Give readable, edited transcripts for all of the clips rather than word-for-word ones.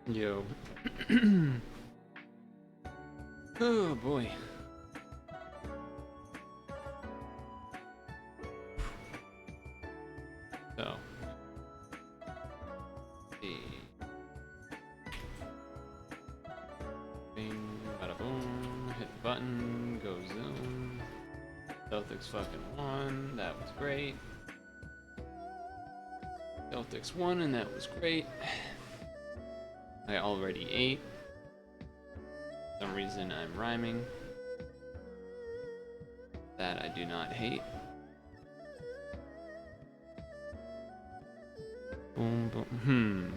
Yo. Oh boy. So. See. Bing, bada boom. Hit the button. Go zoom. Celtics fucking won. That was great. Celtics won, and that was great. I already ate. For some reason I'm rhyming. That I do not hate. Boom, boom.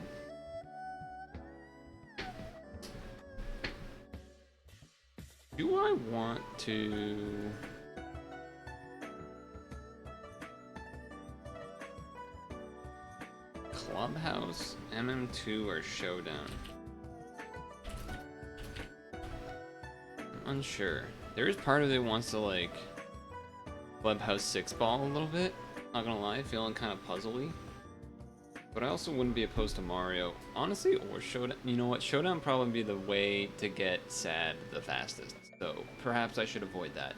Do I want to... Clubhouse, MM2, or Showdown? I'm unsure. There is part of it that wants to like Clubhouse 6 ball a little bit. Not gonna lie, feeling kind of puzzly. But I also wouldn't be opposed to Mario, honestly, or Showdown. You know what? Showdown probably be the way to get sad the fastest. So perhaps I should avoid that.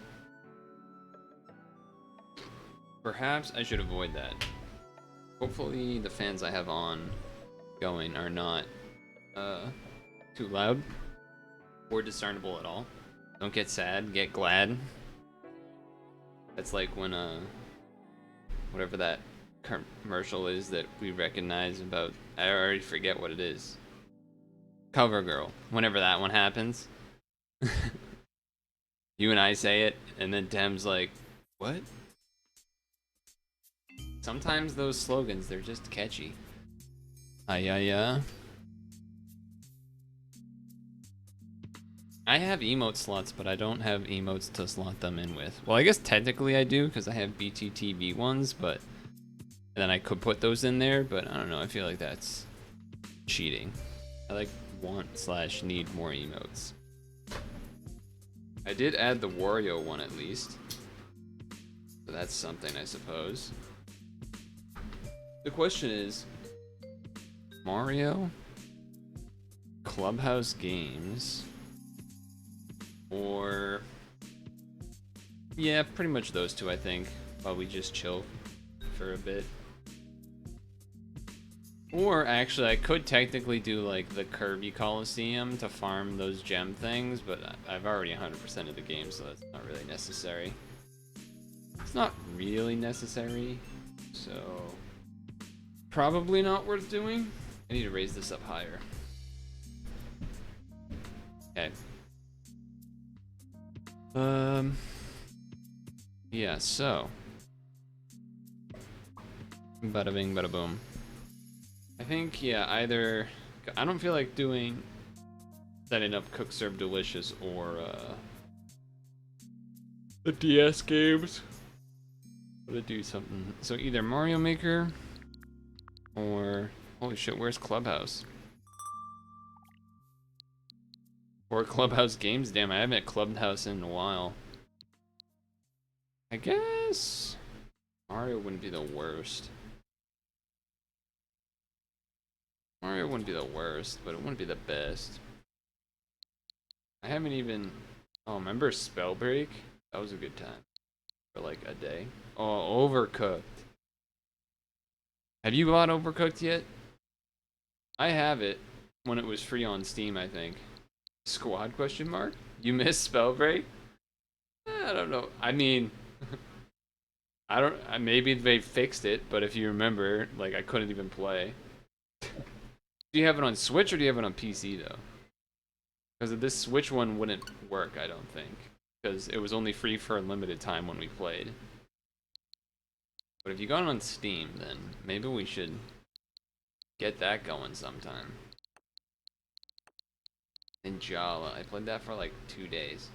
Perhaps I should avoid that. Hopefully the fans I have on going are not too loud or discernible at all. Don't get sad, get glad. That's like when whatever that commercial is that we recognize about, I already forget what it is. CoverGirl. Whenever that one happens. You and I say it, and then Dem's like, what? Sometimes those slogans, they're just catchy. Yeah. I have emote slots, but I don't have emotes to slot them in with. Well, I guess technically I do, because I have BTTV ones, but then I could put those in there, but I don't know, I feel like that's cheating. I like want/need more emotes. I did add the Wario one at least. So that's something, I suppose. The question is, Mario, Clubhouse games, or... yeah, pretty much those two, I think, while we just chill for a bit. Or actually, I could technically do like the Kirby Coliseum to farm those gem things, but I've already 100% of the game, so that's not really necessary. It's not really necessary, so probably not worth doing. I need to raise this up higher. Okay. Yeah, so. Bada bing, bada boom. I think, yeah, either... I don't feel like doing... setting up Cook Serve Delicious or, the DS games. I'm gonna do something. So either Mario Maker or... holy shit, where's Clubhouse? Or Clubhouse games? Damn, I haven't had Clubhouse in a while. I guess... Mario wouldn't be the worst. Mario wouldn't be the worst, but it wouldn't be the best. I haven't even... oh, remember Spellbreak? That was a good time. For like a day. Oh, Overcooked. Have you bought Overcooked yet? I have it when it was free on Steam, I think. Squad question mark? You missed Spellbreak? I don't know. I mean... I don't... maybe they fixed it, but if you remember, like, I couldn't even play. Do you have it on Switch or do you have it on PC though? Because this Switch one wouldn't work, I don't think. Because it was only free for a limited time when we played. But if you got it on Steam, then maybe we should get that going sometime. Ninjala. I played that for like 2 days.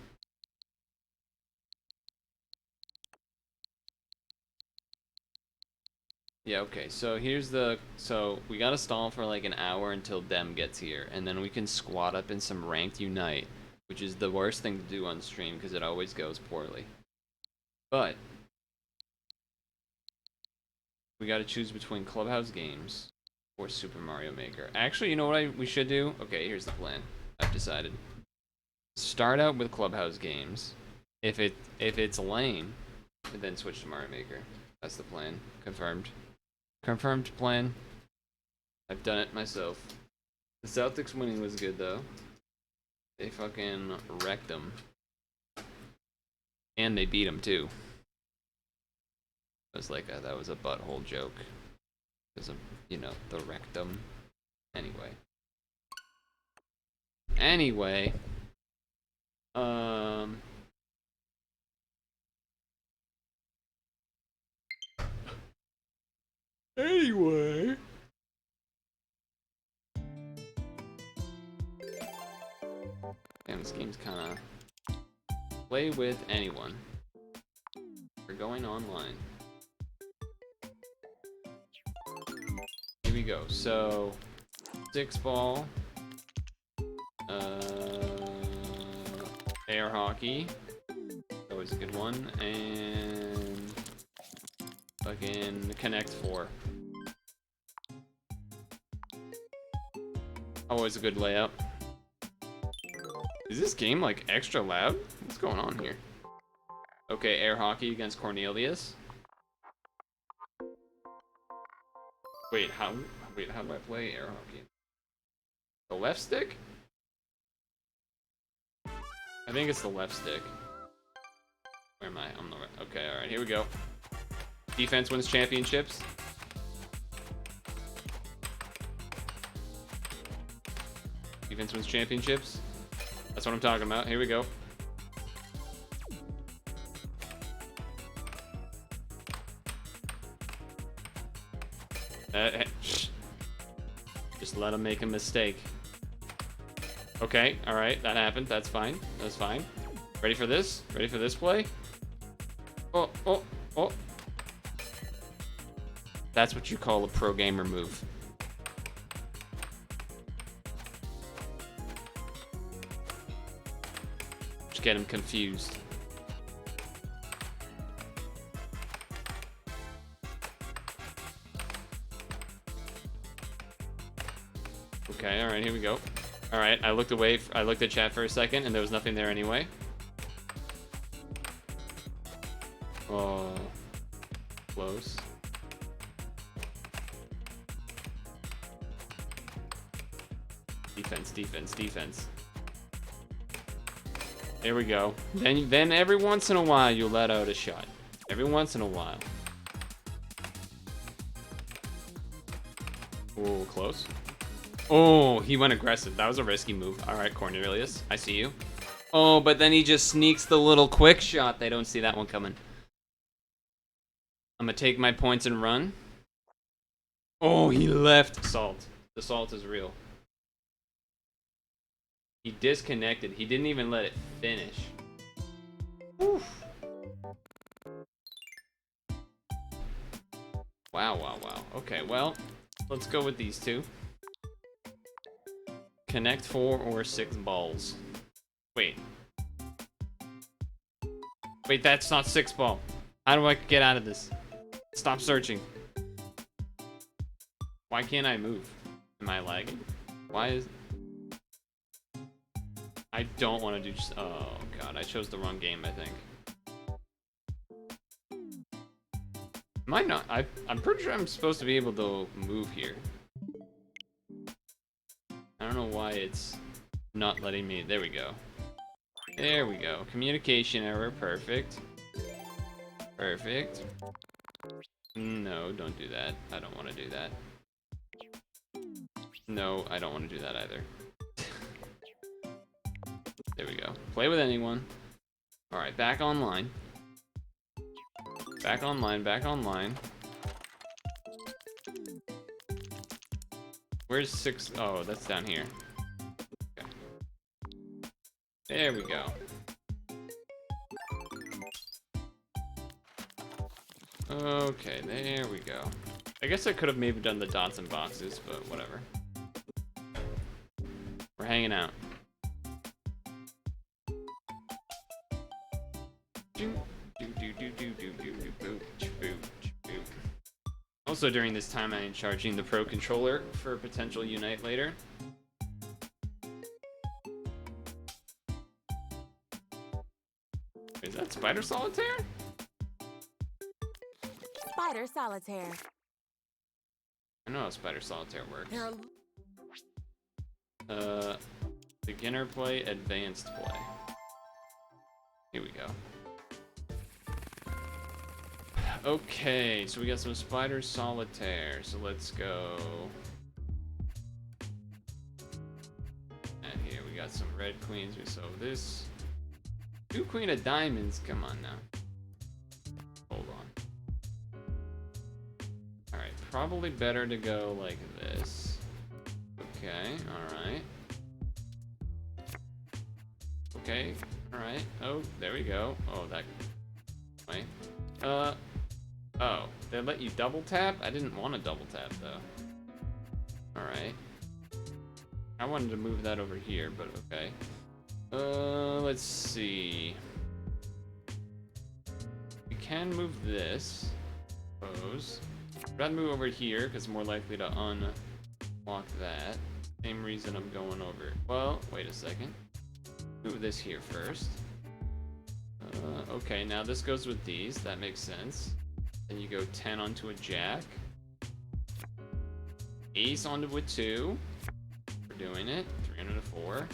Yeah, okay, so here's the... so we gotta stall for like an hour until Dem gets here, and then we can squat up in some ranked Unite, which is the worst thing to do on stream because it always goes poorly. But we gotta choose between Clubhouse games or Super Mario Maker. Actually, you know what we should do? Okay, here's the plan. I've decided. Start out with Clubhouse games. If it's lame, then switch to Mario Maker. That's the plan. Confirmed. Confirmed plan. I've done it myself. The Celtics winning was good though. They fucking wrecked them. And they beat them too. It was like that was a butthole joke. Because of, you know, the rectum. Anyway. Anyway. Anyway. Damn, this game's kinda... Play with anyone. We're going online. Here we go. So, 6-ball. Air hockey. Always a good one. And... fucking Connect 4. Always a good layup. Is this game like extra loud? What's going on here? Okay, air hockey against Cornelius. Wait, how do I play air hockey? The left stick? I think it's the left stick. Where am I? I'm the right. Okay, alright, here we go. Defense wins championships. Defense wins championships. That's what I'm talking about. Here we go. Just let him make a mistake. Okay, alright, that happened. That's fine. That's fine. Ready for this? Ready for this play? Oh, oh, oh. That's what you call a pro gamer move. Just get him confused. Okay, alright, here we go. Alright, I looked away, I looked at chat for a second, and there was nothing there anyway. Oh. Close. Defense, defense, defense. There we go. Then every once in a while, you let out a shot. Every once in a while. Oh, close. Oh, he went aggressive. That was a risky move. All right, Cornelius, I see you. Oh, but then he just sneaks the little quick shot. They don't see that one coming. I'm gonna take my points and run. Oh, he left salt. The salt is real. He disconnected. He didn't even let it finish. Oof. Wow, wow, wow. Okay, well, let's go with these two. Connect 4 or 6 balls. Wait. Wait, that's not 6 ball. How do I get out of this? Stop searching. Why can't I move? Am I lagging? Why is... I don't want to do... Oh, God. I chose the wrong game, I think. Am I not? I'm pretty sure I'm supposed to be able to move here. I don't know why it's not letting me... There we go. There we go. Communication error. Perfect. Perfect. No, don't do that. I don't want to do that. No, I don't want to do that either. There we go. Play with anyone. Alright, back online. Back online, back online. Where's 6? Oh, that's down here. Okay. There we go. Okay, there we go. I guess I could have maybe done the dots and boxes, but whatever. We're hanging out. I was Also, during this time, I am charging the Pro Controller for a potential Unite later. Is that Spider Solitaire? Spider Solitaire. I know how Spider Solitaire works. There are... Beginner play, advanced play. Here we go. Okay, so we got some Spider Solitaire, so let's go. And here we got some red queens, so this. 2 queen of diamonds, come on now. Hold on. Alright, probably better to go like this. Okay, alright. Okay, alright. Oh, there we go. Oh, that way. Oh, they let you double tap? I didn't want to double tap though. Alright. I wanted to move that over here, but okay. Let's see. We can move this. Suppose. I'd rather move over here because it's more likely to unlock that. Same reason I'm going over. Well, wait a second. Move this here first. Okay, now this goes with these. That makes sense. Then you go 10 onto a jack. Ace onto a 2. We're doing it. 3 onto a 4.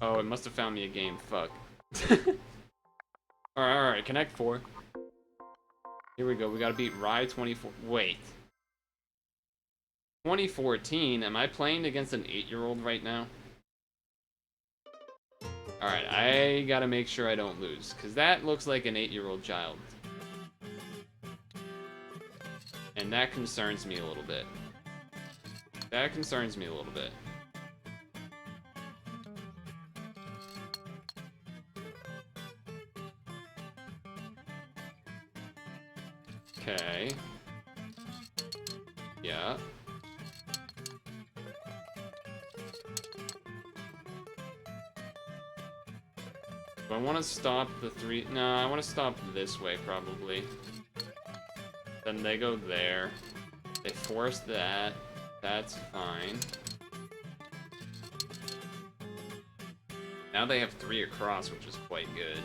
Oh, it must have found me a game. Fuck. Alright, connect 4. Here we go. We gotta beat Rye 24. Wait. 2014? Am I playing against an 8-year-old right now? Alright, I gotta make sure I don't lose, because that looks like an 8-year-old child. And that concerns me a little bit. That concerns me a little bit. Okay. Yeah. Do I want to stop the 3? No, I want to stop this way, probably. Then they go there. They force that. That's fine. Now they have 3 across, which is quite good.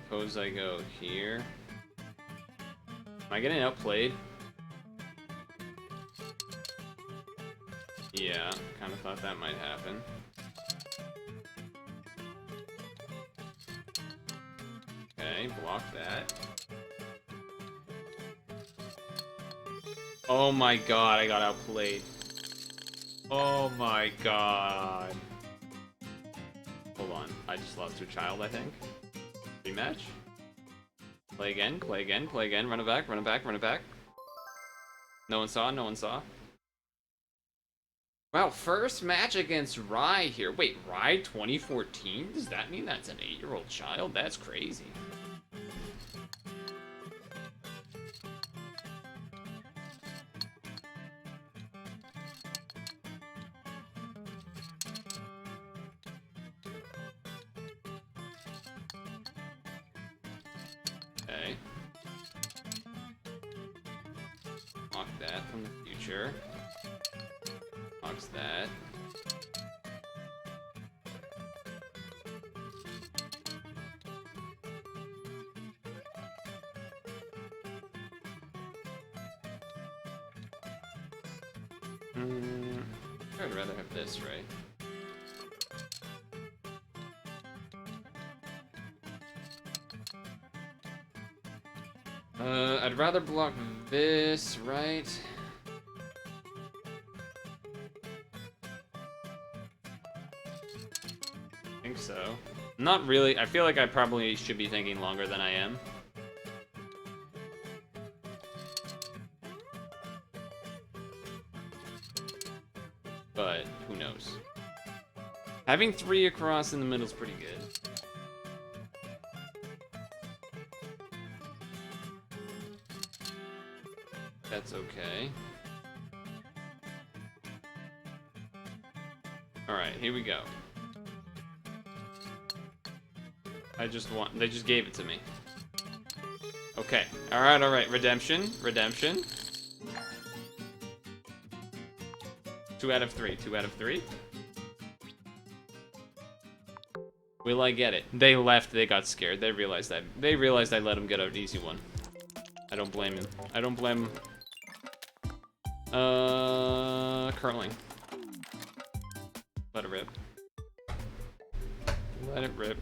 Suppose I go here. Am I getting outplayed? Yeah, kind of thought that might happen. Okay, block that. Oh my god, I got outplayed. Oh my god. Hold on, I just lost to a child, I think. Rematch? Play again, play again, play again. Run it back, run it back, run it back. No one saw, no one saw. Wow, first match against Rye here. Wait, Rye 2014? Does that mean that's an 8-year-old child? That's crazy. Okay. Lock that from the future. Locks that. I'd rather have this, right? I'd rather block this, right? I think so. Not really. I feel like I probably should be thinking longer than I am. But who knows? Having 3 across in the middle is pretty good. That's okay. Alright, here we go. They just gave it to me. Okay. Alright. Redemption. 2 out of 3. 2 out of 3. Will I get it? They left. They got scared. They realized I let him get an easy one. I don't blame him. Curling. Let it rip. Let it rip.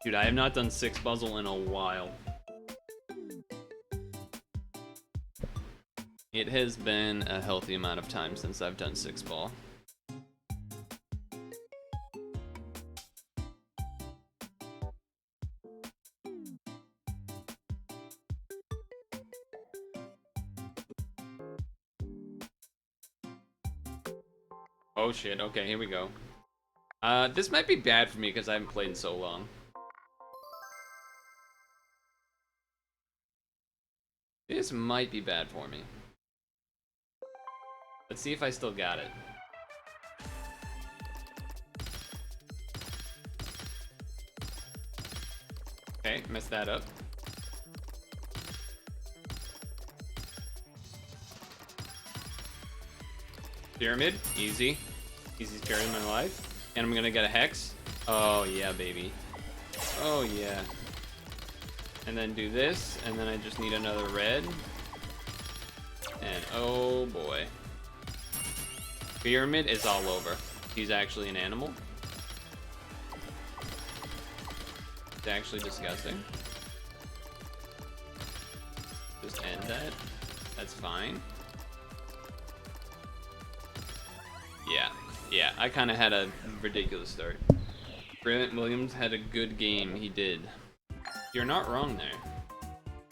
Dude, I have not done 6 puzzle in a while. It has been a healthy amount of time since I've done 6 ball. Oh shit, okay, here we go. This might be bad for me because I haven't played in so long. This might be bad for me. Let's see if I still got it. Okay, messed that up. Pyramid, easy. Easiest pyramid in my life. And I'm gonna get a hex. Oh yeah, baby. Oh yeah. And then do this, and then I just need another red. And oh boy. Pyramid is all over. He's actually an animal. It's actually disgusting. Just end that. That's fine. Yeah, I kind of had a ridiculous start. Brilliant Williams had a good game, he did. You're not wrong there.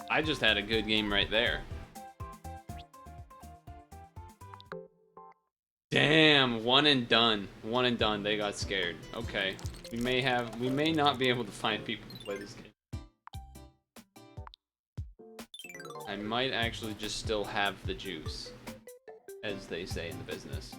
I just had a good game right there. Damn, one and done. One and done, they got scared. Okay, we may not be able to find people to play this game. I might actually just still have the juice, as they say in the business.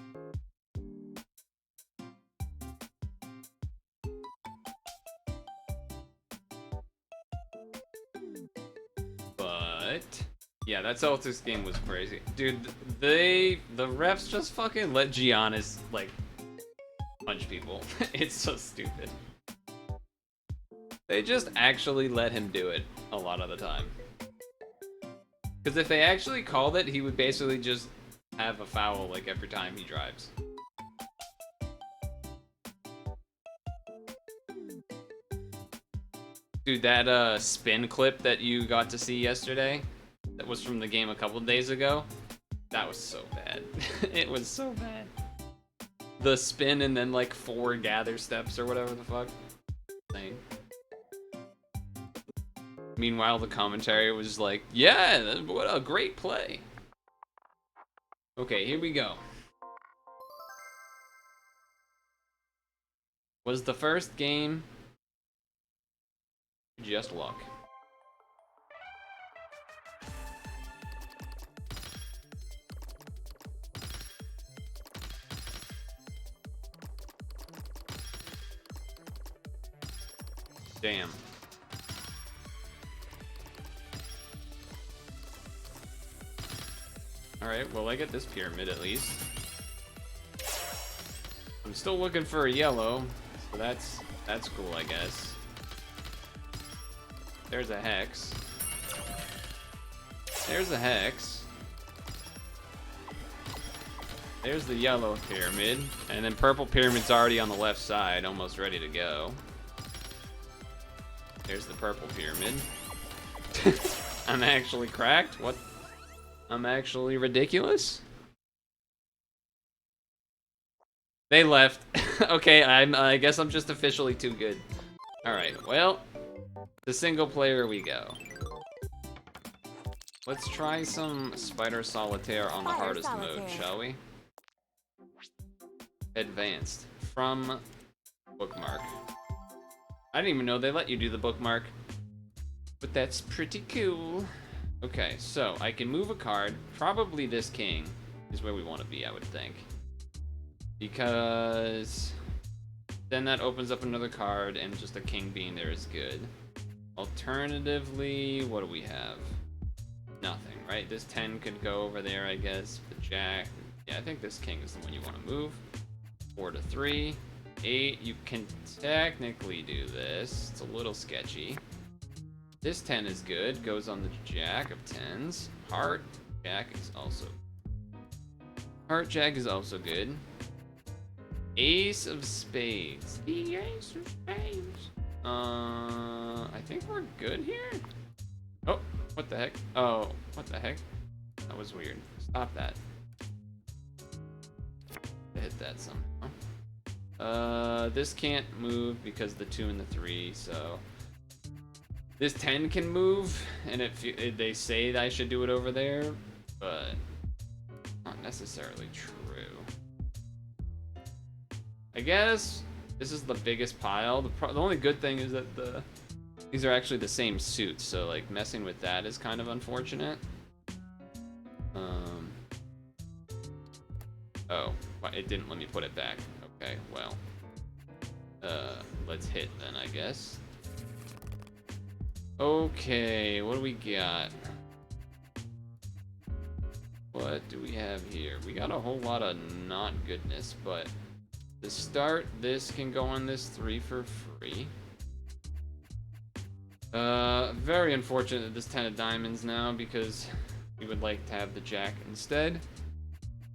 Yeah, that Celtics game was crazy. Dude, the refs just fucking let Giannis, like, punch people. It's so stupid. They just actually let him do it a lot of the time. Because if they actually called it, he would basically just have a foul, like, every time he drives. Dude, that spin clip that you got to see yesterday, that was from the game a couple days ago, that was so bad. It was so bad. The spin and then like 4 gather steps or whatever the fuck. Insane. Meanwhile, the commentary was like, yeah, what a great play. Okay, here we go. Was the first game just luck? Damn. Alright, well I get this pyramid at least. I'm still looking for a yellow, so that's cool, I guess. There's a hex. There's a hex. There's the yellow pyramid, and then purple pyramid's already on the left side, almost ready to go. There's the purple pyramid. I'm actually cracked? What? I'm actually ridiculous? They left. Okay, I guess I'm just officially too good. Alright, well, the single player we go. Let's try some Spider Solitaire on the hardest mode, shall we? Advanced. From bookmark. I didn't even know they let you do the bookmark. But that's pretty cool. Okay, so I can move a card. Probably this king is where we want to be, I would think. Because then that opens up another card, and just a king being there is good. Alternatively, what do we have? Nothing, right? This 10 could go over there, I guess. The jack. Yeah, I think this king is the one you want to move. 4 to 3. 8, you can technically do this. It's a little sketchy. This 10 is good. Goes on the jack of 10s. Heart jack is also. Heart jack is also good. Ace of spades. The ace of spades. I think we're good here. Oh, what the heck? Oh, what the heck? That was weird. Stop that. Hit that somehow. This can't move because the 2 and the 3, so this 10 can move, and they say that I should do it over there, but not necessarily true. I guess this is the biggest pile. The only good thing is that these are actually the same suits, so like messing with that is kind of unfortunate. Oh, it didn't let me put it back. Okay, well, let's hit then, I guess. Okay, what do we got? What do we have here? We got a whole lot of not goodness, but to start, this can go on this 3 for free. Very unfortunate that this 10 of diamonds now, because we would like to have the jack instead.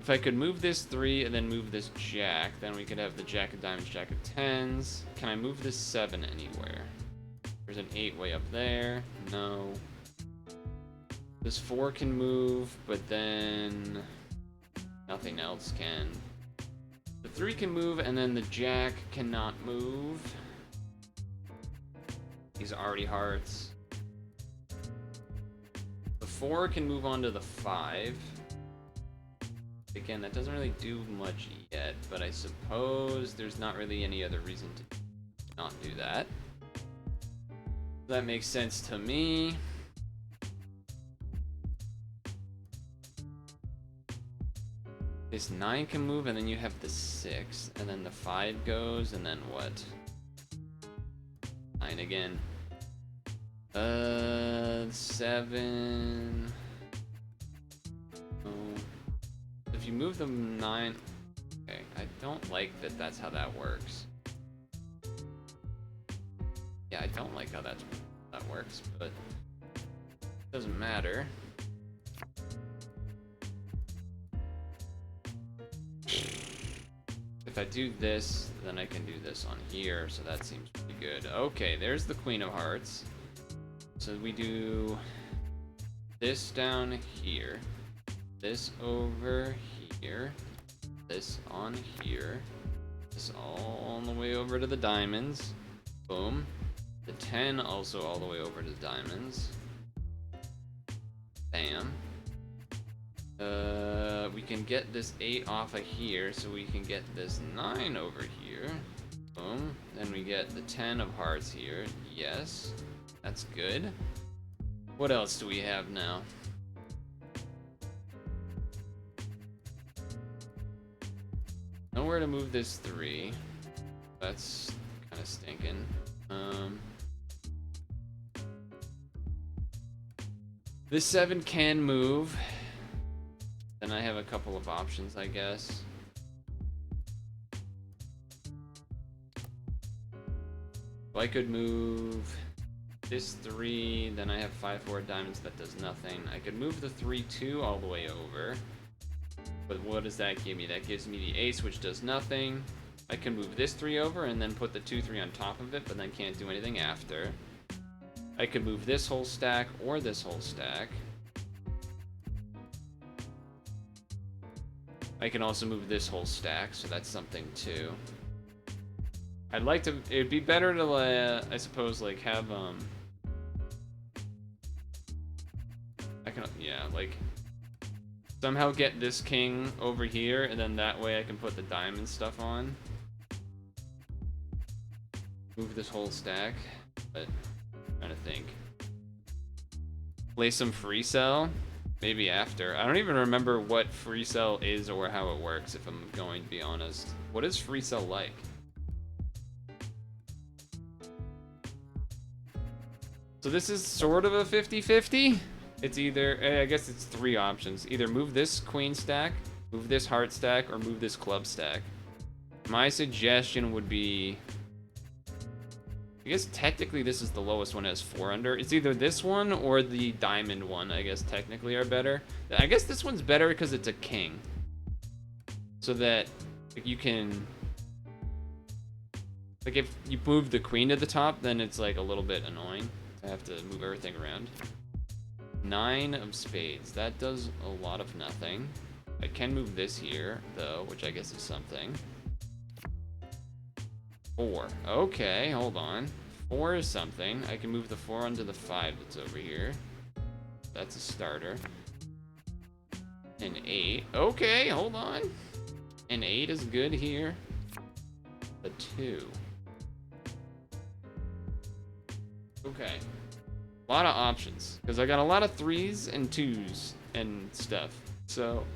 If I could move this 3 and then move this jack, then we could have the jack of diamonds, jack of 10s. Can I move this 7 anywhere? There's an 8 way up there. No. This 4 can move, but then nothing else can. The 3 can move, and then the jack cannot move. These are already hearts. The 4 can move on to the 5. Again, that doesn't really do much yet, but I suppose there's not really any other reason to not do that. That makes sense to me. This 9 can move, and then you have the 6, and then the 5 goes, and then what? 9 again. 7. Oh. If you move the 9, okay, I don't like that that's how that works. Yeah, I don't like how that works, but it doesn't matter. If I do this, then I can do this on here, so that seems pretty good. Okay, there's the Queen of Hearts. So we do this down here, this over here, this on here, this all the way over to the diamonds. Boom. The 10 also all the way over to the diamonds. Bam. We can get this 8 off of here, so we can get this 9 over here. Boom. Then we get the 10 of hearts here. Yes. That's good. What else do we have now? Nowhere to move this 3. That's kind of stinking. This 7 can move. Then I have a couple of options, I guess. So I could move this 3, then I have 5-4 diamonds, that does nothing. I could move the 3-2 all the way over. But what does that give me? That gives me the ace, which does nothing. I can move this 3 over and then put the 2-3 on top of it, but then can't do anything after. I could move this whole stack or this whole stack. I can also move this whole stack, so that's something too. I'd like to, it'd be better to, I suppose, like, have, I can, yeah, like, somehow get this king over here, and then that way I can put the diamond stuff on. Move this whole stack, but I'm trying to think. Play some free cell, maybe after. I don't even remember what free cell is or how it works, if I'm going to be honest. What is free cell like? So this is sort of a 50-50. It's either, I guess it's 3 options. Either move this queen stack, move this heart stack, or move this club stack. My suggestion would be, I guess technically this is the lowest one, has 4 under. It's either this one or the diamond one, I guess technically are better. I guess this one's better because it's a king. So that you can, like if you move the queen to the top, then it's like a little bit annoying. I have to move everything around. 9 of spades, that does a lot of nothing. I can move this here though, which I guess is something. 4, okay, hold on. 4 is something. I can move the 4 onto the 5 that's over here. That's a starter. An 8, okay, hold on. An 8 is good here. A 2. Okay. A lot of options. Because I got a lot of 3s and 2s and stuff. So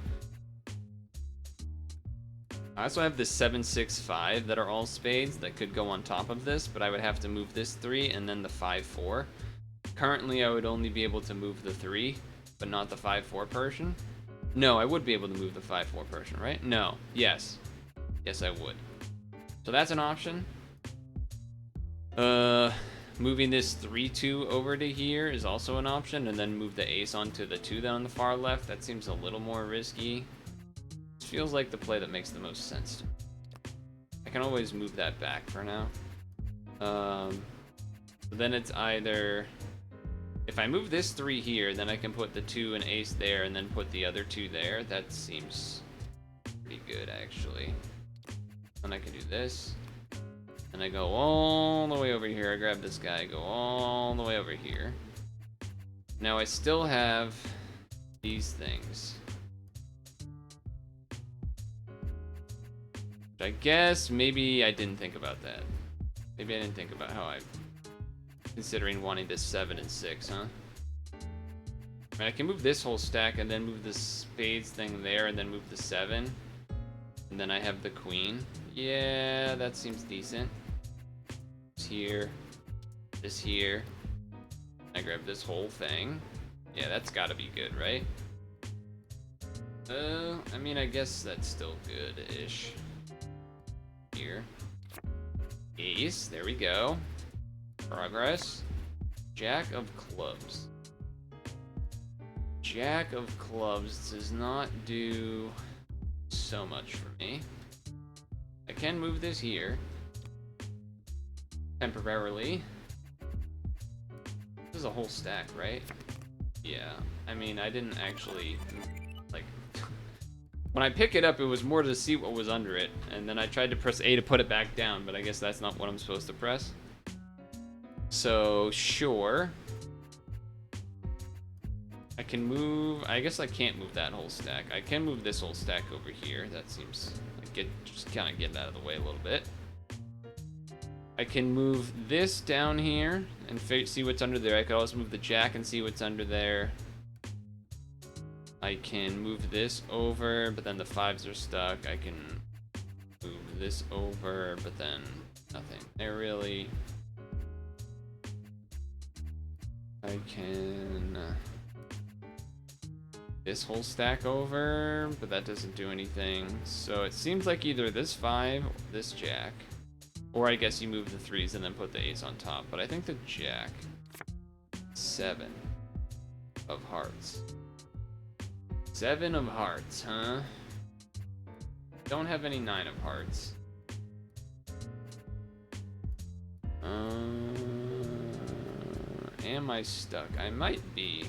I also have the 7, 6, 5 that are all spades that could go on top of this, but I would have to move this 3 and then the 5, 4. Currently, I would only be able to move the 3, but not the 5, 4 Persian. No, I would be able to move the 5, 4 Persian, right? No. Yes. Yes, I would. So that's an option. Moving this 3, 2 over to here is also an option, and then move the ace onto the 2 then on the far left. That seems a little more risky. This feels like the play that makes the most sense to me. I can always move that back for now. So then it's either, if I move this 3 here, then I can put the 2 and ace there and then put the other 2 there. That seems pretty good, actually. Then I can do this. And I go all the way over here. I grab this guy, go all the way over here. Now I still have these things. Which I guess maybe I didn't think about that. Maybe I didn't think about how considering wanting this 7 and 6, huh? I mean, I can move this whole stack and then move the spades thing there and then move the 7. And then I have the queen. Yeah, that seems decent. This here. This here. I grab this whole thing. Yeah, that's gotta be good, right? I mean, I guess that's still good-ish. Here. Ace, there we go. Progress. Jack of clubs. Jack of clubs does not do so much for me. I can move this here temporarily. This is a whole stack, right? Yeah. I mean, I didn't actually, like, when I pick it up, it was more to see what was under it, and then I tried to press A to put it back down, but I guess that's not what I'm supposed to press. So, sure. I can move, I guess I can't move that whole stack. I can move this whole stack over here. That seems like just kind of get out of the way a little bit. I can move this down here and see what's under there. I could also move the jack and see what's under there. I can move this over, but then the 5s are stuck. I can move this over, but then nothing there really. I can this whole stack over, but that doesn't do anything. So it seems like either this 5 or this jack, or I guess you move the 3s and then put the ace on top. But I think the jack. 7 of hearts. 7 of hearts, huh? Don't have any 9 of hearts. Am I stuck? I might be.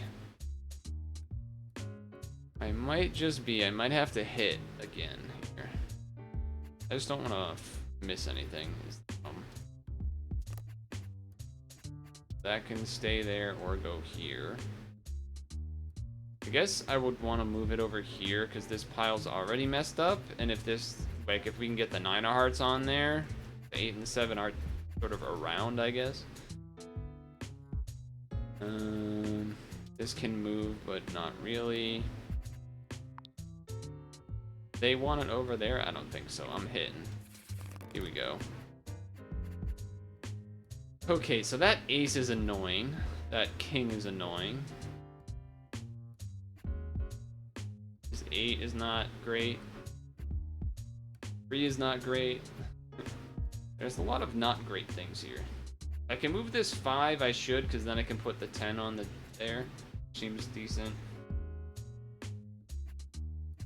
I might just be. I might have to hit again here. I just don't want to miss anything. That can stay there or go here. I guess I would want to move it over here because this pile's already messed up. And if this, like, if we can get the 9 of hearts on there, the 8 and 7 are sort of around, I guess. This can move, but not really. They want it over there? I don't think so. I'm hitting. Here we go. Okay, so that ace is annoying. That king is annoying. This 8 is not great. 3 is not great. There's a lot of not great things here. I can move this 5, I should, because then I can put the 10 on the there. Seems decent.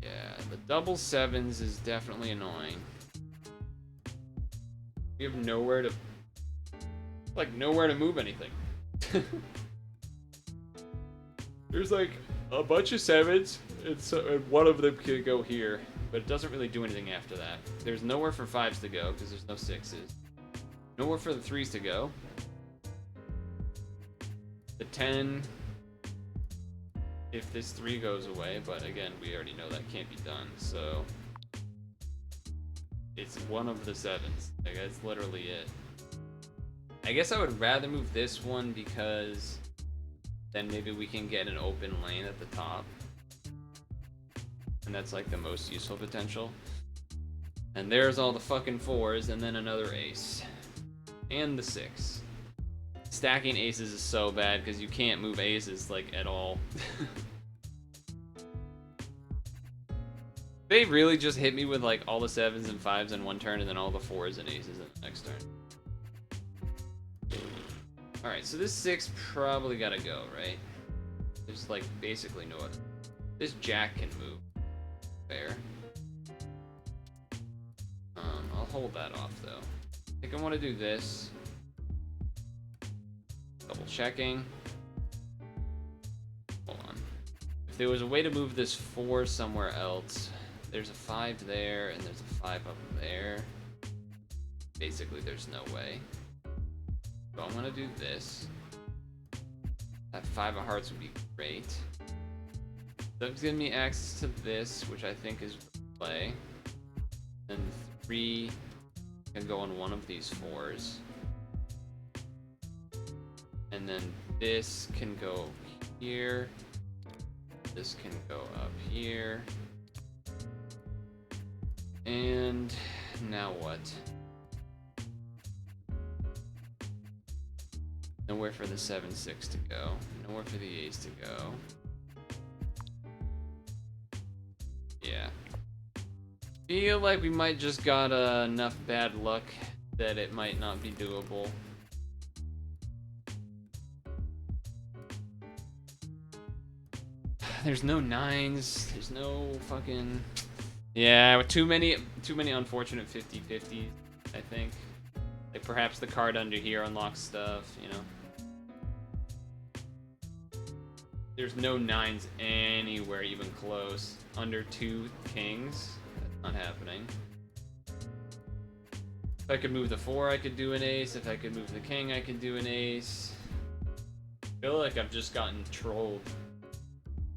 Yeah, the double 7s is definitely annoying. We have nowhere to, like, nowhere to move anything. There's like a bunch of 7s, and one of them can go here, but it doesn't really do anything after that. There's nowhere for 5s to go because there's no 6s. Nowhere for the 3s to go. The 10, if this 3 goes away, but again, we already know that can't be done, so it's one of the 7s. Like, that's literally it. I guess I would rather move this one because then maybe we can get an open lane at the top. And that's like the most useful potential. And there's all the fucking 4s and then another ace. And the 6. Stacking aces is so bad because you can't move aces like at all. They really just hit me with like all the 7s and 5s in one turn and then all the 4s and aces in the next turn. Alright, so this 6 probably gotta go, right? There's like basically no other. This jack can move. Fair. I'll hold that off though. I think I want to do this. Double checking. Hold on. If there was a way to move this 4 somewhere else, there's a 5 there and there's a 5 up there. Basically, there's no way. So I'm gonna do this. That 5 of hearts would be great. That's giving me access to this, which I think is play. Then 3 can go on one of these 4s. And then this can go here. This can go up here. And now what? Nowhere for the 7-6 to go. Nowhere for the ace to go. Yeah. Feel like we might just got enough bad luck that it might not be doable. There's no 9s. There's no fucking... Yeah, too many unfortunate 50-50s, I think. Like perhaps the card under here unlocks stuff, you know. There's no 9s anywhere even close. Under 2 kings. That's not happening. If I could move the 4, I could do an ace. If I could move the king, I could do an ace. I feel like I've just gotten trolled.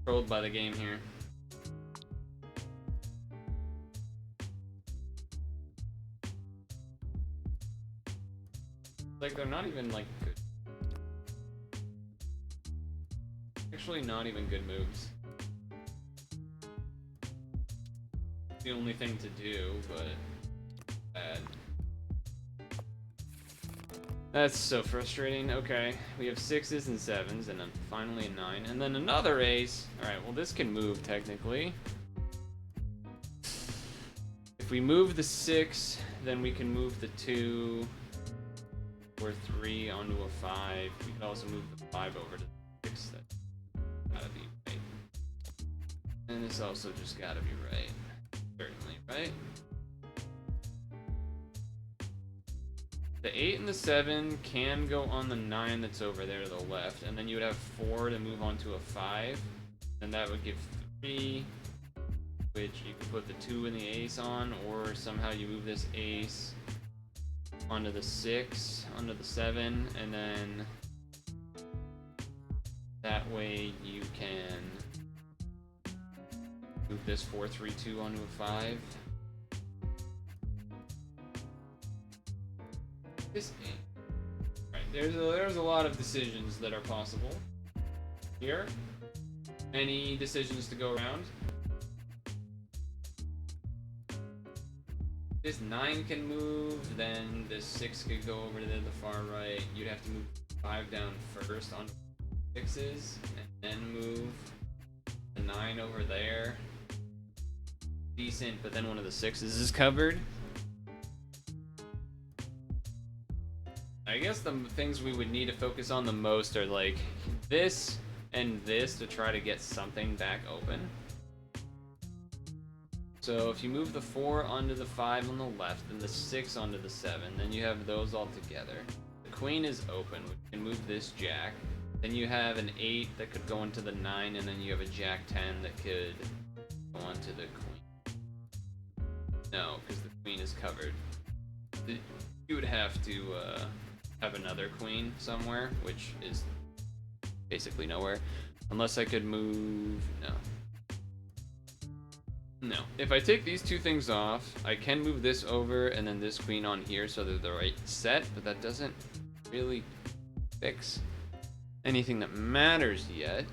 Trolled by the game here. Like, they're not even, like, good. Actually, not even good moves. The only thing to do, but bad. That's so frustrating. Okay, we have 6s and 7s, and then finally a 9, and then another ace. Alright, well, this can move, technically. If we move the 6, then we can move the 2... or 3 onto a 5. We could also move the 5 over to the 6. That's gotta be right. And this also just gotta be right. Certainly, right? The 8 and the 7 can go on the 9 that's over there to the left, and then you would have 4 to move on to a 5. And that would give 3, which you could put the 2 and the ace on, or somehow you move this ace onto the 6, onto the 7, and then that way you can move this 4-3-2 onto a 5. This game. Right, there's a lot of decisions that are possible here. Many decisions to go around. This 9 can move, then this 6 could go over to the far right. You'd have to move 5 down first on 6s and then move the 9 over there. Decent, but then one of the 6s is covered. I guess the things we would need to focus on the most are like this and this to try to get something back open. So if you move the 4 onto the 5 on the left and the 6 onto the 7, then you have those all together. The queen is open. We can move this jack. Then you have an 8 that could go into the 9, and then you have a jack 10 that could go onto the queen. No, because the queen is covered. You would have to have another queen somewhere, which is basically nowhere. Unless I could move... No. No. If I take these two things off, I can move this over and then this queen on here so they're the right set, but that doesn't really fix anything that matters yet.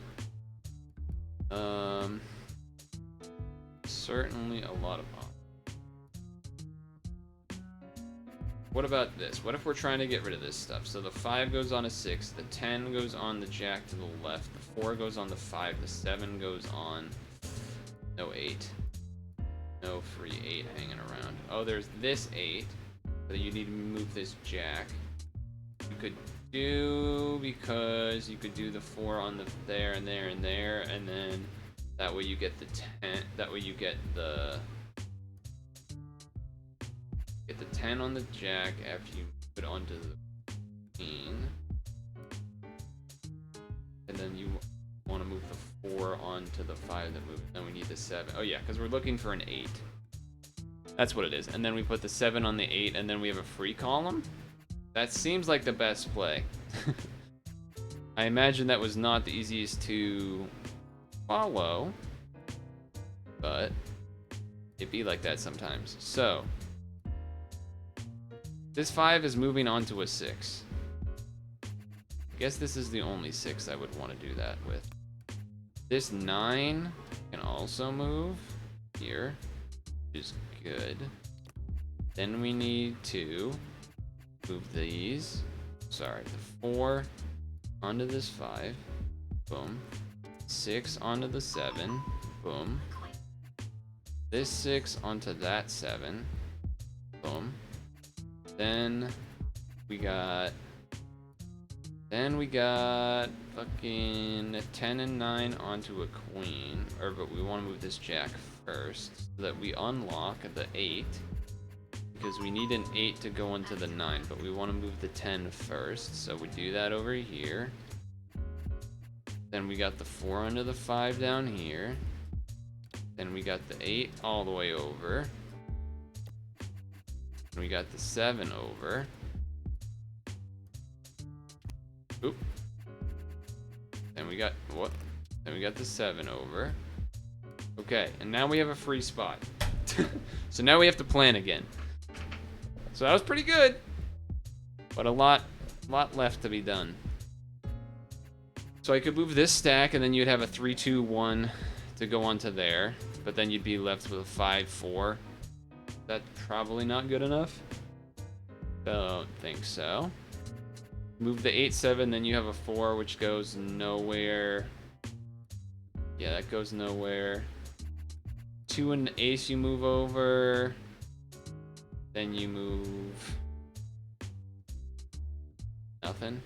Certainly a lot of What about this? What if we're trying to get rid of this stuff? So the 5 goes on a 6, the 10 goes on the jack to the left, the 4 goes on the 5, the 7 goes on... No 8. No free 8 hanging around. Oh, there's this 8. But you need to move this jack. You could do... Because you could do the 4 on the there and there and there, and then that way you get the 10... That way you get the... Get the 10 on the jack after you put it onto the queen. And then you want to move the 4 onto the 5 that moves. Then we need the 7. Oh yeah, because we're looking for an 8. That's what it is. And then we put the 7 on the 8, and then we have a free column. That seems like the best play. I imagine that was not the easiest to follow, but it be like that sometimes. So this 5 is moving on to a 6. I guess this is the only 6 I would want to do that with. This 9 can also move here, which is good. Then we need to move these. Sorry, the 4 onto this 5. Boom. 6 onto the 7. Boom. This 6 onto that 7. Boom. Then we got fucking 10 and 9 onto a queen. But we want to move this jack first so that we unlock the 8. Because we need an 8 to go into the 9, but we want to move the 10 first. So we do that over here. Then we got the 4 under the 5 down here. Then we got the 8 all the way over. And we got the 7 over. Oop. Then we got what? Then we got the 7 over. Okay, and now we have a free spot. So now we have to plan again. So that was pretty good, but a lot left to be done. So I could move this stack, and then you'd have a 3-2-1 to go onto there, but then you'd be left with a 5-4. That's probably not good enough. Don't think so. Move the 8-7, then you have a 4, which goes nowhere. Yeah, that goes nowhere. 2 and ace you move over. Then you move nothing.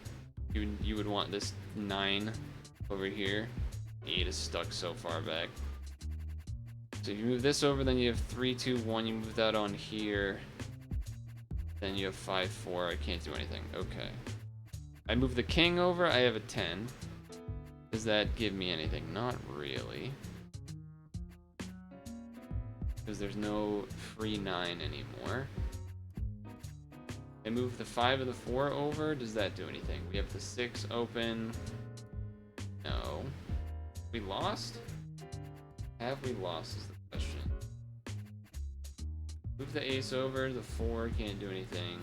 You would want this 9 over here. 8 is stuck so far back. So if you move this over, then you have 3-2-1. You move that on here. Then you have 5-4. I can't do anything. Okay. I move the king over. I have a 10. Does that give me anything? Not really. Because there's no free 9 anymore. I move the 5 of the 4 over. Does that do anything? We have the 6 open. No. We lost? Have we lost is the question. Move the ace over. The 4 can't do anything.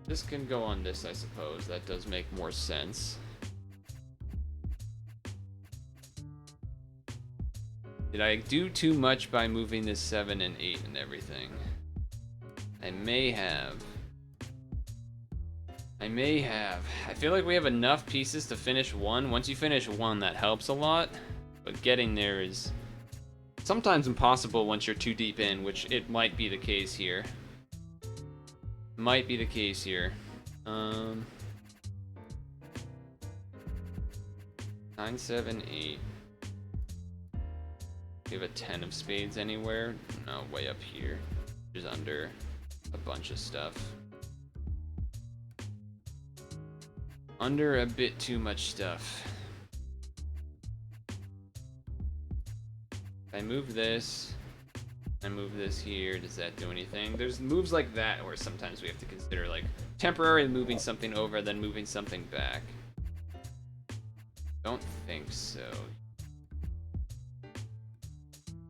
This can go on this, I suppose. That does make more sense. Did I do too much by moving this 7 and 8 and everything? I may have. I may have. I feel like we have enough pieces to finish one. Once you finish one, that helps a lot. But getting there is sometimes impossible once you're too deep in, which it might be the case here. Might be the case here. 9, 7, 8. Do you have a 10 of spades anywhere? No, way up here. Just under a bunch of stuff. Under a bit too much stuff. If I move this, I move this here, does that do anything? There's moves like that where sometimes we have to consider like temporarily moving something over, then moving something back. Don't think so.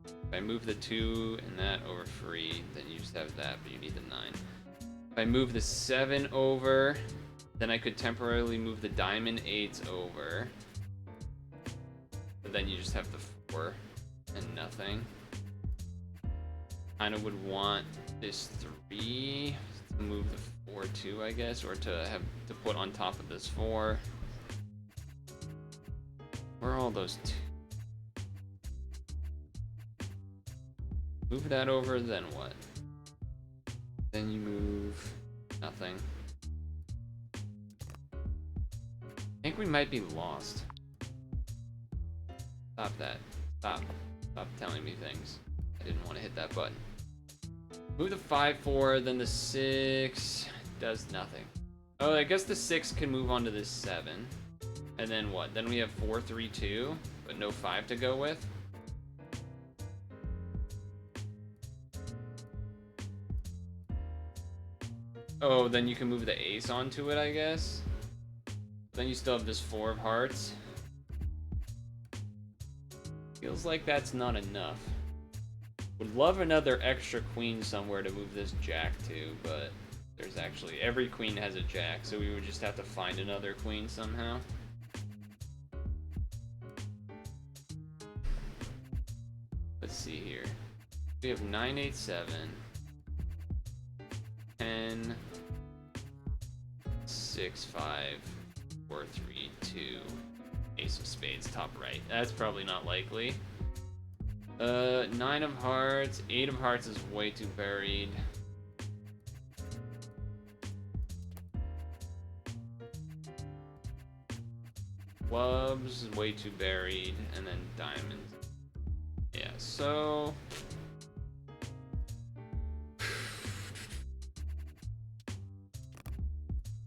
If I move the 2 and that over free, then you just have that, but you need the 9. If I move the 7 over, then I could temporarily move the diamond 8s over. But then you just have the 4 and nothing. Kinda would want this 3 to move the 4 too, I guess, or to have to put on top of this 4. Where are all those 2? Move that over, then what? Then you move nothing. I think we might be lost. Stop that. Stop. Stop telling me things. I didn't want to hit that button. Move the 5, 4, then the 6 does nothing. Oh, I guess the 6 can move on to this 7. And then what? Then we have 4, 3, 2, but no 5 to go with. Oh, then you can move the ace onto it, I guess. Then you still have this 4 of hearts. Feels like that's not enough. Would love another extra queen somewhere to move this jack to, but there's actually, every queen has a jack, so we would just have to find another queen somehow. Let's see here. We have 9, 8, 7. 10, 6, 5, 4, 3, 2. Ace of spades, top right. That's probably not likely. 9 of hearts. 8 of hearts is way too buried. Clubs is way too buried. And then diamonds. Yeah, so...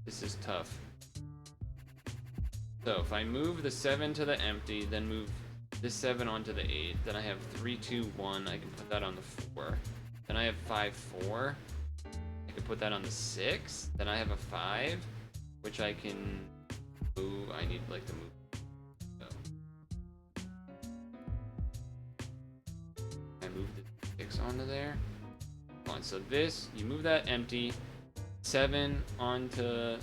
This is tough. So if I move the 7 to the empty, then move this 7 onto the 8, then I have 3, 2, 1. I can put that on the 4. Then I have 5, 4. I can put that on the 6. Then I have a 5, which I can move. I need like to move. So I move the 6 onto there. Come on, so this, you move that empty. 7 onto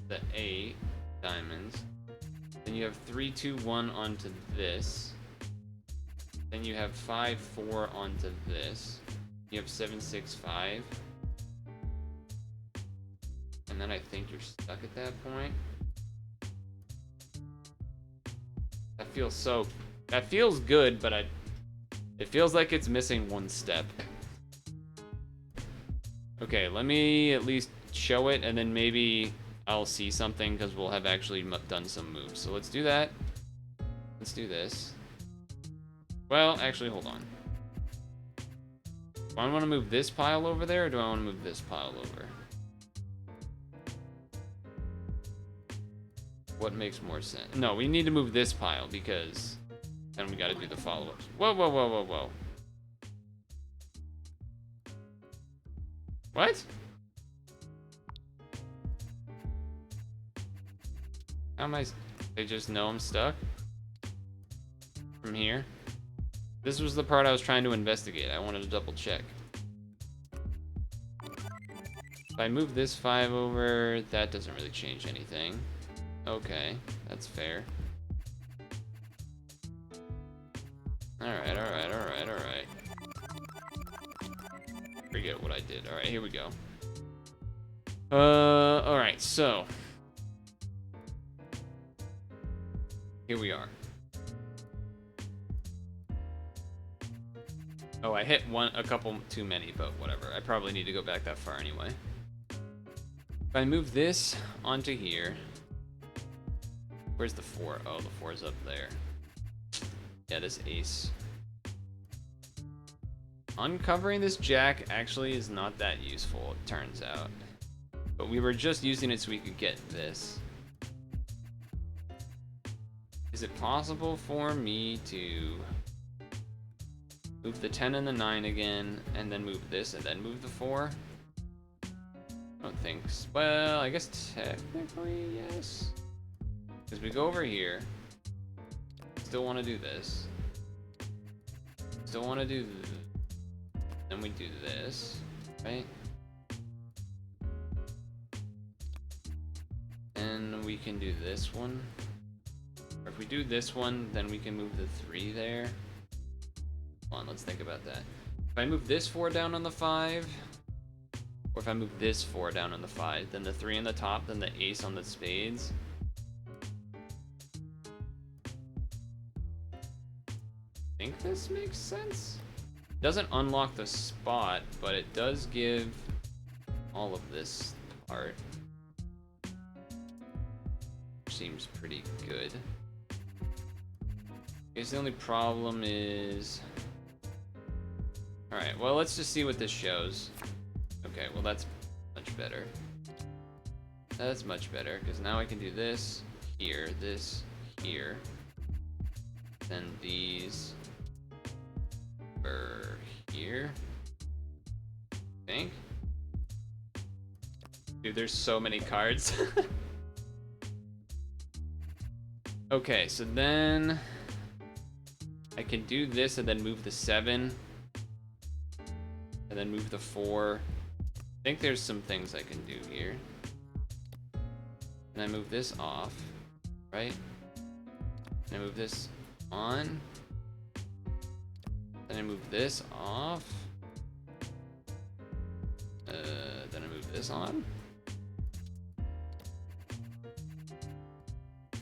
the 8 diamonds. Then you have 3, 2, 1 onto this. Then you have 5, 4 onto this. You have 7, 6, 5. And then I think you're stuck at that point. That feels good, but it feels like it's missing one step. Okay, let me at least show it, and then maybe I'll see something, because we'll have actually done some moves. So let's do that. Let's do this. Well, actually, hold on. Do I want to move this pile over there, or do I want to move this pile over? What makes more sense? No, we need to move this pile, because then we got to do the follow-ups. Whoa, whoa, whoa, whoa, whoa. What? How am I? They just know I'm stuck? From here? This was the part I was trying to investigate. I wanted to double check. If I move this 5 over, that doesn't really change anything. Okay, that's fair. Alright, alright, alright, alright. Forget what I did. Alright, here we go. Alright, so. Here we are. Oh, I hit a couple too many, but whatever. I probably need to go back that far anyway. If I move this onto here. Where's the 4? Oh, the 4's up there. Yeah, this ace. Uncovering this jack actually is not that useful, it turns out. But we were just using it so we could get this. Is it possible for me to move the 10 and the 9 again, and then move this, and then move the 4? I don't think so. Well, I guess technically, yes. Because we go over here. Still want to do this. Still want to do this. Then we do this, right? And we can do this one. Or if we do this one, then we can move the 3 there. Hold on, let's think about that. If I move this 4 down on the 5, or if I move this 4 down on the 5, then the 3 on the top, then the ace on the spades. I think this makes sense. Doesn't unlock the spot, but it does give all of this part. Seems pretty good. I guess the only problem is... Alright, well, let's just see what this shows. Okay, well, that's much better. That's much better, because now I can do this here, then these are here, I think. Dude, there's so many cards. Okay, so then I can do this and then move the 7. And then move the 4. I think there's some things I can do here. And I move this off, right? And I move this on. Then I move this off. Then I move this on.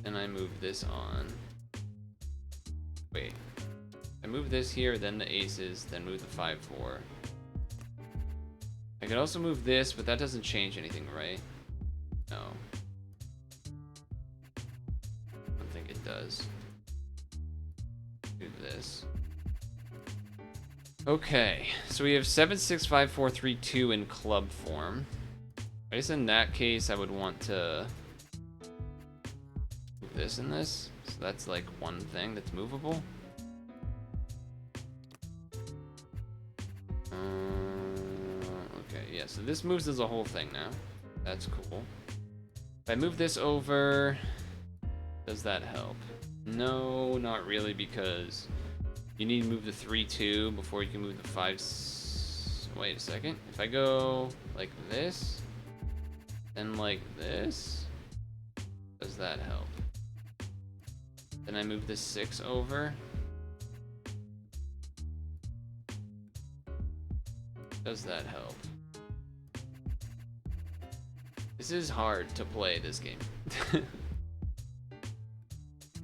Then I move this on. Wait. I move this here, then the aces, then move the 5-4. I could also move this, but that doesn't change anything, right? No. I don't think it does. Do this. Okay, so we have 7, 6, 5, 4, 3, 2 in club form. I guess in that case, I would want to move this and this. So that's like one thing that's movable. Okay, yeah, so this moves as a whole thing now. That's cool. If I move this over, does that help? No, not really, because you need to move the 3-2 before you can move the 5. Wait a second. If I go like this, then like this, does that help? Then I move this 6 over. Does that help? This is hard to play this game.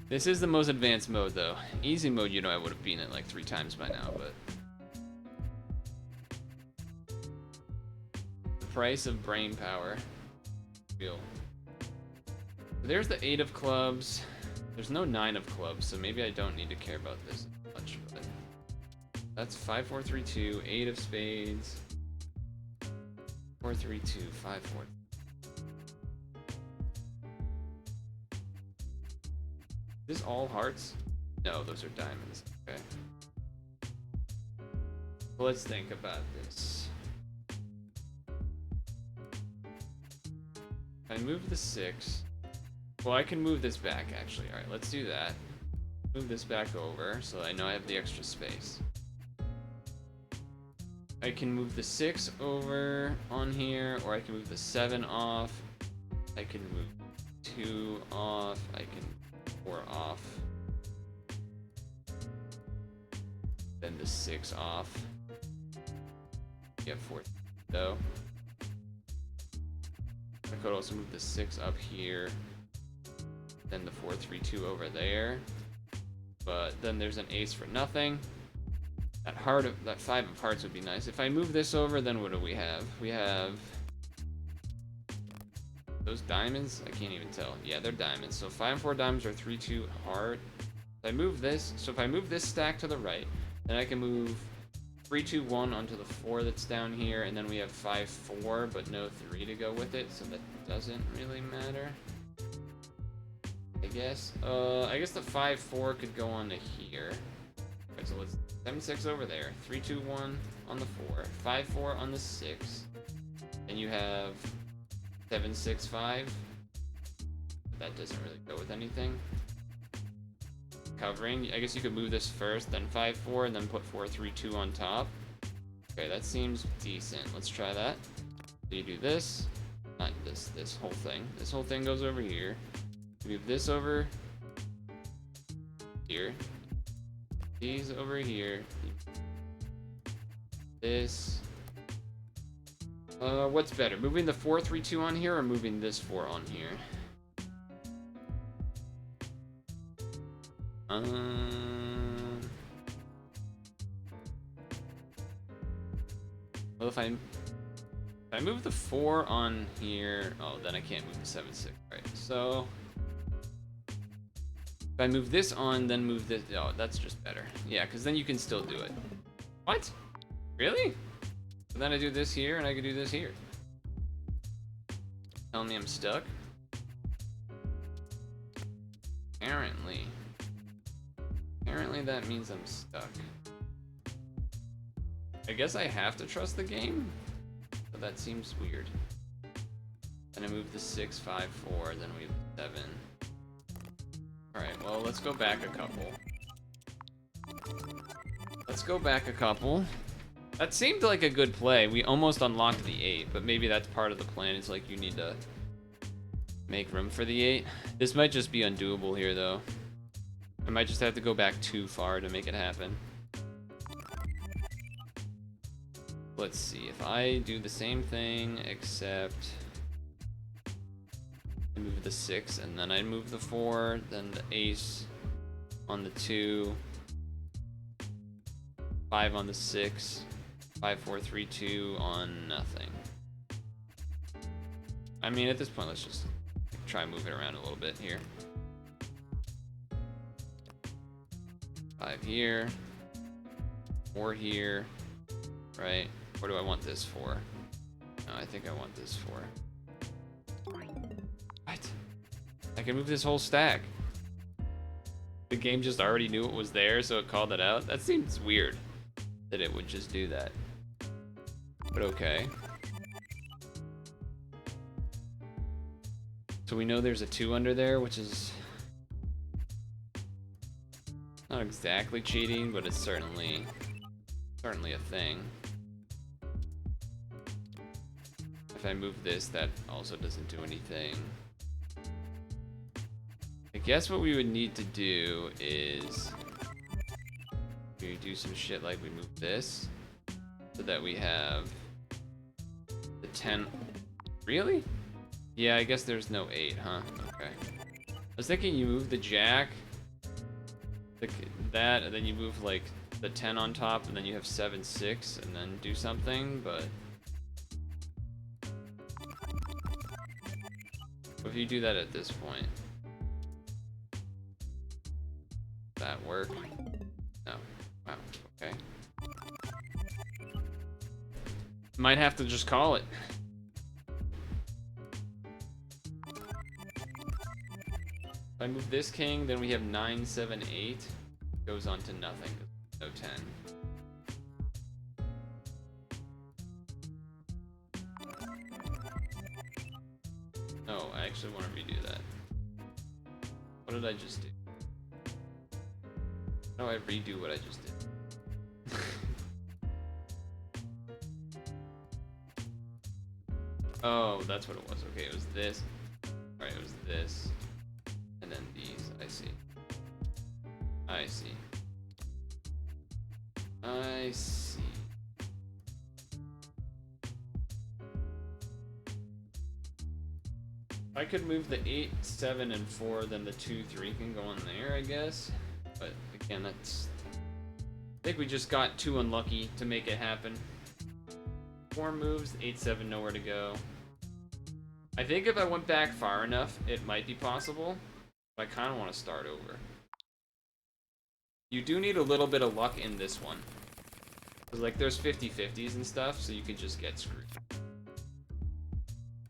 This is the most advanced mode though. Easy mode, you know, I would have beaten it like 3 times by now, but the price of brain power. Real. There's the 8 of clubs. There's no 9 of clubs, so maybe I don't need to care about this much, but that's 5, 4, 3, 2, 8 of spades. 4, 3, 2, 5, 4. Is this all hearts? No, those are diamonds. Okay. Well, let's think about this. I move the 6. Well, I can move this back actually. Alright, let's do that. Move this back over so I know I have the extra space. I can move the 6 over on here, or I can move the 7 off. I can move 2 off. I can 4 off. Then the 6 off. You have 4 though. I could also move the 6 up here. Then the 4, 3, 2 over there. But then there's an ace for nothing. That 5 of hearts would be nice. If I move this over, then what do we have? We have those diamonds. I can't even tell. Yeah, they're diamonds. So 5 and 4 diamonds are 3, 2 heart. If I move this, so if I move this stack to the right, then I can move 3, 2, 1 onto the 4 that's down here, and then we have 5, 4, but no 3 to go with it, so that doesn't really matter. I guess the 5, 4 could go on to here. Alright, so let's 7, 6 over there. 3, 2, 1 on the 4. 5, 4 on the 6. And you have 7, 6, 5. That doesn't really go with anything. Covering. I guess you could move this first, then 5, 4, and then put 4, 3, 2 on top. Okay, that seems decent. Let's try that. So you do this. Not this. This whole thing. This whole thing goes over here. Move this over here. These over here. This. What's better? Moving the 4, 3, 2 on here or moving this 4 on here? Well, if I move the 4 on here, oh, then I can't move the 7, 6, right? So if I move this on, then move this. Oh, that's just better. Yeah, because then you can still do it. What? Really? So then I do this here, and I can do this here. Telling me I'm stuck? Apparently. Apparently that means I'm stuck. I guess I have to trust the game? But that seems weird. Then I move the 6, 5, 4, then we have 7. Alright, well, let's go back a couple. That seemed like a good play. We almost unlocked the 8, but maybe that's part of the plan. It's like you need to make room for the 8. This might just be undoable here, though. I might just have to go back too far to make it happen. Let's see. If I do the same thing, except I move the 6, and then I move the 4, then the ace on the 2, 5 on the 6, 5, 4, 3, 2 on nothing. I mean, at this point, let's just try and move it around a little bit here. 5 here, 4 here, right? What do I want this for? No, I think I want this for. What? I can move this whole stack. The game just already knew it was there, so it called it out. That seems weird that it would just do that. But okay. So we know there's a 2 under there, which is not exactly cheating, but it's certainly a thing. If I move this, that also doesn't do anything. I guess what we would need to do is we do some shit like we move this so that we have the 10. Really? Yeah, I guess there's no 8, huh? Okay. I was thinking you move the jack, that, and then you move like the 10 on top, and then you have 7, 6, and then do something, but if you do that at this point, does that work? No. Wow. Okay. Might have to just call it. If I move this king, then we have 9, 7, 8. Goes on to nothing. No 10. No, I actually want to redo that. What did I just do? How do I redo what I just did? Oh, that's what it was. Okay, it was this. Alright, it was this. And then these. I see. I see. I see. I could move the 8, 7, and 4, then the 2, 3 can go on there, I guess. But again, that's... I think we just got too unlucky to make it happen. 4 moves, 8, 7, nowhere to go. I think if I went back far enough, it might be possible. But I kind of want to start over. You do need a little bit of luck in this one. Because, like, there's 50-50s and stuff, so you can just get screwed.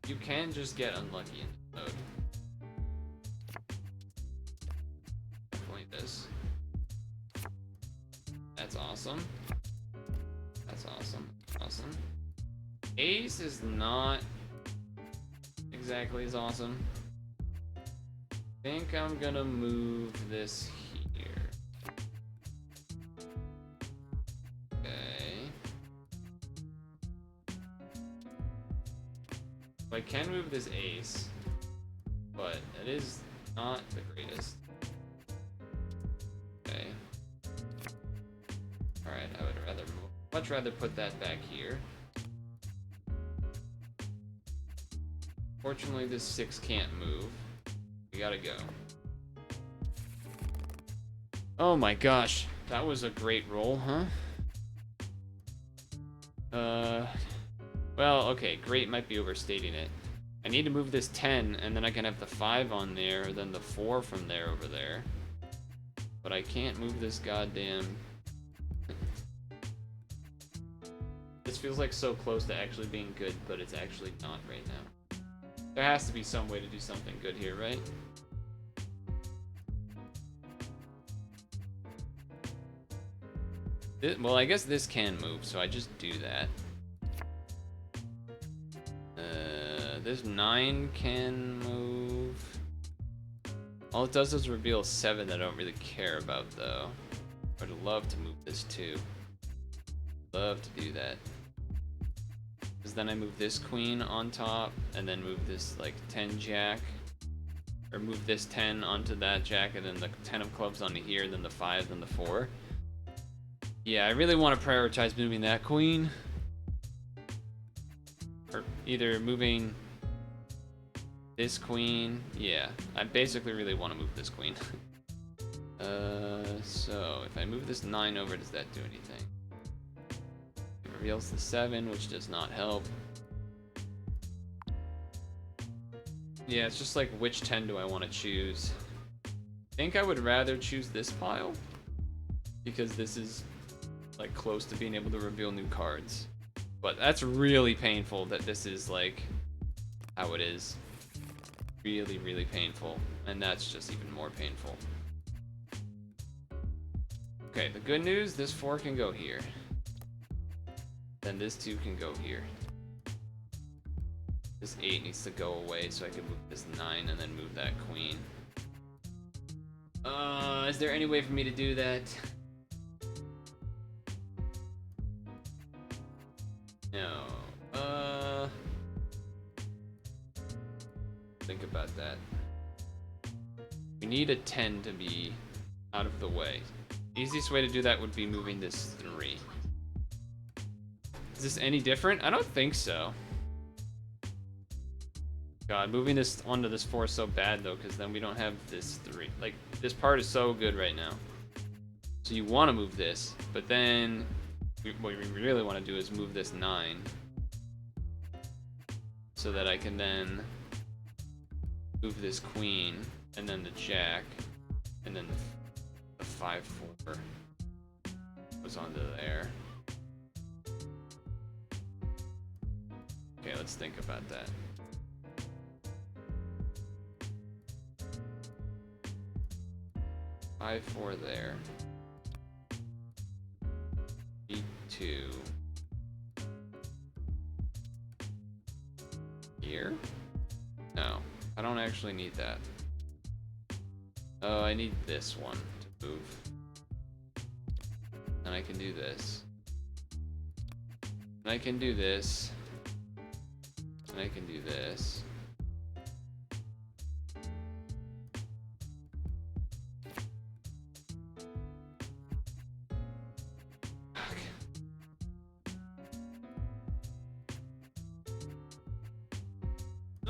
You can just get unlucky in this mode. Definitely this. That's awesome. That's awesome. Awesome. Ace is not exactly as awesome. I think I'm gonna move this here. Okay. I can move this ace, but it is not the greatest. Okay. Alright, I would much rather put that back here. Fortunately, this 6 can't move. We gotta go. Oh my gosh, that was a great roll, huh? Well, okay, great might be overstating it. I need to move this 10, and then I can have the 5 on there, then the 4 from there over there. But I can't move this goddamn... This feels like so close to actually being good, but it's actually not right now. There has to be some way to do something good here, right? Well, I guess this can move, so I just do that. This 9 can move. All it does is reveal 7 that I don't really care about, though. I'd love to move this 2. Love to do that. Because then I move this queen on top, and then move this, like, 10 jack. Or move this 10 onto that jack, and then the 10 of clubs onto here, then the 5, then the 4. Yeah, I really want to prioritize moving that queen. Or either moving this queen. Yeah, I basically really want to move this queen. So if I move this 9 over, does that do anything? It reveals the 7, which does not help. Yeah, it's just like, which 10 do I want to choose? I think I would rather choose this pile, because this is like close to being able to reveal new cards. But that's really painful that this is like how it is. Really, really painful. And that's just even more painful. Okay, the good news, this 4 can go here. Then this 2 can go here. This 8 needs to go away so I can move this 9 and then move that queen. Is there any way for me to do that? No. Think about that. We need a 10 to be out of the way. The easiest way to do that would be moving this 3. Is this any different? I don't think so. God, moving this onto this 4 is so bad though, because then we don't have this 3. Like, this part is so good right now. So you want to move this, but then what we really want to do is move this 9. So that I can then move this queen, and then the jack, and then the 5-4 goes onto there. Okay, let's think about that. I4 there. E2 here? No, I don't actually need that. Oh, I need this one to move. And I can do this. And I can do this. And I can do this.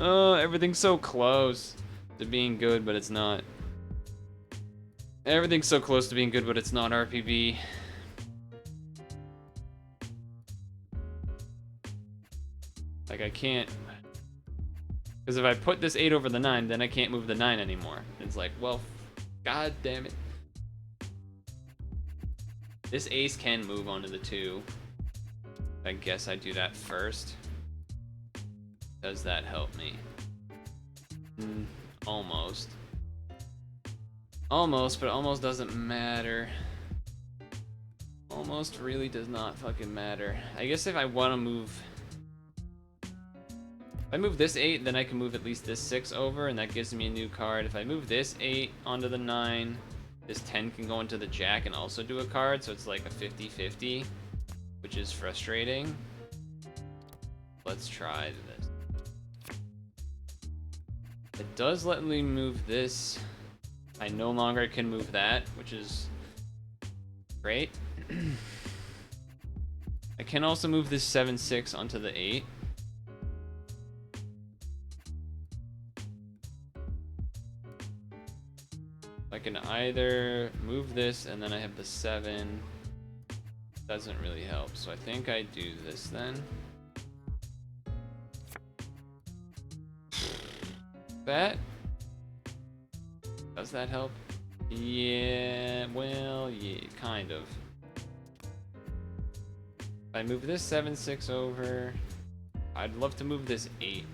Oh, everything's so close to being good, but it's not. Everything's so close to being good, but it's not RPV. Like, I can't. Because if I put this 8 over the 9, then I can't move the 9 anymore. It's like, well, god damn it. This ace can move onto the 2. I guess I do that first. Does that help me? Almost. Almost, but almost doesn't matter. Almost really does not fucking matter. I guess if I want to move... If I move this 8, then I can move at least this 6 over, and that gives me a new card. If I move this 8 onto the 9, this 10 can go into the jack and also do a card, so it's like a 50-50, which is frustrating. Let's try this. It does let me move this. I no longer can move that, which is great. I can also move this 7-6 onto the 8. I can either move this and then I have the 7. Doesn't really help, so I think I do this then. That? Does that help? Yeah, well, yeah, kind of. If I move this 7-6 over, I'd love to move this 8,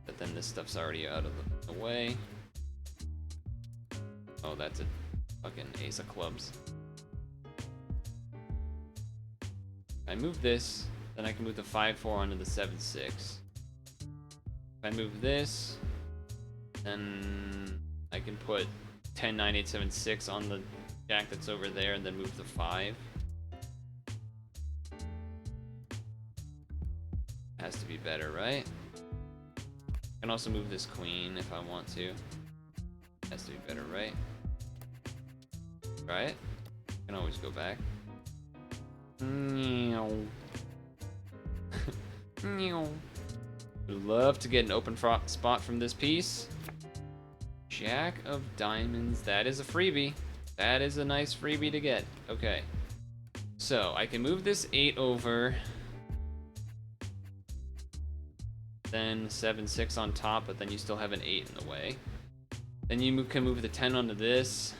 but then this stuff's already out of the way. Oh, that's a fucking ace of clubs. If I move this, then I can move the 5-4 onto the 7-6. If I move this, then I can put 10, 9, 8, 7, 6 on the jack that's over there and then move the 5. Has to be better, right? I can also move this queen if I want to. Has to be better, right? Try it. Can always go back. Would love to get an open spot from this piece. Jack of diamonds. That is a freebie. That is a nice freebie to get. Okay. So I can move this 8 over. Then 7-6 on top, but then you still have an 8 in the way. Then you can move the 10 onto this.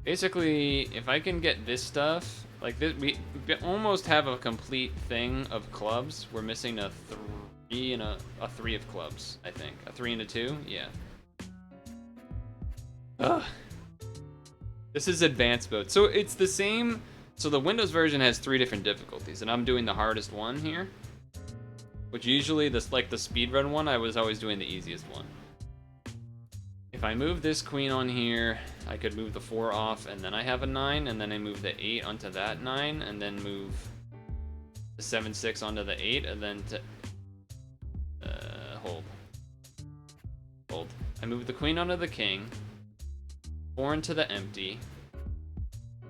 Basically, if I can get this stuff, like this, we almost have a complete thing of clubs. We're missing a 3 and a 3 of clubs, I think. A 3 and a 2? Yeah. Ugh. This is advanced mode. So it's the same. So the Windows version has 3 different difficulties, and I'm doing the hardest one here. Which usually, like the speedrun one, I was always doing the easiest one. If I move this queen on here, I could move the 4 off, and then I have a 9, and then I move the 8 onto that 9, and then move the 7-6 onto the 8, and then hold. Hold. I move the queen onto the king, 4 into the empty,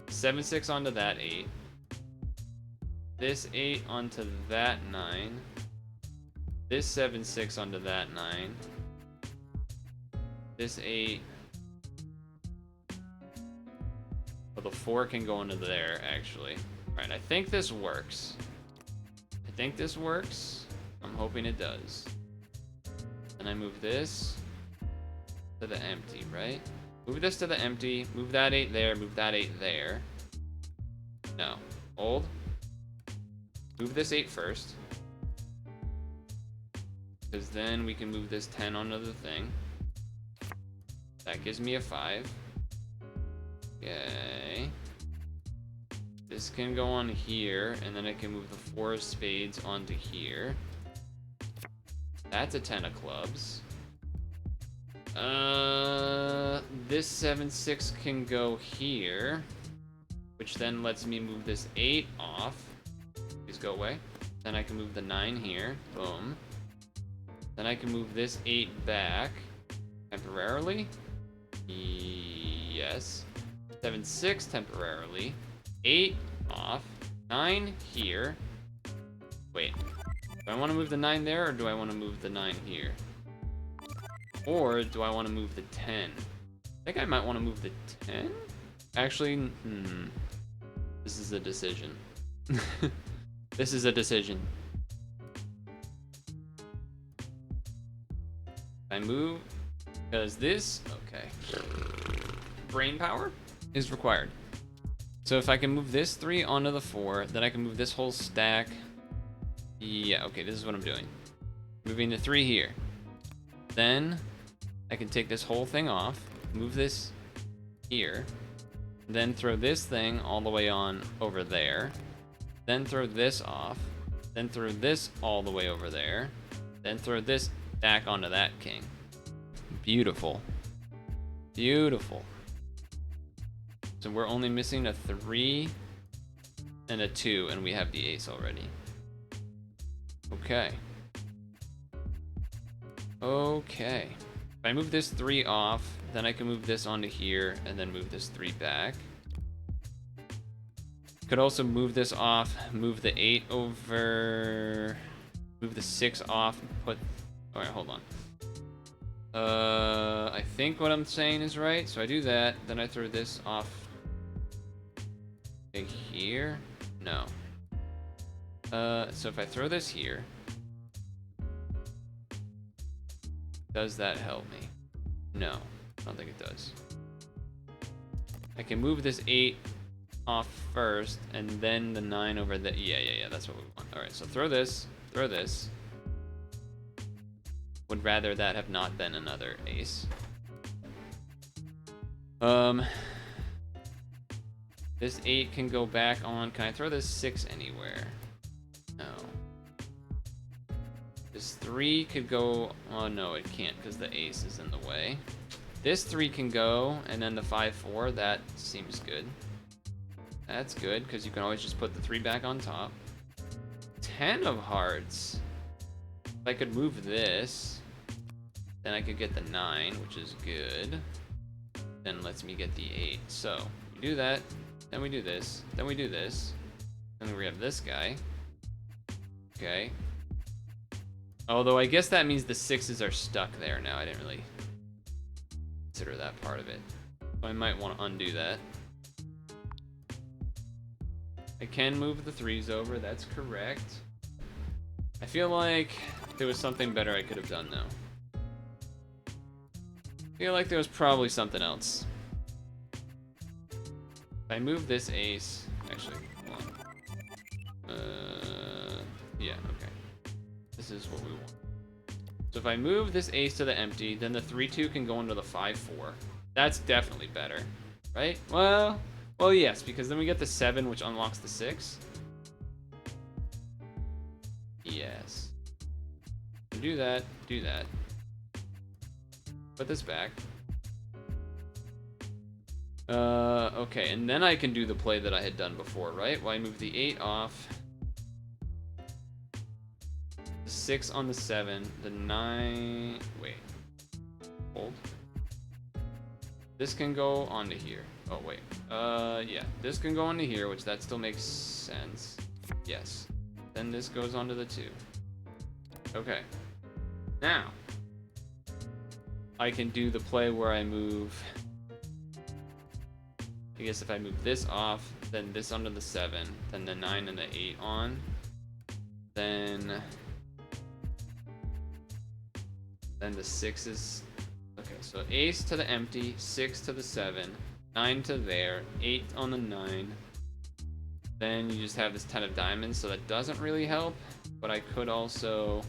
7-6 onto that 8, this 8 onto that 9, this 7-6 onto that 9, this 8. Well, the 4 can go into there, actually. Alright, I think this works. I think this works. I'm hoping it does. And I move this to the empty, right? Move this to the empty, move that 8 there, move that 8 there. No. Hold. Move this 8 first. Because then we can move this 10 onto the thing. That gives me a 5. Okay. This can go on here, and then I can move the 4 of spades onto here. That's a 10 of clubs. This 7-6 can go here, which then lets me move this 8 off. Please go away. Then I can move the 9 here. Boom. Then I can move this 8 back temporarily. Yes. 7-6 temporarily. 8 off. 9 here. Wait. Do I want to move the 9 there, or do I want to move the 9 here? Or do I want to move the 10? I think I might want to move the 10? Actually, this is a decision. This is a decision. I move, because this, okay. Brain power is required. So if I can move this 3 onto the 4, then I can move this whole stack. Yeah, okay, this is what I'm doing. Moving the 3 here. Then I can take this whole thing off, move this here, then throw this thing all the way on over there, then throw this off, then throw this all the way over there, then throw this back onto that king. Beautiful. Beautiful. So we're only missing a 3 and a 2, and we have the ace already. Okay. Okay. If I move this 3 off, then I can move this onto here, and then move this 3 back. Could also move this off, move the 8 over, move the 6 off, put, all right, hold on. I think what I'm saying is right, so I do that, then I throw this off here. No. So if I throw this here, does that help me? No, I don't think it does. I can move this 8 off first, and then the 9 over there. Yeah, that's what we want. All right, so throw this, throw this. Would rather that have not been another ace. This 8 can go back on. Can I throw this 6 anywhere? No. This 3 could go. Oh no, it can't because the ace is in the way. This 3 can go, and then the 5-4. That seems good. That's good because you can always just put the 3 back on top. 10 of hearts. If I could move this, then I could get the 9, which is good. Then lets me get the 8. So we do that. Then we do this. Then we do this. Then we have this guy. Okay. Although I guess that means the 6s are stuck there now. I didn't really consider that part of it. So I might want to undo that. I can move the 3s over. That's correct. I feel like there was something better I could have done though. I feel like there was probably something else. If I move this ace, actually, hold on. Yeah, okay. This is what we want. So if I move this ace to the empty, then the 3-2 can go into the 5-4. That's definitely better, right? Well, yes, because then we get the 7, which unlocks the 6. Yes. Do that, do that. Put this back. Okay, and then I can do the play that I had done before, right? Well, I move the 8 off. The 6 on the 7. The 9... Wait. Hold. This can go onto here. Oh, wait. Yeah. This can go onto here, which that still makes sense. Yes. Then this goes onto the 2. Okay. Now, I can do the play where I move... I guess if I move this off, then this onto the 7, then the 9 and the 8 on, then the 6 is... Okay, so ace to the empty, 6 to the 7, 9 to there, 8 on the 9. Then you just have this 10 of diamonds, so that doesn't really help. But I could also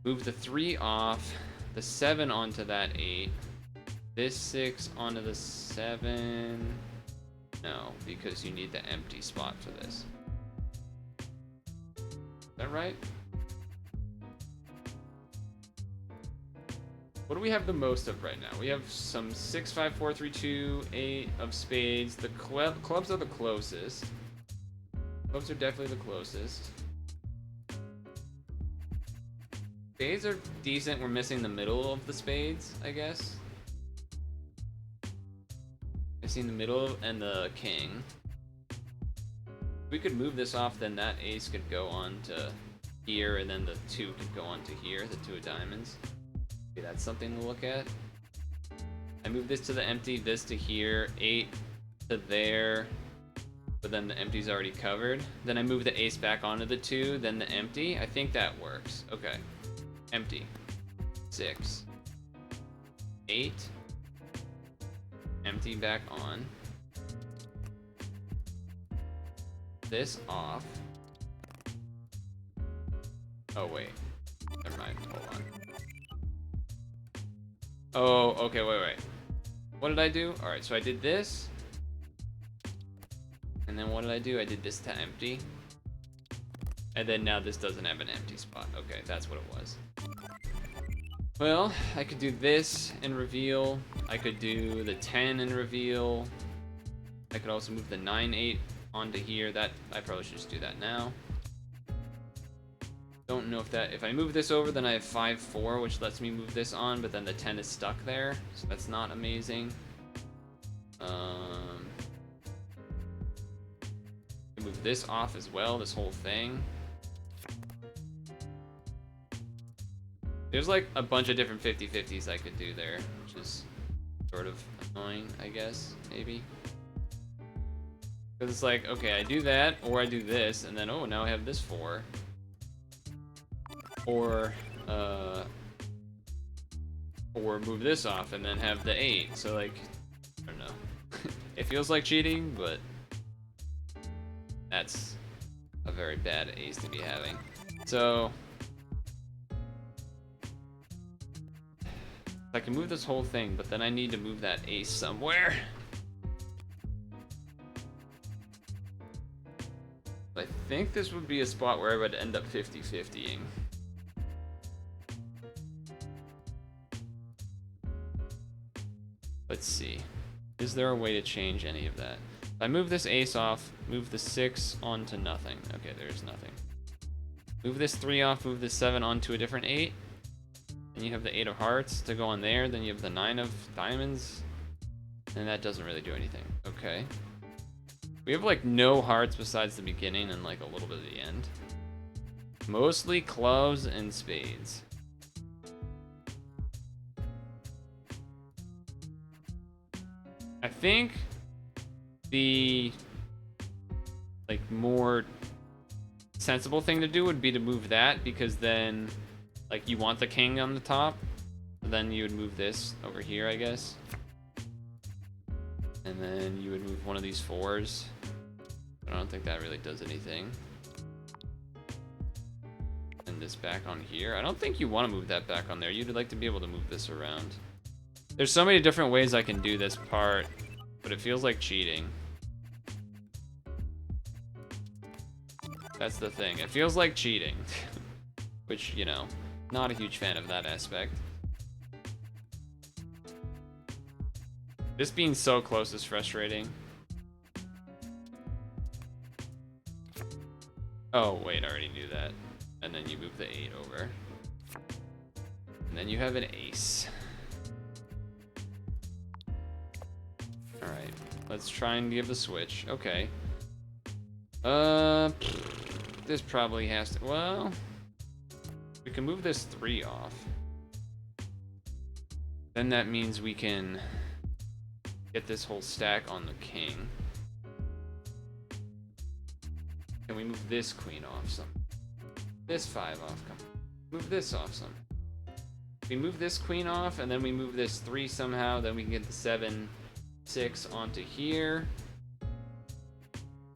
move the 3 off, the 7 onto that 8, this 6 onto the 7. No, because you need the empty spot for this. Is that right? What do we have the most of right now? We have some 6, 5, 4, 3, 2, 8 of spades. The clubs are the closest. Clubs are definitely the closest. Spades are decent. We're missing the middle of the spades, I guess. Missing the middle and the king. we could move this off, then that ace could go on to here, and then the 2 could go on to here, the 2 of diamonds. Okay, that's something to look at. I move this to the empty, this to here, 8 to there, but then the empty's already covered. Then I move the ace back onto the 2, then the empty. I think that works. Okay. Empty. 6. 8. Empty back on. This off. Oh, wait. Never mind. Hold on. Oh, okay, wait. What did I do? Alright, so I did this. And then what did I do? I did this to empty. And then now this doesn't have an empty spot. Okay, that's what it was. Well, I could do this and reveal. I could do the 10 and reveal. I could also move the 9-8 onto here. That I probably should just do that now. Don't know if I move this over, then I have 5-4, which lets me move this on, but then the 10 is stuck there, so that's not amazing. Move this off as well, this whole thing. There's like a bunch of different 50-50s I could do there, which is sort of annoying, I guess, maybe. Because it's like, okay, I do that, or I do this, and then, oh, now I have this 4. Or move this off and then have the 8. So like, I don't know. It feels like cheating, but that's a very bad ace to be having. So I can move this whole thing, but then I need to move that ace somewhere. I think this would be a spot where I would end up 50-50ing. Let's see. Is there a way to change any of that? If I move this ace off, move the 6 onto nothing. Okay, there's nothing. Move this 3 off, move this 7 onto a different 8. And you have the 8 of hearts to go on there. Then you have the 9 of diamonds. And that doesn't really do anything. Okay. We have like no hearts besides the beginning and like a little bit of the end. Mostly clubs and spades. I think the like more sensible thing to do would be to move that, because then like you want the king on the top, then you would move this over here, I guess, and then you would move one of these 4s. I don't think that really does anything. And this back on here. I don't think you want to move that back on there. You'd like to be able to move this around. There's so many different ways I can do this part, but it feels like cheating. That's the thing. It feels like cheating. Which, you know, not a huge fan of that aspect. This being so close is frustrating. Oh, wait, I already knew that. And then you move the 8 over. And then you have an ace. Alright, let's try and give a switch. Okay. This probably has to... Well... We can move this 3 off. Then that means we can get this whole stack on the king. Can we move this queen off some? This 5 off. Come on. Move this off some. We move this queen off, and then we move this 3 somehow, then we can get the 7, 6 onto here.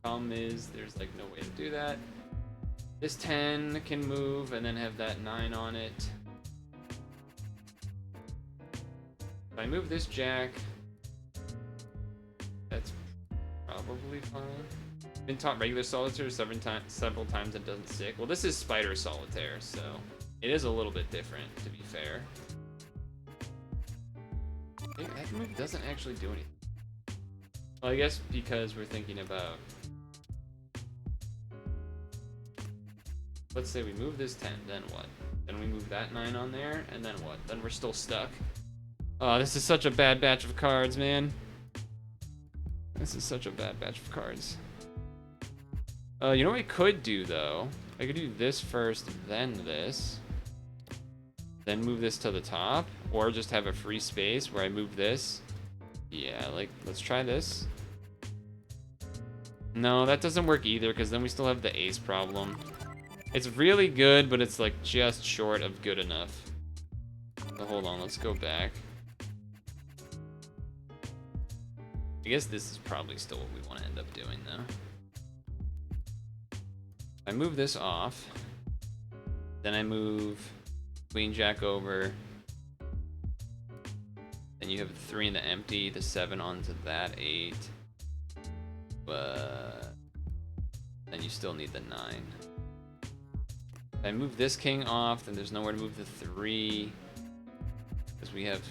Problem is, there's like no way to do that. This 10 can move, and then have that 9 on it. If I move this jack, that's probably fine. Been taught regular solitaire several times and doesn't stick. Well, this is spider solitaire, so it is a little bit different, to be fair. That move doesn't actually do anything. Well, I guess because we're thinking about... Let's say we move this 10, then what? Then we move that 9 on there, and then what? Then we're still stuck. Oh, this is such a bad batch of cards, man. This is such a bad batch of cards. You know what I could do, though? I could do this first, then this. Then move this to the top. Or just have a free space where I move this. Yeah, like, let's try this. No, that doesn't work either, because then we still have the ace problem. It's really good, but it's, like, just short of good enough. So hold on, let's go back. I guess this is probably still what we want to end up doing, though. I move this off. Then I move Queen Jack over. Then you have 3 in the empty, the 7 onto that 8. But then you still need the 9. If I move this king off, then there's nowhere to move the 3. Because we have...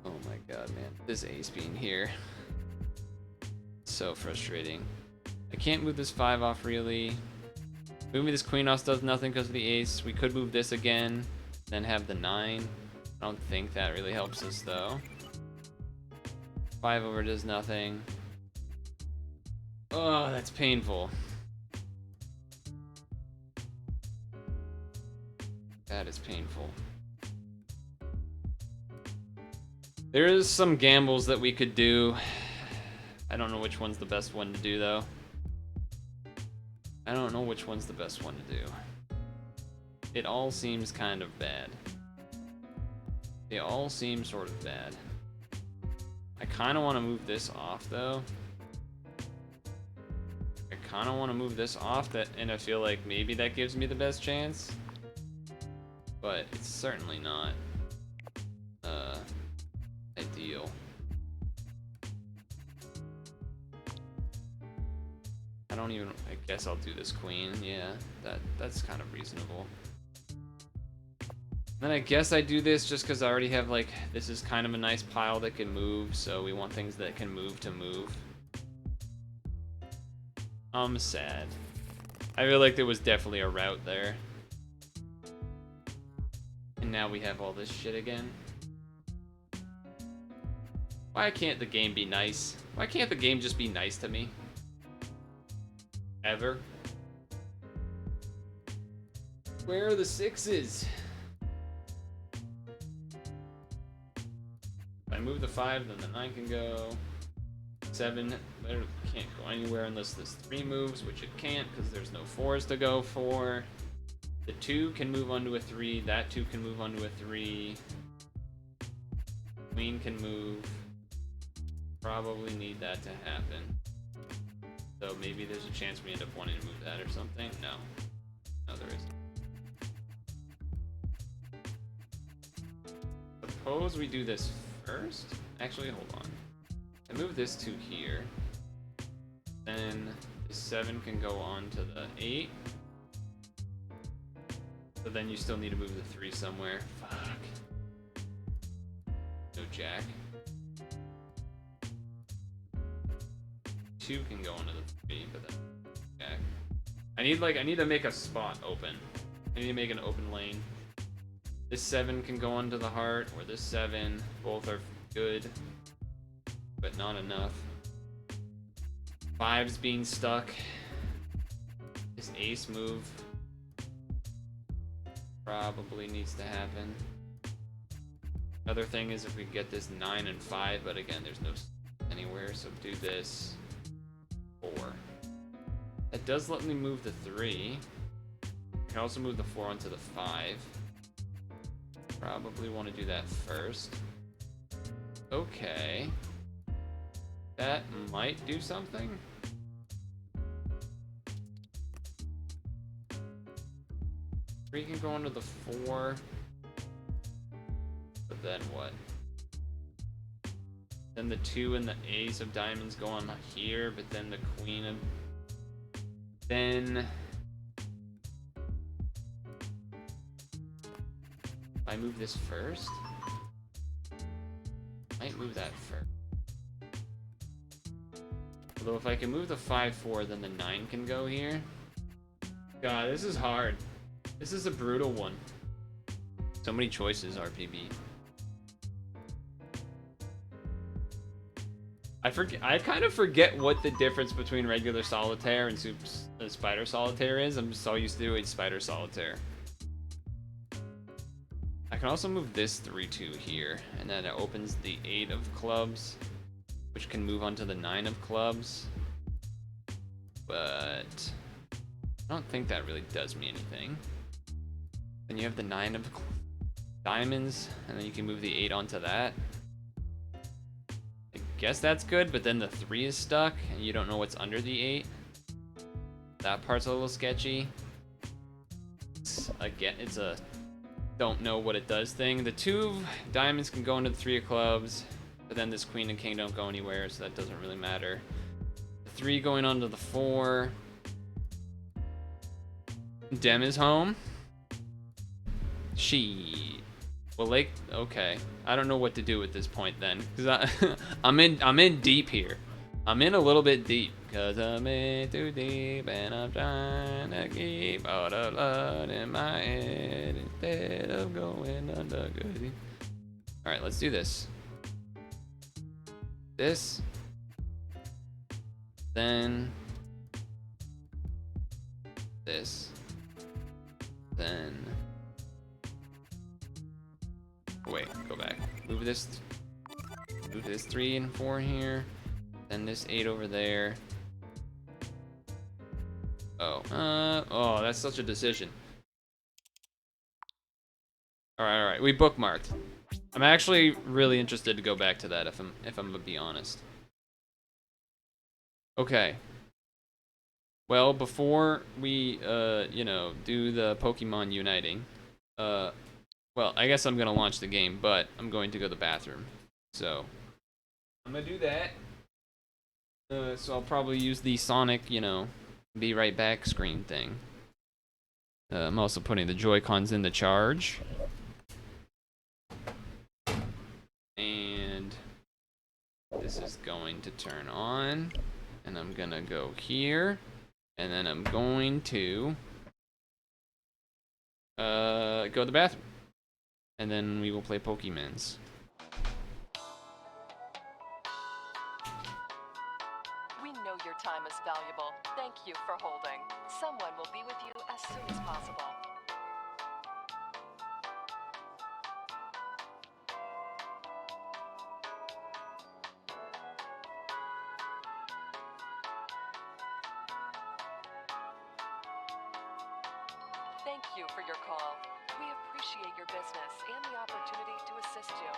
Oh my god, man. This ace being here. So frustrating. I can't move this 5 off, really. Moving this queen off does nothing because of the ace. We could move this again, then have the 9. I don't think that really helps us, though. 5 over does nothing. Oh, that's painful. That is painful. There is some gambles that we could do. I don't know which one's the best one to do, though. I don't know which one's the best one to do. It all seems kind of bad. They all seem sort of bad. I kind of want to move this off, though. I kind of want to move this off, and I feel like maybe that gives me the best chance. But it's certainly not ideal. I guess I'll do this queen. Yeah, that's kind of reasonable. Then I guess I do this just because I already have, like, this is kind of a nice pile that can move, so we want things that can move to move. I'm sad. I feel like there was definitely a route there. And now we have all this shit again. Why can't the game be nice? Why can't the game just be nice to me? Ever? Where are the 6s? If I move the 5, then the 9 can go. 7 can't go anywhere unless this 3 moves, which it can't because there's no 4s to go for. The 2 can move onto a 3. That 2 can move onto a 3. Queen can move. Probably need that to happen. So maybe there's a chance we end up wanting to move that or something. No. No, there isn't. Suppose we do this first? Actually, hold on. I move this 2 here. Then the 7 can go on to the 8. So then you still need to move the 3 somewhere. Fuck. No jack. 2 can go onto the 3, but then jack. I need to make a spot open. I need to make an open lane. This 7 can go onto the heart, or this 7. Both are good, but not enough. 5's being stuck. This ace move probably needs to happen. Other thing is if we get this 9 and 5, but again, there's no anywhere, so do this. 4. That does let me move the 3. I can also move the 4 onto the 5. Probably want to do that first. Okay. That might do something. Three can go onto the 4. But then what? Then the 2 and the ace of diamonds go on here, but then the queen of... Then... I move this first? Might move that first. Although if I can move the 5-4, then the 9 can go here. God, this is hard. This is a brutal one. So many choices, RPB. I kind of forget what the difference between regular solitaire and spider solitaire is. I'm just so used to doing spider solitaire. I can also move this 3-2 here, and then it opens the 8 of clubs, which can move on to the 9 of clubs. But I don't think that really does me anything. Then you have the 9 of diamonds, and then you can move the 8 onto that. I guess that's good, but then the 3 is stuck, and you don't know what's under the 8. That part's a little sketchy. Again, it's a don't know what it does thing. The 2 of diamonds can go into the 3 of clubs, but then this queen and king don't go anywhere, so that doesn't really matter. The 3 going onto the 4. Dem is home. She. Well, Lake. Okay, I don't know what to do at this point then, because I'm in deep here. I'm in a little bit deep, cause I'm in too deep and I'm trying to keep all the blood in my head instead of going under good. All right, let's do this. This. Then. This. Then. Wait, go back. Move this 3 and 4 here. Then this 8 over there. Oh, oh, that's such a decision. All right, we bookmarked. I'm actually really interested to go back to that if I'm gonna be honest. Okay. Well, before we do the Pokemon uniting, well, I guess I'm gonna launch the game, but I'm going to go to the bathroom. So I'm gonna do that. So I'll probably use the Sonic, be right back screen thing. I'm also putting the Joy-Cons in the charge. And this is going to turn on. And I'm gonna go here. And then I'm going to go to the bathroom. And then we will play Pokemons. Your time is valuable. Thank you for holding. Someone will be with you as soon as possible. Thank you for your call. We appreciate your business and the opportunity to assist you.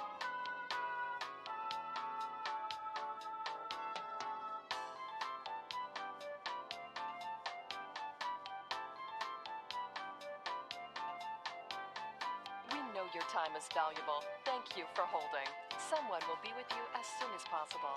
Your time is valuable. Thank you for holding. Someone will be with you as soon as possible.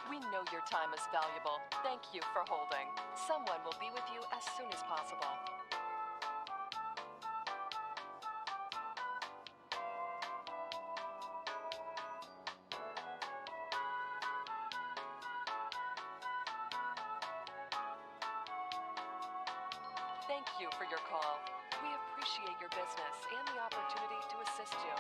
We know your time is valuable. Thank you for holding. Someone will be with you as soon as possible. Thank you for your call. We appreciate your business and the opportunity to assist you.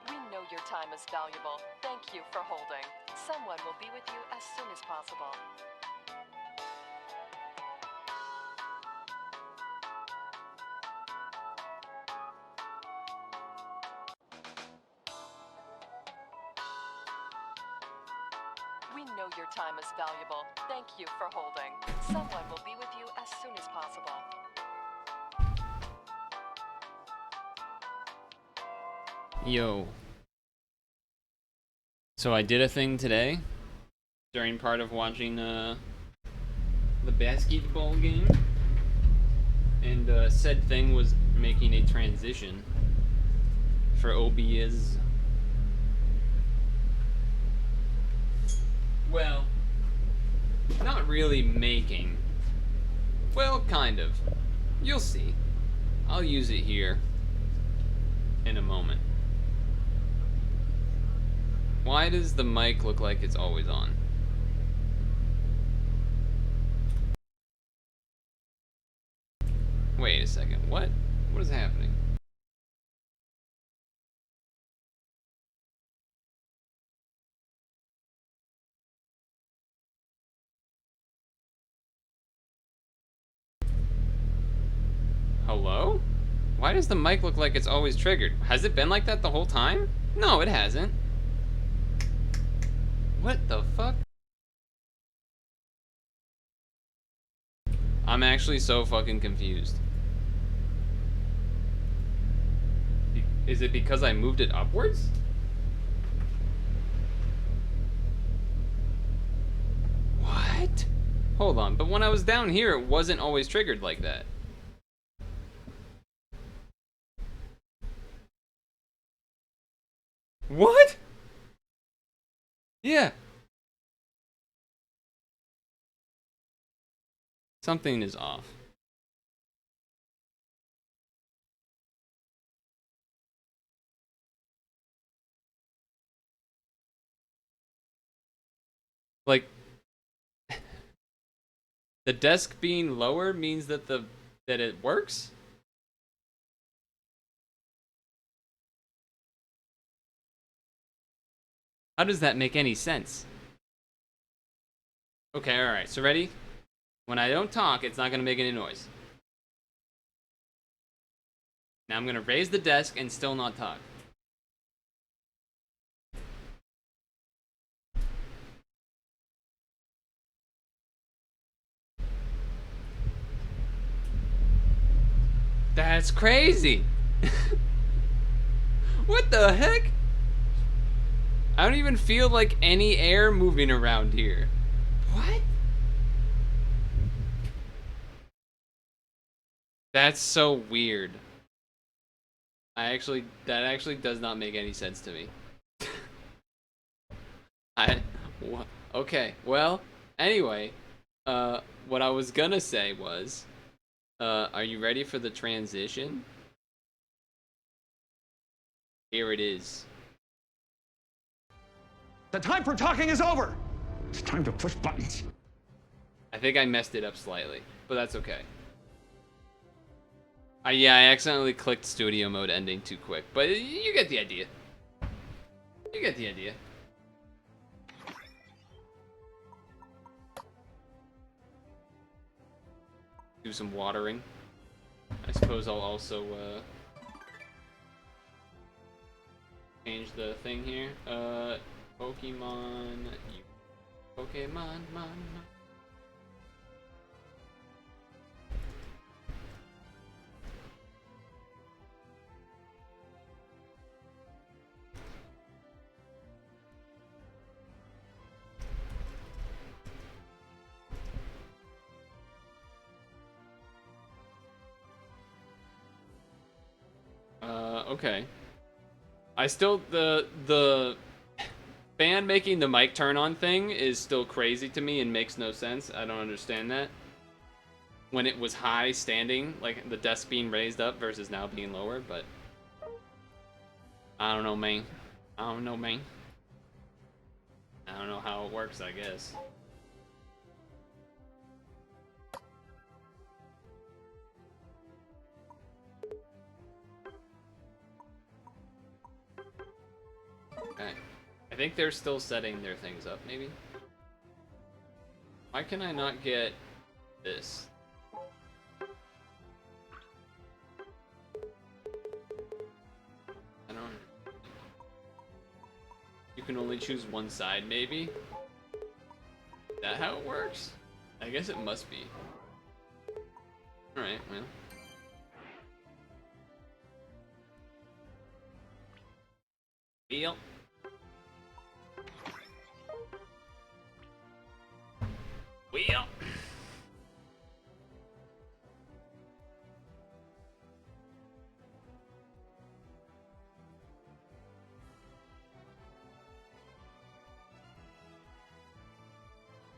We know your time is valuable. Thank you for holding. Someone will be with you as soon as possible. We know your time is valuable. Thank you for holding. Someone will be with you as soon as possible. Yo. So I did a thing today during part of watching the basketball game, and said thing was making a transition for OBS. Well, not really making. Well, kind of. You'll see. I'll use it here in a moment. Why does the mic look like it's always on? Wait a second. What? What is happening? Hello? Why does the mic look like it's always triggered? Has it been like that the whole time? No, it hasn't. What the fuck? I'm actually so fucking confused. Is it because I moved it upwards? What? Hold on, but when I was down here, it wasn't always triggered like that. What? Yeah. Something is off. Like, the desk being lower means that that it works? How does that make any sense? Okay, alright, so ready? When I don't talk, it's not gonna make any noise. Now I'm gonna raise the desk and still not talk. That's crazy! What the heck? I don't even feel like any air moving around here. What? That's so weird. That actually does not make any sense to me. Okay, well, anyway, what I was gonna say was, are you ready for the transition? Here it is. The time for talking is over. It's time to push buttons. I think I messed it up slightly, but that's okay. Yeah, I accidentally clicked studio mode ending too quick, but you get the idea. You get the idea. Do some watering. I suppose I'll also change the thing here. Pokemon, Pokemon. Okay. I still the fan making the mic turn on thing is still crazy to me and makes no sense. I don't understand that. When it was high standing, like the desk being raised up versus now being lower, but I don't know, man. I don't know, man. I don't know how it works, I guess. Okay. I think they're still setting their things up, maybe? Why can I not get this? I don't... You can only choose one side, maybe? Is that how it works? I guess it must be. Alright, well. Deal. Wheel.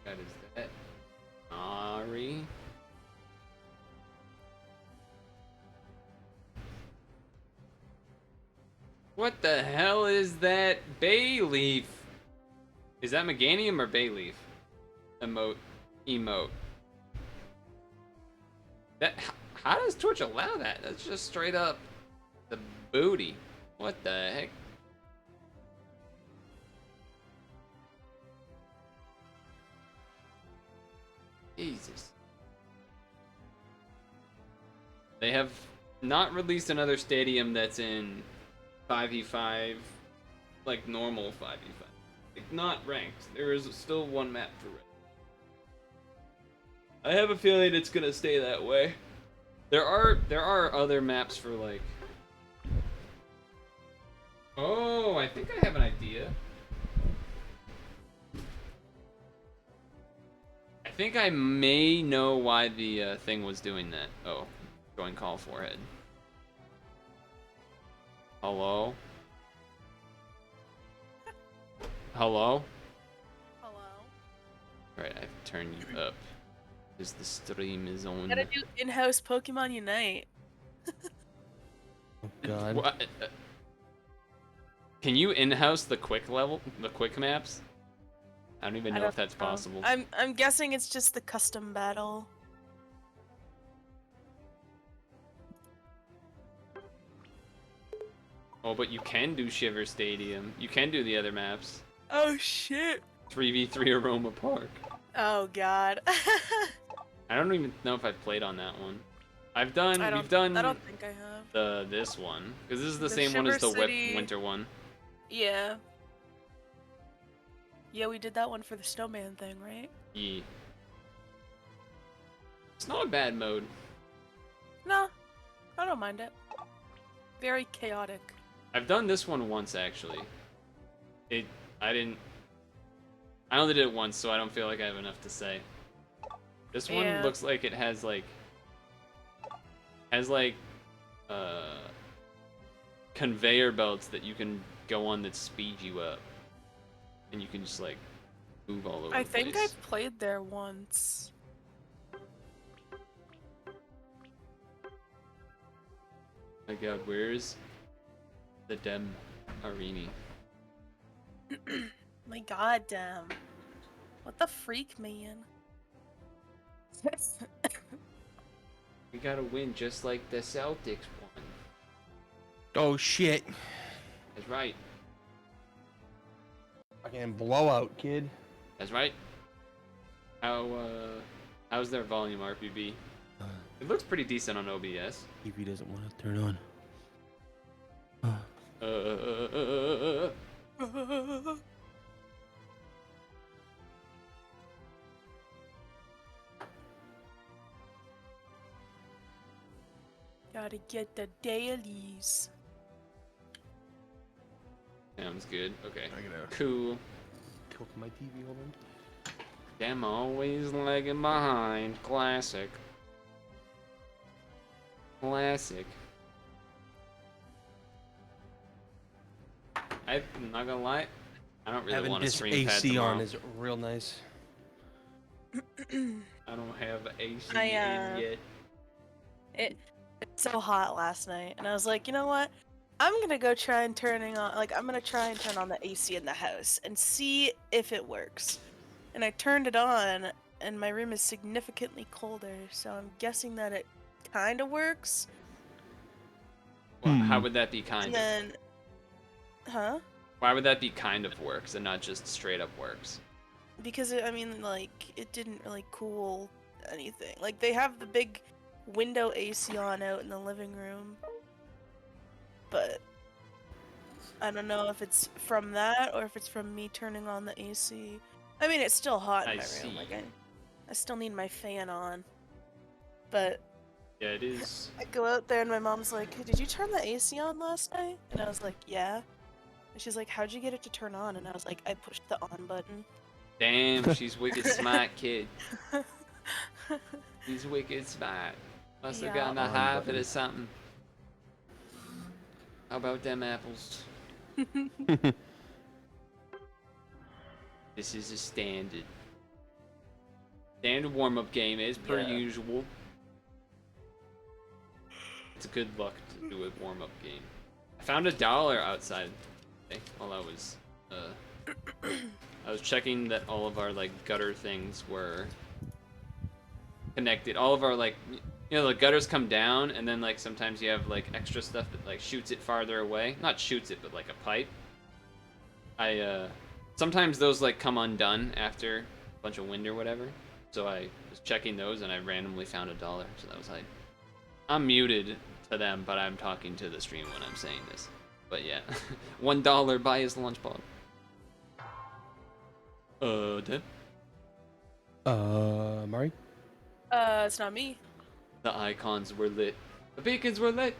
That is that. Ari. What the hell is that bay leaf? Is that Meganium or bay leaf? Emote. That, how does Twitch allow that? That's just straight up the booty. What the heck? Jesus. They have not released another stadium that's in 5v5, like normal 5v5. Like not ranked. There is still one map for ranked. I have a feeling it's gonna stay that way. There are other maps for like. Oh, I think I have an idea. I think I may know why the thing was doing that. Oh, join call forehead. Hello? Hello? Hello? Alright, I have to turn you up. Because the stream is on. Gotta do in-house Pokemon Unite. Oh god. What? Can you in-house the quick maps? I don't even know if that's possible. I'm guessing it's just the custom battle. Oh, but you can do Shiver Stadium. You can do the other maps. Oh shit. 3v3 Aroma Park. Oh god. I don't even know if I've played on that one. We've I done don't think I have. this one. Because this is the The same one as the Shiver City- winter one. Yeah. Yeah, we did that one for the snowman thing, right? Yeah. It's not a bad mode. No, I don't mind it. Very chaotic. I've done this one once actually. I only did it once, so I don't feel like I have enough to say. This one Yeah. looks like it has conveyor belts that you can go on that speed you up, and you can just like move all over I the think place. I've played there once. My God, where's the Dem Arini? My goddamn. What the freak, man? We gotta win just like the Celtics won. Oh shit. That's right. Fucking blowout, kid. That's right. How's their volume, RPB? It looks pretty decent on OBS. TV doesn't want to turn on. Gotta get the dailies. Sounds good. Okay. I gotta Cool. tilt my TV over. Them always lagging behind. Classic. Classic. I'm not gonna lie. I don't really Having want to this stream pad AC tomorrow. on is real nice. I don't have AC I, yet. It's so hot last night, and I was like, you know what? I'm gonna go try and I'm gonna try and turn on the AC in the house and see if it works. And I turned it on, and my room is significantly colder, so I'm guessing that it kind of works. Well, how would that be kind And of? then, huh? Why would that be kind of works and not just straight up works? Because it didn't really cool anything. Like, they have the big window AC on out in the living room, but I don't know if it's from that or if it's from me turning on the AC. I mean, it's still hot in I my see. room. Like, I still need my fan on. But Yeah, it is. I go out there and my mom's like, hey, did you turn the AC on last night? And I was like, yeah. And she's like, how'd you get it to turn on? And I was like, I pushed the on button. Damn, she's wicked smart, kid. She's wicked smart. Must have Yeah. gotten a habit or something. How about them apples? This is a standard warm-up game as per Yeah. usual. It's a good luck to do a warm-up game. I found $1 outside. While I was I was checking that all of our like gutter things were connected. All of our like, you know, the gutters come down, and then like sometimes you have like extra stuff that like shoots it farther away. Not shoots it, but like a pipe. Sometimes those like come undone after a bunch of wind or whatever. So I was checking those, and I randomly found $1. So that was like, I'm muted to them, but I'm talking to the stream when I'm saying this. But yeah, $1 buy his lunch bag. Deb? Mari? It's not me. The icons were lit. The beacons were lit.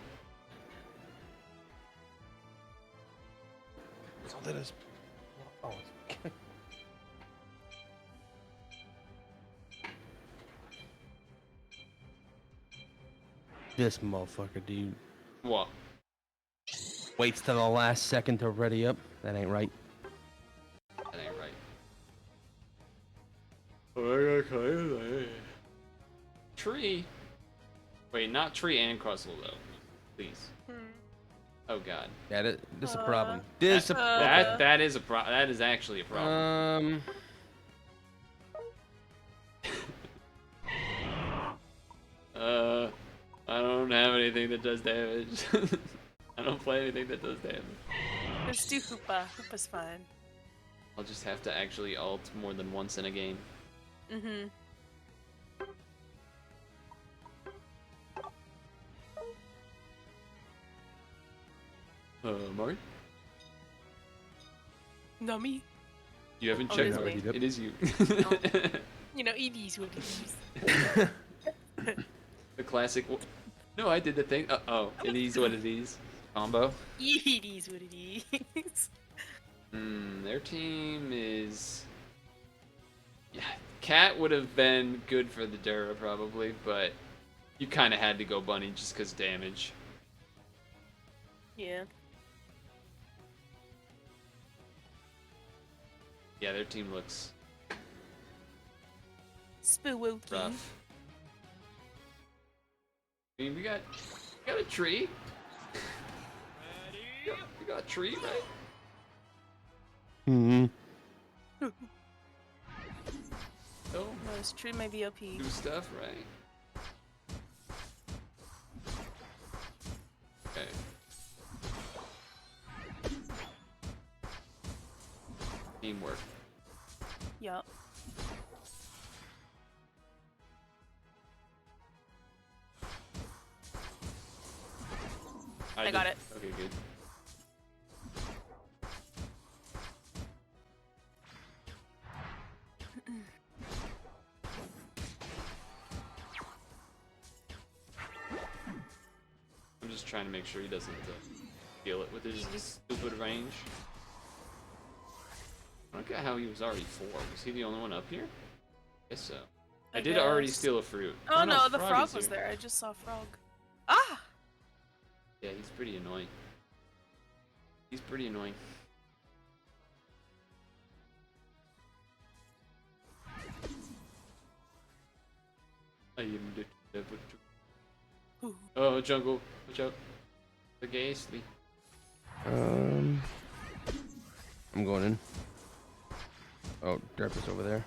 So let us. Oh. This motherfucker, dude. What? Waits till the last second to ready up. That ain't right. That ain't right. Tree. Wait, not tree and crustle though. Please. Oh god. Yeah, this is a problem. This a problem. That is a that is actually a problem. I don't have anything that does damage. I don't play anything that does damage. Let's do Hoopa. Hoopa's fine. I'll just have to actually ult more than once in a game. Mm-hmm. Mark? No, me. You haven't Oh, checked it is it. me. It is you. You know, it is what it is. The classic. No, I did the thing. Oh, it is what it is. Combo. It is what it is. Their team is. Yeah, Cat would have been good for the Dura probably, but you kind of had to go Bunny just because damage. Yeah. Yeah, their team looks Spooky. rough. I mean, we got a tree. We got a tree, right? Hmm. So, No, this tree may be OP. do stuff, right? Okay. Teamwork. Yup. I got it. Okay, good. I'm just trying to make sure he doesn't feel it with his stupid range. I don't get how he was already 4. Was he the only one up here? Guess so. I did already guess. steal a fruit. Oh no, the frog is was here. there. I just saw frog. Ah! Yeah, he's pretty annoying. He's pretty annoying. I even did. Ooh. Oh, jungle! Watch out! The ghastly. I'm going in. Oh, Derp is over there.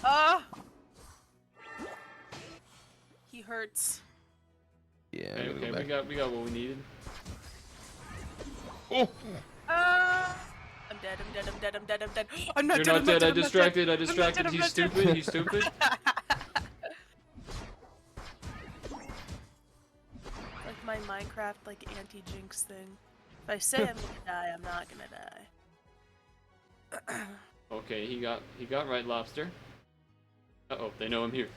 Ah! He hurts. Yeah. Okay, I'm gonna okay, go back. we got what we needed. Oh. Ah! I'm dead. I'm dead. I'm dead. I'm dead. I'm dead. I'm not You're dead. not I'm dead. I I'm not distracted. I I'm not distracted. dead, I'm He's not dead. stupid. He's stupid. Like my Minecraft like anti-jinx thing. If I say I'm gonna die, I'm not gonna die. Okay, he got right, lobster. Uh-oh, they know I'm here.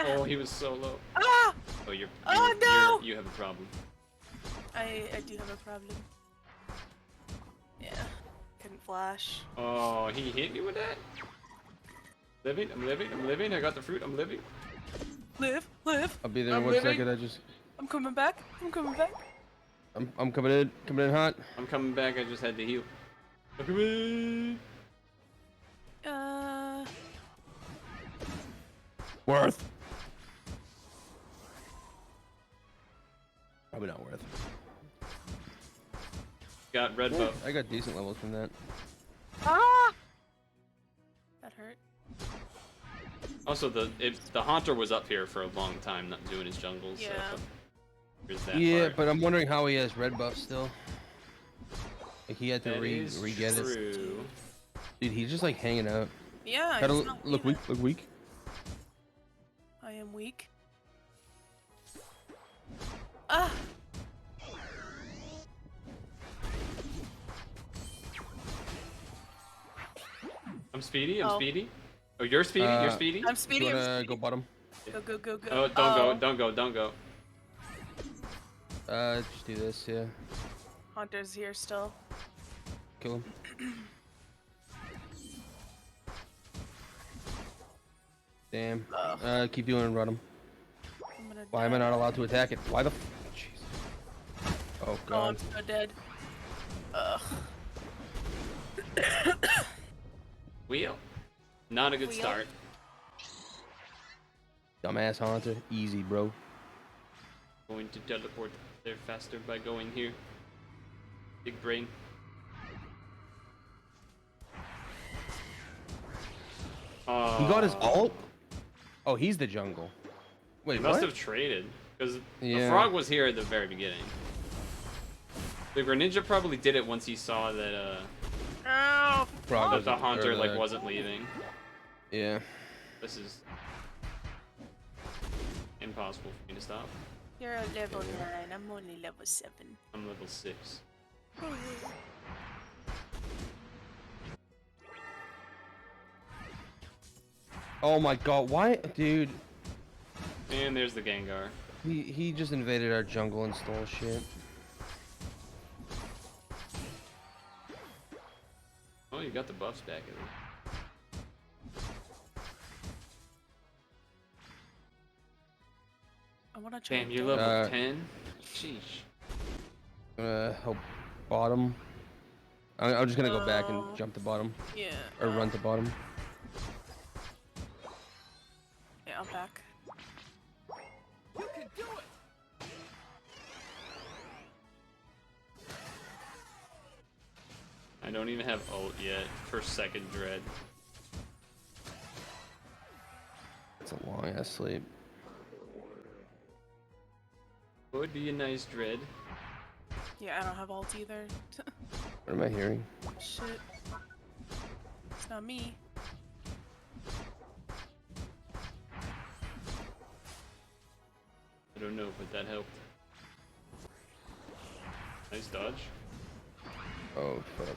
Oh, he was so low. Ah! Oh, no! you have a problem. I do have a problem. Yeah. Couldn't flash. Oh, he hit me with that? Living, I'm living, I'm living. I got the fruit, I'm living. Live, live. I'll be there I'm in 1 living. second. I'm coming back. I'm coming back. I'm coming in hot. I'm coming back, I just had to heal. I'm coming. Worth. Probably not worth. Got red buff. I got decent levels from that. Ah! That hurt. Also, the Haunter was up here for a long time, not doing his jungles. Yeah. So there's that Yeah, part. but I'm wondering how he has red buff still. Like he had to That is re-get it. true. Dude, he's just like hanging out. Yeah, Gotta he's not look leaving. weak. Look weak. I am weak. Ah! I'm speedy. I'm Oh. speedy. Oh, you're speedy. You're speedy. I'm speedy. You I'm wanna speedy. go bottom? Go, go, go, go. Oh, don't go. Don't go. Don't go. Just do this. Yeah. Haunter's here still. Kill him. Damn. Keep doing it, run him. I'm gonna Why am I die. not allowed to attack it? Why the? Jeez. Oh Oh, god. I'm so dead. Ugh. Wheel. Not a good Wheel. start. Dumbass Haunter. Easy, bro. Going to teleport there faster by going here. Big brain. He got his ult? Oh, he's the jungle. Wait, He must what? have traded because the Yeah. frog was here at the very beginning. The Greninja probably did it once he saw that Ow! Frog that was- the Haunter or like the- wasn't leaving. Yeah. This is impossible for me to stop. You're a level 9. I'm only level 7. I'm level 6. Oh my god, why, dude? And there's the Gengar. He just invaded our jungle and stole shit. Oh, you got the buffs back at least. I wanna try. Damn, you're and level 10? Sheesh. Help bottom. I'm just gonna go back and Oh. jump to bottom. Yeah. Or run to bottom. Yeah, I'm back. I don't even have ult yet for second dread. It's a long ass sleep. Would be a nice dread. Yeah, I don't have ult either. What am I hearing? Shit. It's not me. I don't know, but that helped. Nice dodge. Oh fuck.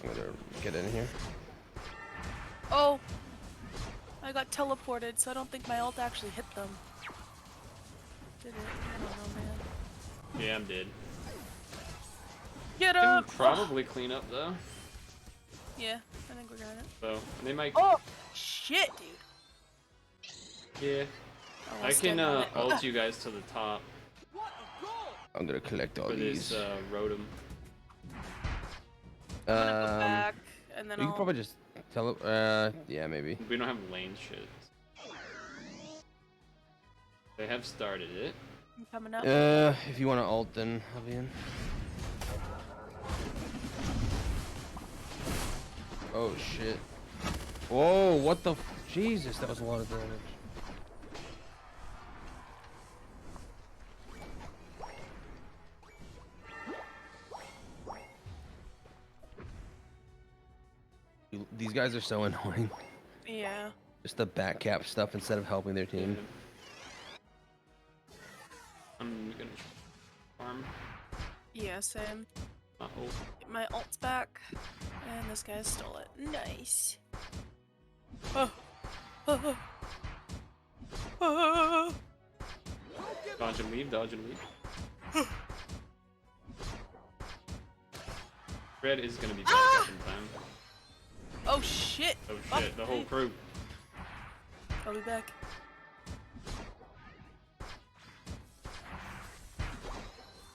I'm gonna get in here. Oh! I got teleported, so I don't think my ult actually hit them. Did it? I don't know, man. Yeah, I'm dead. Get Can up! probably clean up though. Yeah, I think we got it. So they might. Oh! Shit, dude! Yeah. Oh, I I'll stand can on it. ult you guys to the top I'm gonna collect all for these. this Rotom. I'm gonna go back, and then You I'll... can probably just tell it. Yeah, maybe. We don't have lane shit. They have started it. I'm coming up. If you want to ult, then I'll be in. Oh shit. Whoa, what the? Jesus, that was a lot of damage. These guys are so annoying. Yeah. Just the back cap stuff instead of helping their team. I'm gonna farm Yeah, same. my ult. Get my ult's back. And this guy stole it. Nice. Oh. Oh. Oh. Dodge and leave, dodge and leave. Red is gonna be back up in time. Oh shit! Oh Fuck shit, the whole me. crew. I'll be back.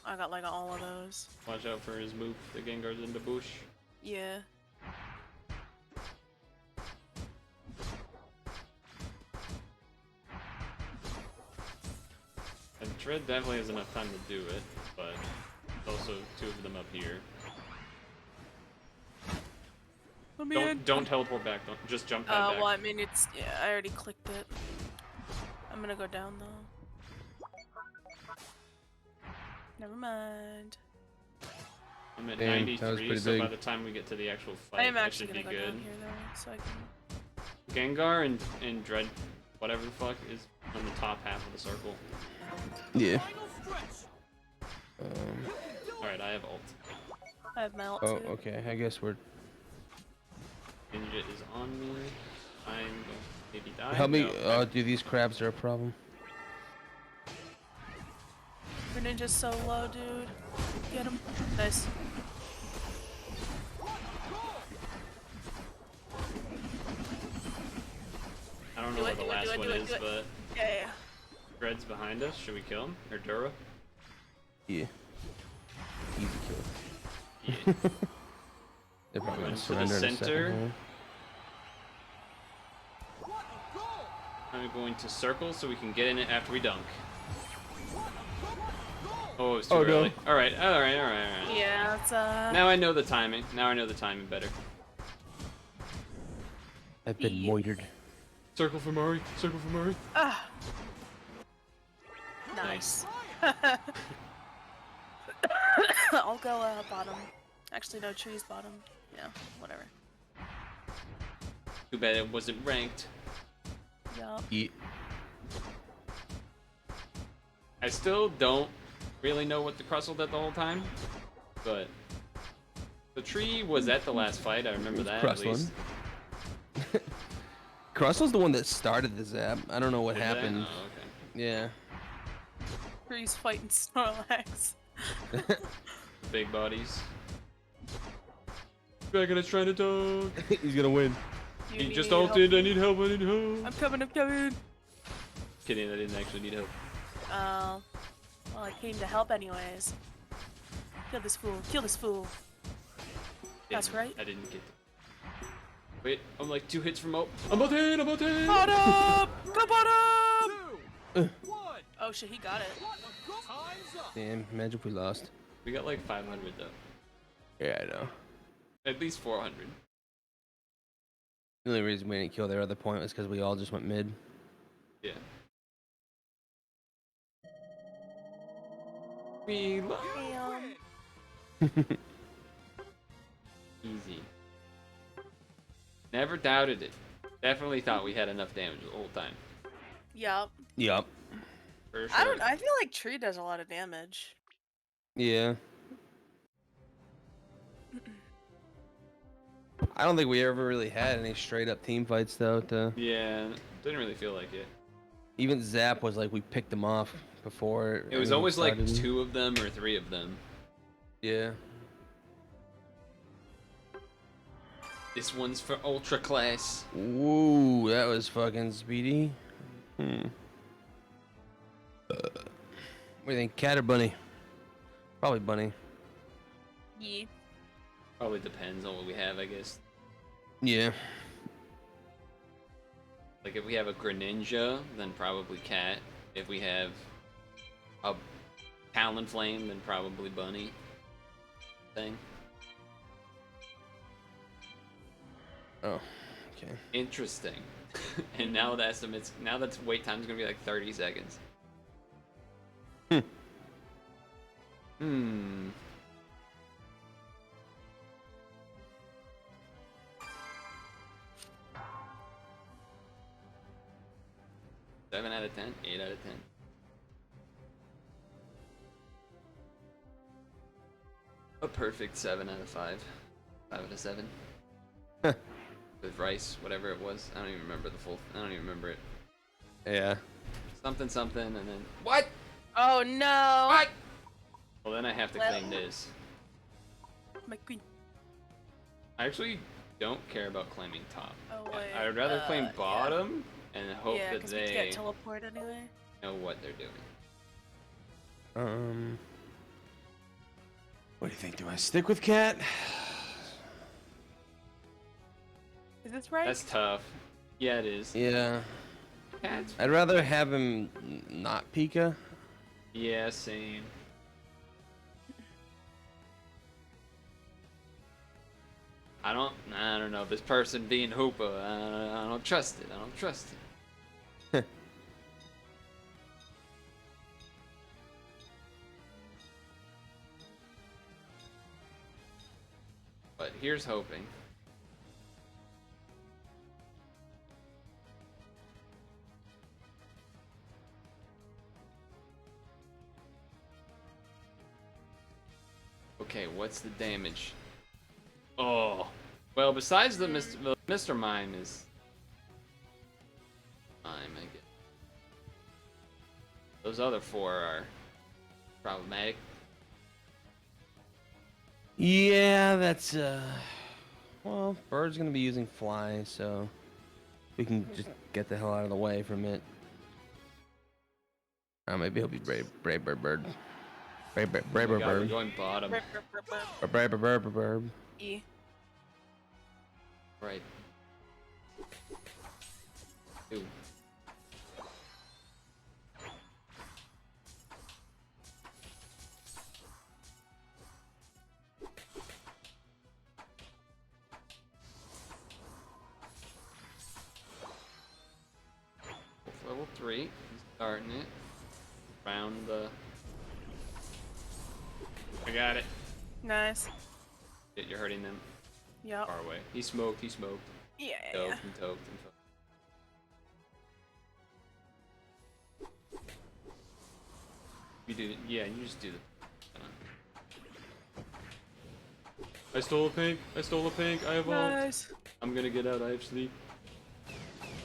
I got like all of those. Watch out for his move. The Gengar's in the bush. Yeah. Red definitely has enough time to do it, but also 2 of them up here. Let me in. Don't teleport back. Don't just jump pad back. Well, I mean, it's yeah. I already clicked it. I'm gonna go down though. Never mind. I'm at Damn, that was 93, pretty so big. by the time we get to the actual I fight, am that actually should gonna be go good. down here though, so I can. Gengar and Dread, whatever the fuck, is on the top half of the circle. Yeah. Alright, I have ult. I have my ult Oh, too. okay. I guess we're. Ninja is on me. I'm going to maybe die. Help me. No. Dude, these crabs are a problem. Your ninja's so low, dude. Get him. Nice. I don't know Do where it, the do it, last do it, one do it, is, do it. but Yeah. Dread's behind us. Should we kill him? Or Dura? Yeah. Easy kill. Yeah. They're probably Going gonna to the surrender in a center. second. I'm going to circle so we can get in it after we dunk. Oh, it's too Oh, no. early. Alright. Yeah, it's Now I know the timing. Now I know the timing better. I've been Yeah. moitered. Circle for Murray. Circle for Murray. Ah. Nice. I'll go bottom. Actually, no, trees bottom. Yeah, whatever. Too bad it wasn't ranked. Yup. Eat. I still don't really know what the Crustle did the whole time, but the tree was at the last fight. I remember that at least. Crustle's the one that started the zap. I don't know what Was that? happened. Oh, okay. Yeah. Trees fighting Snorlax. Big bodies. Back at trying to dunk. He's gonna win. You He need just help? ulted. I need help. I need help. I'm coming, I'm coming. Kidding. I didn't actually need help. Well, I came to help anyways. Kill this fool. Kill this fool. That's Damn, right. I didn't get. Wait, I'm like 2 hits from ult. I'm about in. I'm about in. Bottom! Go bottom! Oh shit, he got it. Damn, imagine if we lost. We got like 500 though. Yeah, I know. At least 400. The only reason we didn't kill their other point was because we all just went mid. Yeah. We love Damn. easy. Never doubted it. Definitely thought we had enough damage the whole time. Yup. Yup. For sure. I feel like Tree does a lot of damage. Yeah. I don't think we ever really had any straight up team fights though. Yeah, didn't really feel like it. Even Zap was like we picked them off before. It was anyone always like started. 2 of them or 3 of them. Yeah. This one's for ultra class. Ooh, that was fucking speedy. What do you think, cat or bunny? Probably bunny. Yeah. Probably depends on what we have, I guess. Yeah. Like if we have a Greninja, then probably cat. If we have a Talonflame, then probably bunny. Thing. Oh, okay. Interesting. And now the estimates, now that wait time's gonna be like 30 seconds. Hmm. Seven out of 10, 8 out of 10. A perfect 7 out of 5. 5 out of 7. With rice, whatever it was. I don't even remember the full. I don't even remember it. Yeah. Something, something, and then what? Oh no! What? Well, then I have to Well. claim this. My queen. I actually don't care about claiming top. Oh wait. I would rather claim yeah. bottom and hope Yeah, that because we they can't teleport anyway. know what they're doing. What do you think? Do I stick with cat? Is this right? That's tough. Yeah, it is. Yeah. Cats. I'd rather have him not Pika. Yeah, same. I don't know. This person being Hoopa, I don't trust it. I don't trust it. But here's hoping. Okay, what's the damage? Oh, well, besides the Mr. Mime is Mime, I guess. Those other four are problematic. Yeah, that's well, Bird's gonna be using Fly, so we can just get the hell out of the way from it. Maybe he'll be Brave Bird. Brave Oh my God, we're Bird. going bottom. Brave Bird. E. Right. Ooh. Level 3. He's starting it. Round the. I got it. Nice. You're hurting them. Yup. Far away. He smoked. He smoked. Yeah. Toked and toked and toked. You do it. Yeah, you just do the. I stole a pink. I stole a pink. I evolved. Nice. I'm gonna get out. I have sleep.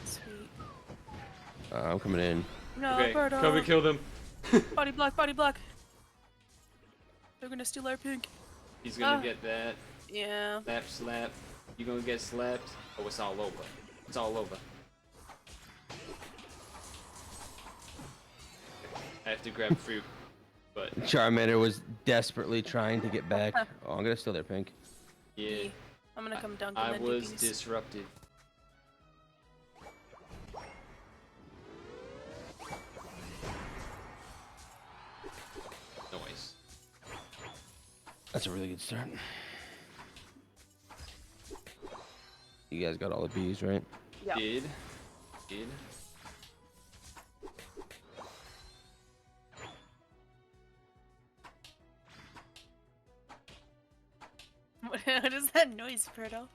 Sweet. I'm coming in. No, Okay, Purtle. Kobe killed him. Body block, body block. They're gonna steal our pink. He's gonna get that. Yeah. Slap. You gonna get slapped? Oh, it's all over. It's all over. I have to grab fruit, but Charmander was desperately trying to get back. Oh, I'm gonna steal their pink. yeah, I'm gonna come dunk I on the was dickies. disrupted. Noise. That's a really good start. You guys got all the bees, right? Yeah. Did. What is that noise, Purtle?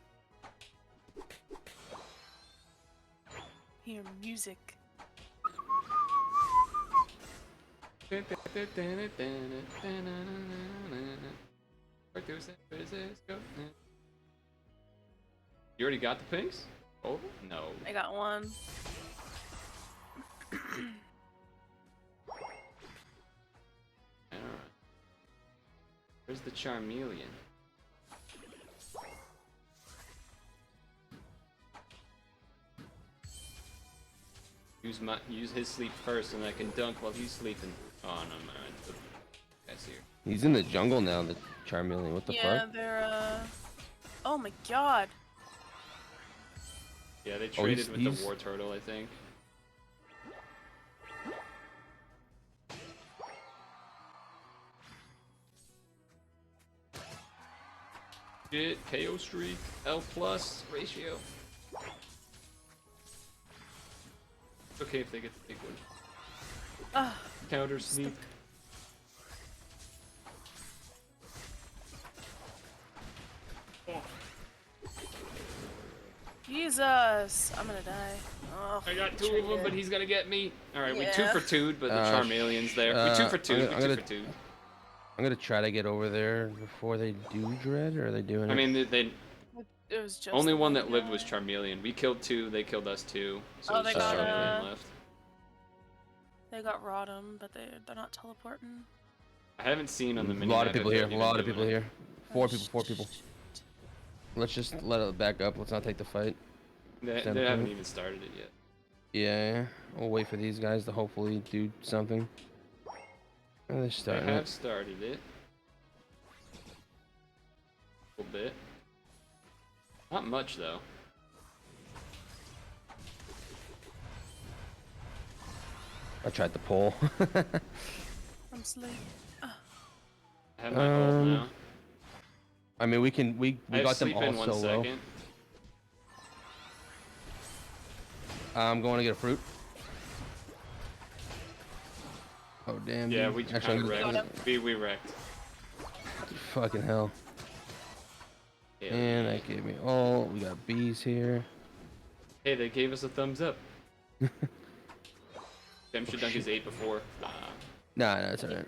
Hear music. You already got the pinks? Oh no. I got one. Alright. Where's the Charmeleon? Use his sleep first, and I can dunk while he's sleeping. Oh no, man. The guy's here. He's in the jungle now, the Charmeleon. What the Yeah, fuck? they're oh my god. Yeah, they Oh, traded with he's- the War Turtle, I think. Shit, KO streak, L plus ratio. It's okay if they get the big one. Ah, Counter sneak. Jesus, I'm gonna die. Oh, I got two of them, but he's gonna get me. Alright, we two Yeah. for two, but the Charmeleon's there. We two for two, I'm we gonna- two for two. I'm gonna try to get over there before they do dread, or are they doing it? I mean, they it was just only the one that lived guy. was Charmeleon. We killed two, they killed us two. So Oh, it's they just got, Charmeleon left. They got Rodham, but they're not teleporting. I haven't seen on the a mini lot of people here. A lot of people here. here. Four people. Let's just let it back up. Let's not take the fight. They Stand up haven't here. even started it yet. Yeah, we'll wait for these guys to hopefully do something. Oh, they're They starting have it. started it. A little bit. Not much though. I tried to pull. I'm sleeping. I have my ult now. I mean, we I have got them sleep all in 1 solo. second. I'm going to get a fruit. Oh damn. Yeah, dude. we Actually, kind of I'm gonna- wrecked. We wrecked. Fucking hell. Yeah. And that gave me all. We got bees here. Hey, they gave us a thumbs up. Dem should dunk his 8 before. Nah, it's alright.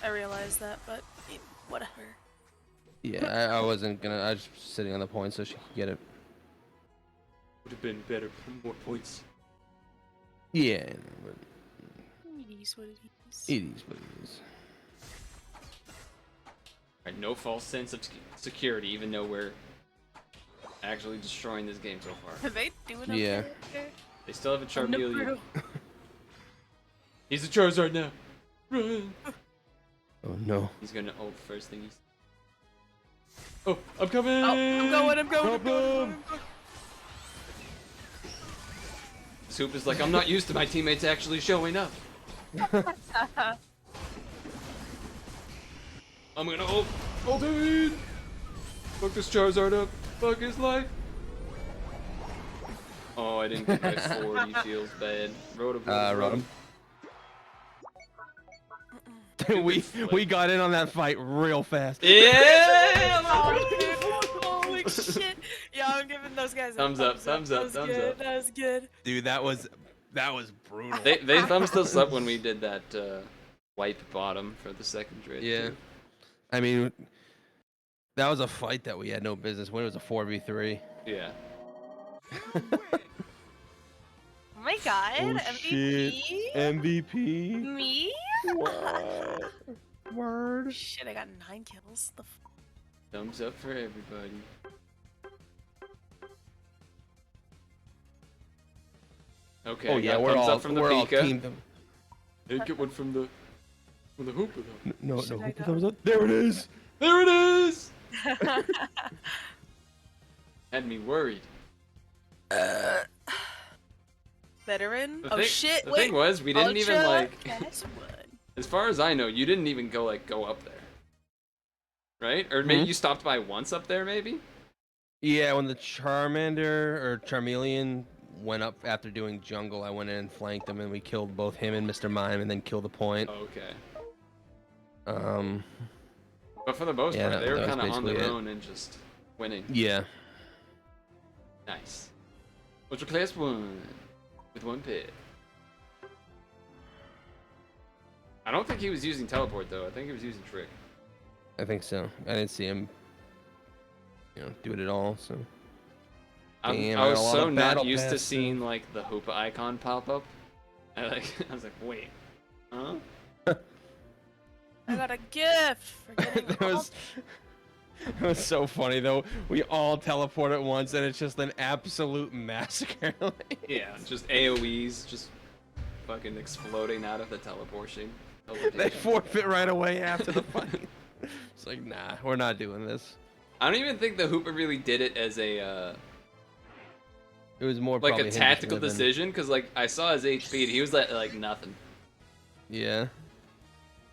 I realized that, but whatever. Yeah, I wasn't gonna. I was just sitting on the point so she could get it. Would have been better for more points. Yeah, but It is what it is. it is what it is. Alright, no false sense of security, even though we're actually destroying this game so far. Are they doing okay? Yeah. there? They still have a I'm the Charmeleon. pro. He's a Charizard now. Run. Oh no. He's gonna ult first thing he's. Oh, I'm coming! Oh, I'm going, I'm going, I'm going. Soup is like, I'm not used to my teammates actually showing up. I'm gonna ult. Ultimate! Fuck this Charizard up. Fuck his life. Oh, I didn't get my 40. Feels bad. Rotom. Rotom. we got in on that fight real fast. Yeah! Holy shit. Yeah, I'm giving those guys a Thumbs up, thumbs up, That was thumbs good, up. That was good. Dude, that was brutal. They thumbs us up when we did that wipe bottom for the second trade. Yeah. Too. I mean, that was a fight that we had no business winning. It was a 4v3. Yeah. Oh my god, Oh, MVP? shit. MVP. Me? What? Word. Shit, I got 9 kills. The Thumbs up for everybody. Okay. Oh yeah, got we're thumbs all up from the we're all Pika. teamed. Hey, get one from the Hooper though. No, Should no. I go? Thumbs up. There it is. There it is. Had me worried. Veteran? The Oh thing, shit, The wait. thing was, we didn't even Ultra like. Cast one. As far as I know, you didn't even go up there. Right? Or maybe you stopped by once up there, maybe. Yeah, when the Charmander or Charmeleon went up after doing jungle, I went in and flanked him, and we killed both him and Mr. Mime, and then killed the point. Okay. But for the most yeah, part, they were that was kind of on their basically it. own and just winning. Yeah. Nice. Ultra Class 1 with 1 pit. I don't think he was using teleport though. I think he was using trick. I think so. I didn't see him, do it at all. So. Damn, I was got a lot so of not battle used to pass, seeing like the Hoopa icon pop up. I was like, wait, huh? I got a gift for getting It was so funny though. We all teleport at once, and it's just an absolute massacre. Yeah, just AOE's just fucking exploding out of the teleportation. They forfeit right away after the fight. It's like, nah, we're not doing this. I don't even think the Hoopa really did it as a It was more like probably a him just tactical living. decision, because like I saw his HP, and he was like nothing. Yeah.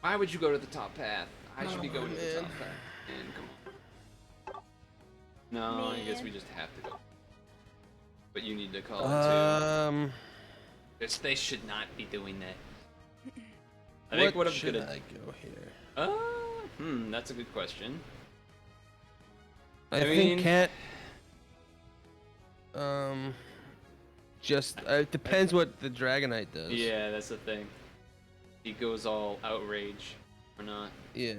Why would you go to the top path? I should be Oh, going to the man. top path. Man, come on. No, I guess we just have to go. But you need to call it too. They should not be doing that. I think what I'm should gonna. I go here? That's a good question. I mean- think Cat. Just it depends what the Dragonite does. Yeah, that's the thing. He goes all outrage or not. Yeah.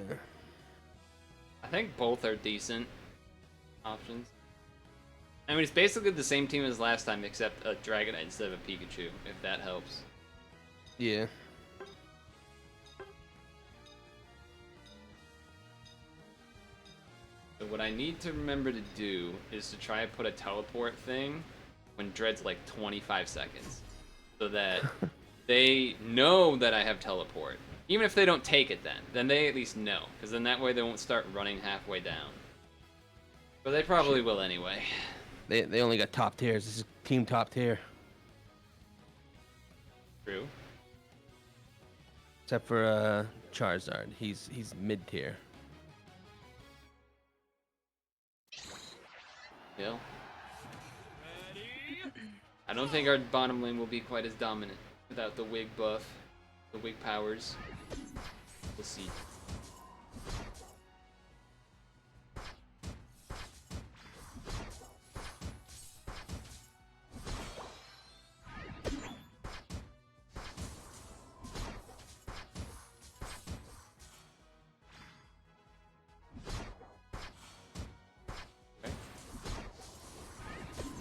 I think both are decent options. I mean, it's basically the same team as last time, except a Dragonite instead of a Pikachu, if that helps. Yeah. So what I need to remember to do is to try and put a teleport thing when Dread's like 25 seconds. So that they know that I have teleport. Even if they don't take it then they at least know. Because then that way they won't start running halfway down. But they probably will anyway. They only got top tiers. This is team top tier. True. Except for Charizard. He's mid tier. Yeah. I don't think our bottom lane will be quite as dominant without the wig buff, the wig powers. We'll see. Okay.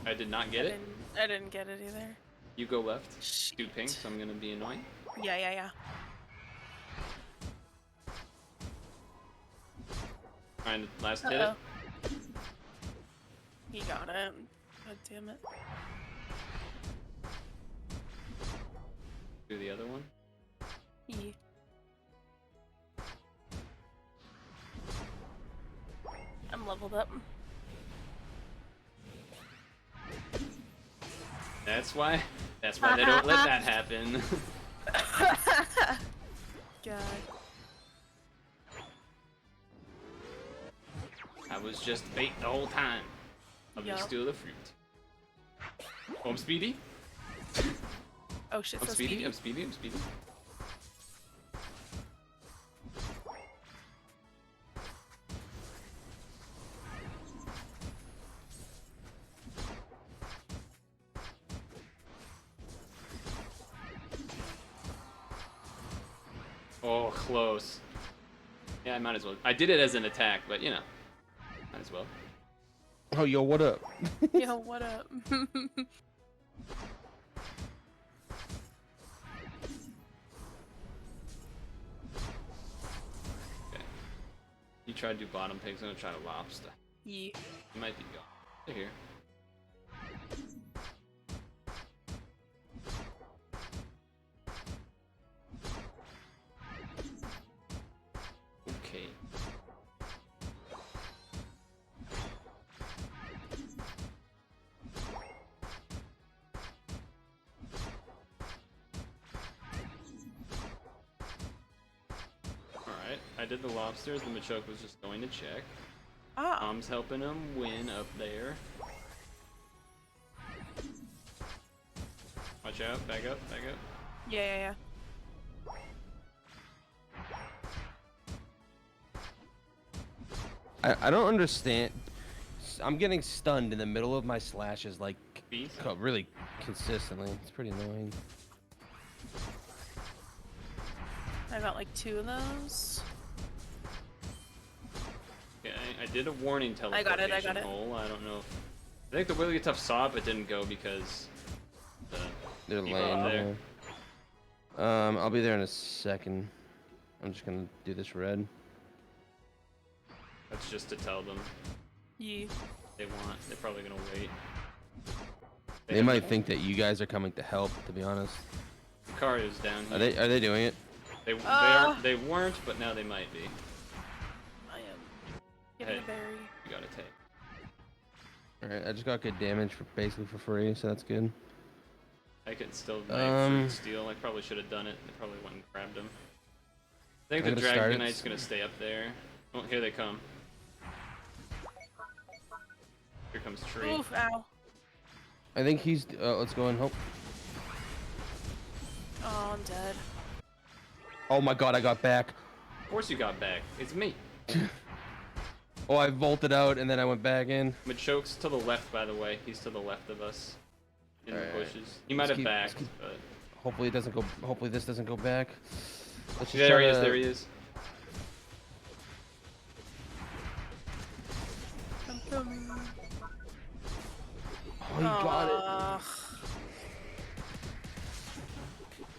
I did not get it. I didn't get it either. You go left. Shit. Do pink, so I'm gonna be annoying. Yeah. Trying to last hit it. Uh-oh. He got it. God damn it. Do the other one. He. I'm leveled up. That's why they don't let that happen. God. I was just bait the whole time. I'm gonna Yup. steal the fruit. Oh, I'm speedy. Oh shit, I'm so speedy. speedy. I'm speedy. I'm speedy. Oh, close. Yeah, I might as well. I did it as an attack, but you know, might as well. Oh, yo, what up? Yo, what up? Okay. You try to do bottom pigs. I'm gonna try to lobster. Yeah. You might be gone. They're here. Okay. Alright, I did the lobsters. The Machoke was just going to check. Ah. Mom's helping him win up there. Watch out, back up, back up. Yeah. I don't understand. I'm getting stunned in the middle of my slashes, like Beast? really consistently. It's pretty annoying. I got like 2 of those. Okay, I did a warning I got teleportation it. hole. I don't know if... I think the really tough saw it, but didn't go because... They're people lame. up there. Yeah. I'll be there in a second. I'm just gonna do this red. That's just to tell them Yeah. they're probably gonna wait. They might think that you guys are coming to help. To be honest, Lucario's down here. are they doing it? They weren't, but now they might be. I am getting Hey. a berry. You gotta take. All right, I just got good damage for basically for free, so that's good. I could still fruit steal. I probably should have done it. I probably went and grabbed him. I think I'm the gonna start it. Dragonite's gonna stay up there. Oh, here they come. Here comes Tree. Oof, ow. I think he's. Let's go and hope. Oh, I'm dead. Oh my god, I got back. Of course you got back. It's me. Oh, I vaulted out and then I went back in. Machoke's to the left, by the way. He's to the left of us. In the Alright. bushes. He might have backed, but... Hopefully it doesn't go. Hopefully this doesn't go back. Let's just There try he is, to- there he is. I'm coming. Oh, he got it. Ugh.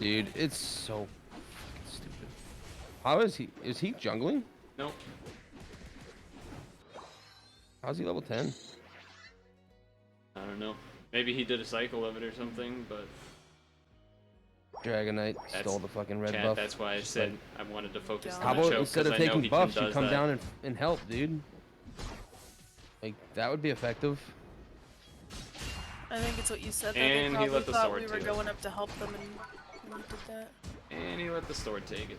Dude, it's so fucking stupid. How is he? Is he jungling? Nope. How's he level 10? I don't know. Maybe he did a cycle of it or something, but... Dragonite That's- stole the fucking red Chat, buff. that's why I Just said like- I wanted to focus How on How the about choke, instead of 'cause I know taking he buffs, does you come that. down and help, dude? Like, that would be effective. I think it's what you said. That And they he probably let the thought sword we were too. going up to help them, and you did that. And he let the sword take it.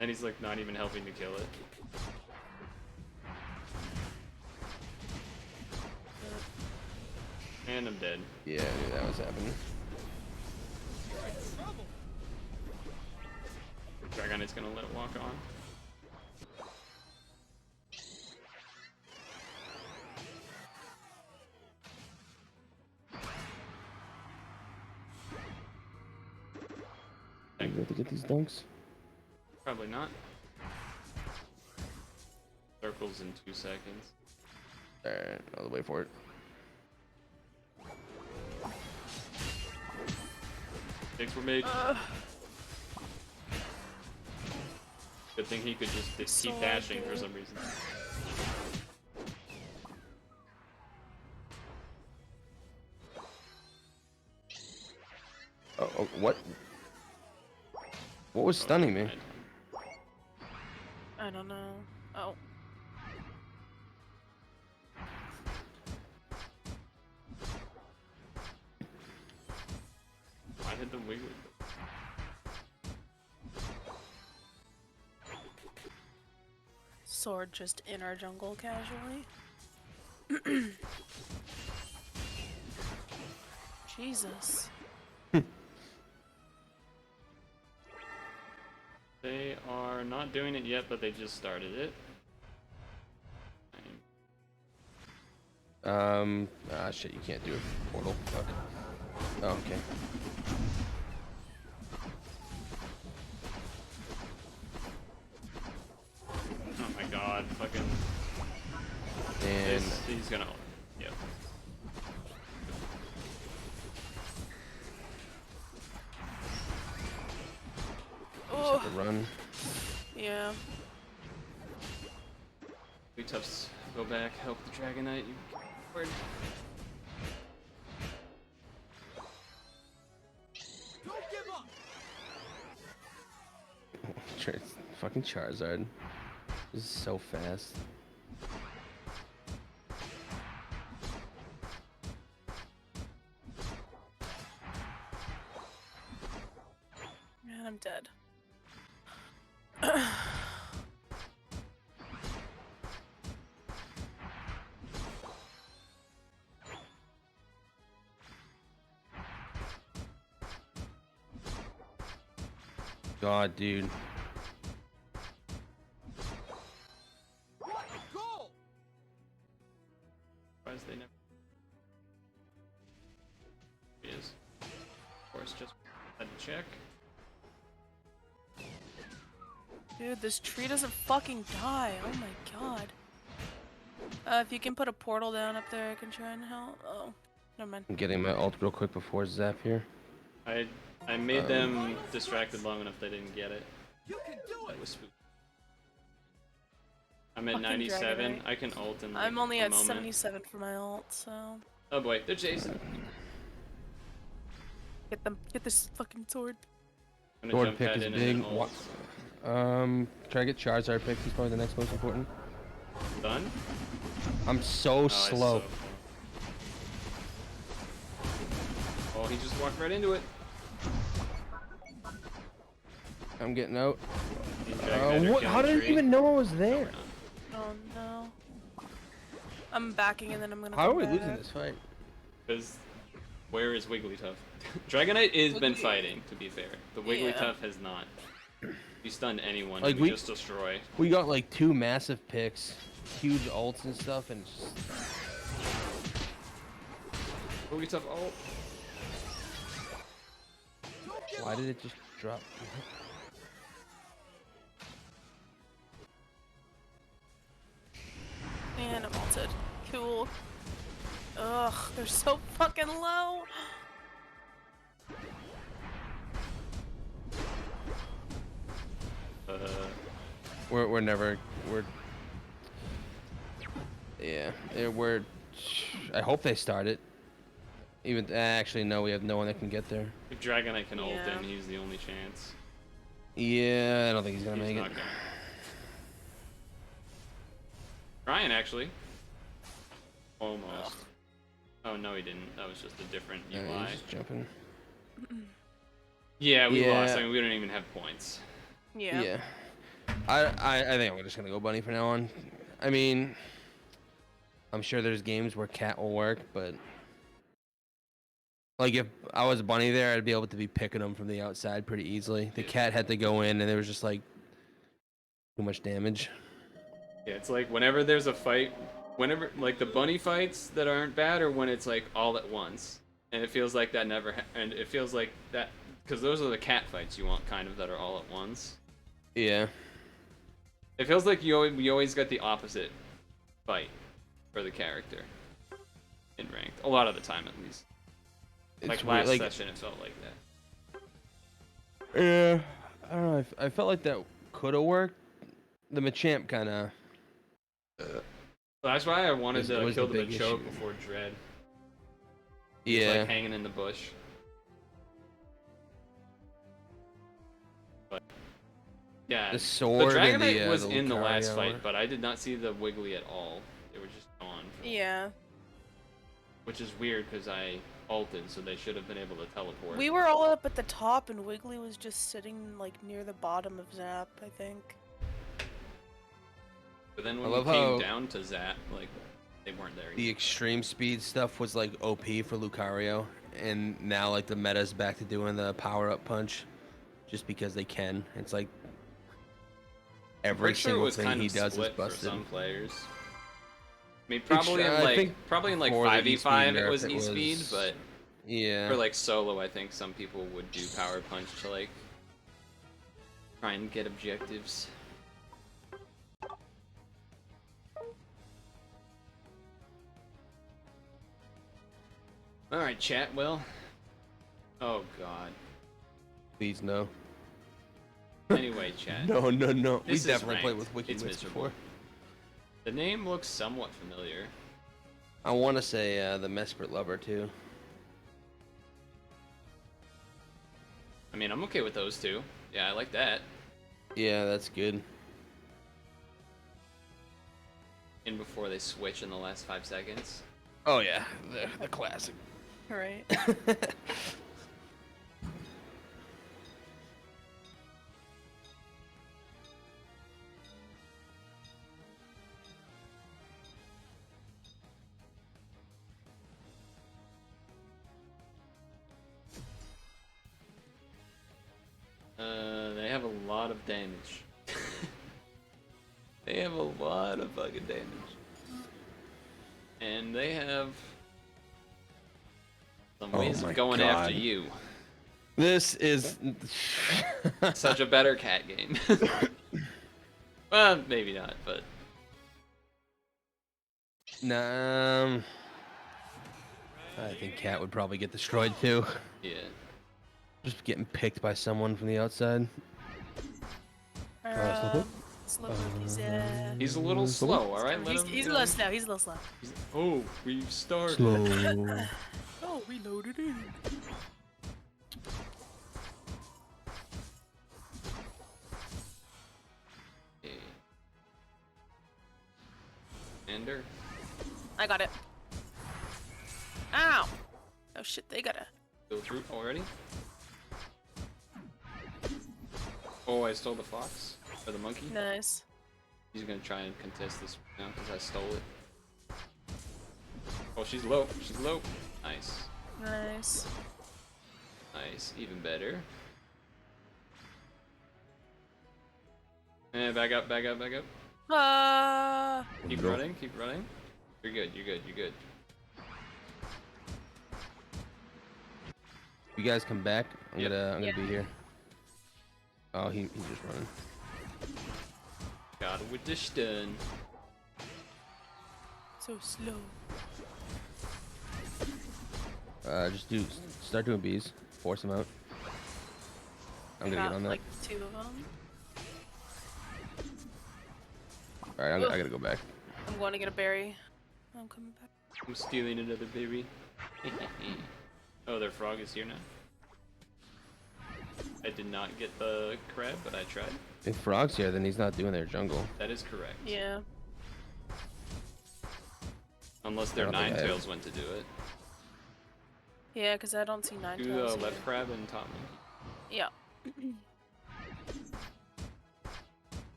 And he's like not even helping to kill it. And I'm dead. Yeah, I knew that was happening. Dragon is gonna let it walk on. You have to get these dunks. Probably not. Circles in 2 seconds. Alright, I'll wait for it. Mistakes were made. Good thing he could just keep dashing for some reason. Oh, what? What was stunning me? I don't know. Oh. I hit the wiggly. Sword just in our jungle casually. Jesus. They are not doing it yet, but they just started it. Shit, you can't do it. Portal. Fuck. Oh, okay. Oh my god, fucking. And He's gonna. Yep. just have to run. Yeah. Be tough. Go back, help the Dragon Knight. You word. Fucking Charizard. This is so fast. Man, I'm dead. God, dude. Surprised they never. He is. Of course, just had to check. Dude, this tree doesn't fucking die. Oh my god. If you can put a portal down up there, I can try and help. Oh, never mind. I'm getting my ult real quick before Zap here. I made them distracted long enough they didn't get it. That was spooky. I'm at Fucking 97. Dragonite. I can ult in like I'm only a at moment. 77 for my ult, so Oh boy, they're chasing. get this fucking sword. I'm gonna Sword jump pick pad is in big. and then ult. Try to get Charizard pick. He's probably the next most important. Done? I'm so Oh, slow. Oh, he just walked right into it. I'm getting out. What? How did I even know I was there? Oh no. I'm backing and then I'm gonna. How are come we back. losing this fight? Because where is Wigglytuff? Dragonite has been fighting, to be fair. The Wigglytuff has not. If you stun anyone, Like, we we- just destroy. We got like 2 massive picks, huge ults and stuff, and it's just... Wigglytuff ult. Why did it just drop? And I'm ulted. Cool. Ugh, they're so fucking low. We're never yeah, we're I hope they start it. Even actually no, we have no one that can get there. If Dragonite can ult Yeah. in, he's the only chance. Yeah, I don't think he's gonna He's make not it. gonna. Ryan actually. Almost. Oh no, he didn't. That was just a different UI. He's just jumping. Yeah, we lost. Yeah. I mean, we don't even have points. Yeah. Yeah. I think I'm just gonna go bunny from now on. I mean, I'm sure there's games where cat will work, but like if I was bunny there, I'd be able to be picking them from the outside pretty easily. The cat had to go in, and there was just like too much damage. Yeah, it's like whenever there's a fight, whenever like the bunny fights that aren't bad, or when it's like all at once, and it feels like that never. And it feels like that because those are the cat fights you want, kind of that are all at once. Yeah. It feels like we always get the opposite fight for the character in ranked. A lot of the time, at least. It's Like weird, last session, it felt like that. Yeah. I don't know. I felt like that could have worked. The Machamp kind of. So that's why I wanted It to was kill the the big Machoke issue. before Dread. He was, Yeah. like hanging in the bush. But yeah, The sword the and Dragonite the, was the in the last Lucario fight, were- but I did not see the Wiggly at all. They were just gone. Yeah. Which is weird because I ulted, so they should have been able to teleport. We were all up at the top, and Wiggly was just sitting like near the bottom of Zap, I think. But then I when we love came how down to Zap, like they weren't there. The extreme speed stuff was like OP for Lucario, and now like the meta's back to doing the power up punch, just because they can. It's like every Pretty sure it single was thing kind he of does is split for busted. some players. I mean, probably in I like think probably in like for the 5v5 E-Speed it nerf, was it E-Speed, was- but Yeah. for like solo, I think some people would do power punch to like try and get objectives. All right, chat. Well, oh god. Please no. Anyway, chat. No, no, no. We This is definitely played ranked. with It's WikiWits miserable. before. The name looks somewhat familiar. I want to say the Mesprit Lover too. I mean, I'm okay with those two. Yeah, I like that. Yeah, that's good. In before they switch in the last 5 seconds. Oh yeah, the classic. Right. They have a lot of damage. They have a lot of fucking damage. And they have some Oh ways my of going God. after you. This is Such a better cat game. Well, maybe not, but Nah. I think Cat would probably get destroyed too. yeah. Just getting picked by someone from the outside. Slow. He's a little slow, alright? He's a little slow. He's a little slow. Oh, we've started. Slow. Oh, reloaded in. Okay. Ender. I got it. Ow! Oh shit, they gotta. Go through already? Oh, I stole the fox. Or the monkey. Nice. He's gonna try and contest this now because I stole it. Oh, she's low. She's low. Nice. Nice. Nice. Even better. And back up, back up, back up. Keep running, keep running. You're good, you're good, you're good. You guys come back. I'm Yep. gonna Yeah. be here. Oh, he's just running. Got it with the stun. So slow. Start doing bees. Force him out. I'm gonna Got get on that. like 2 of them. All right, I gotta go back. I'm going to get a berry. I'm coming back. I'm stealing another baby. Oh, their frog is here now. I did not get the crab, but I tried. If Frog's here, then he's not doing their jungle. That is correct. Yeah. Unless their I don't think I have- Ninetales went to do it. Yeah, because I don't see 9 Do the left crab and top monkey. Yeah. If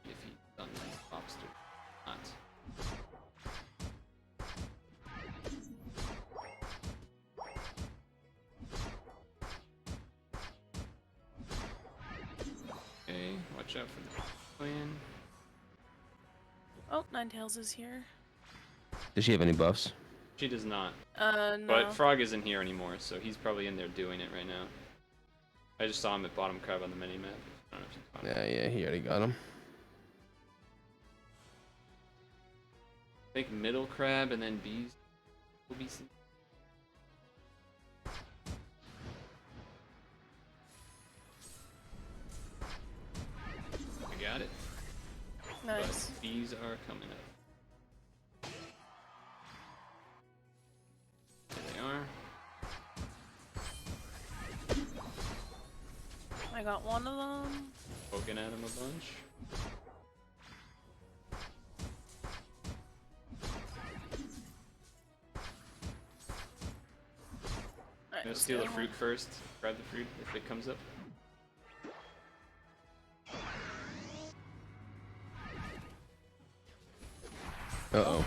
he's done the lobster. Not. Okay, watch out for the plan. Oh, Ninetales is here. Does she have any buffs? She does not. No. But Frog isn't here anymore, so he's probably in there doing it right now. I just saw him at bottom crab on the mini map. I don't know if you caught it. Yeah, he already got him. I think middle crab and then bees will be seen. I got it. Nice. But bees are coming up. There they are. I got one of them. Poking at him a bunch. Alright, Let's steal the fruit first. Grab the fruit if it comes up. Uh-oh.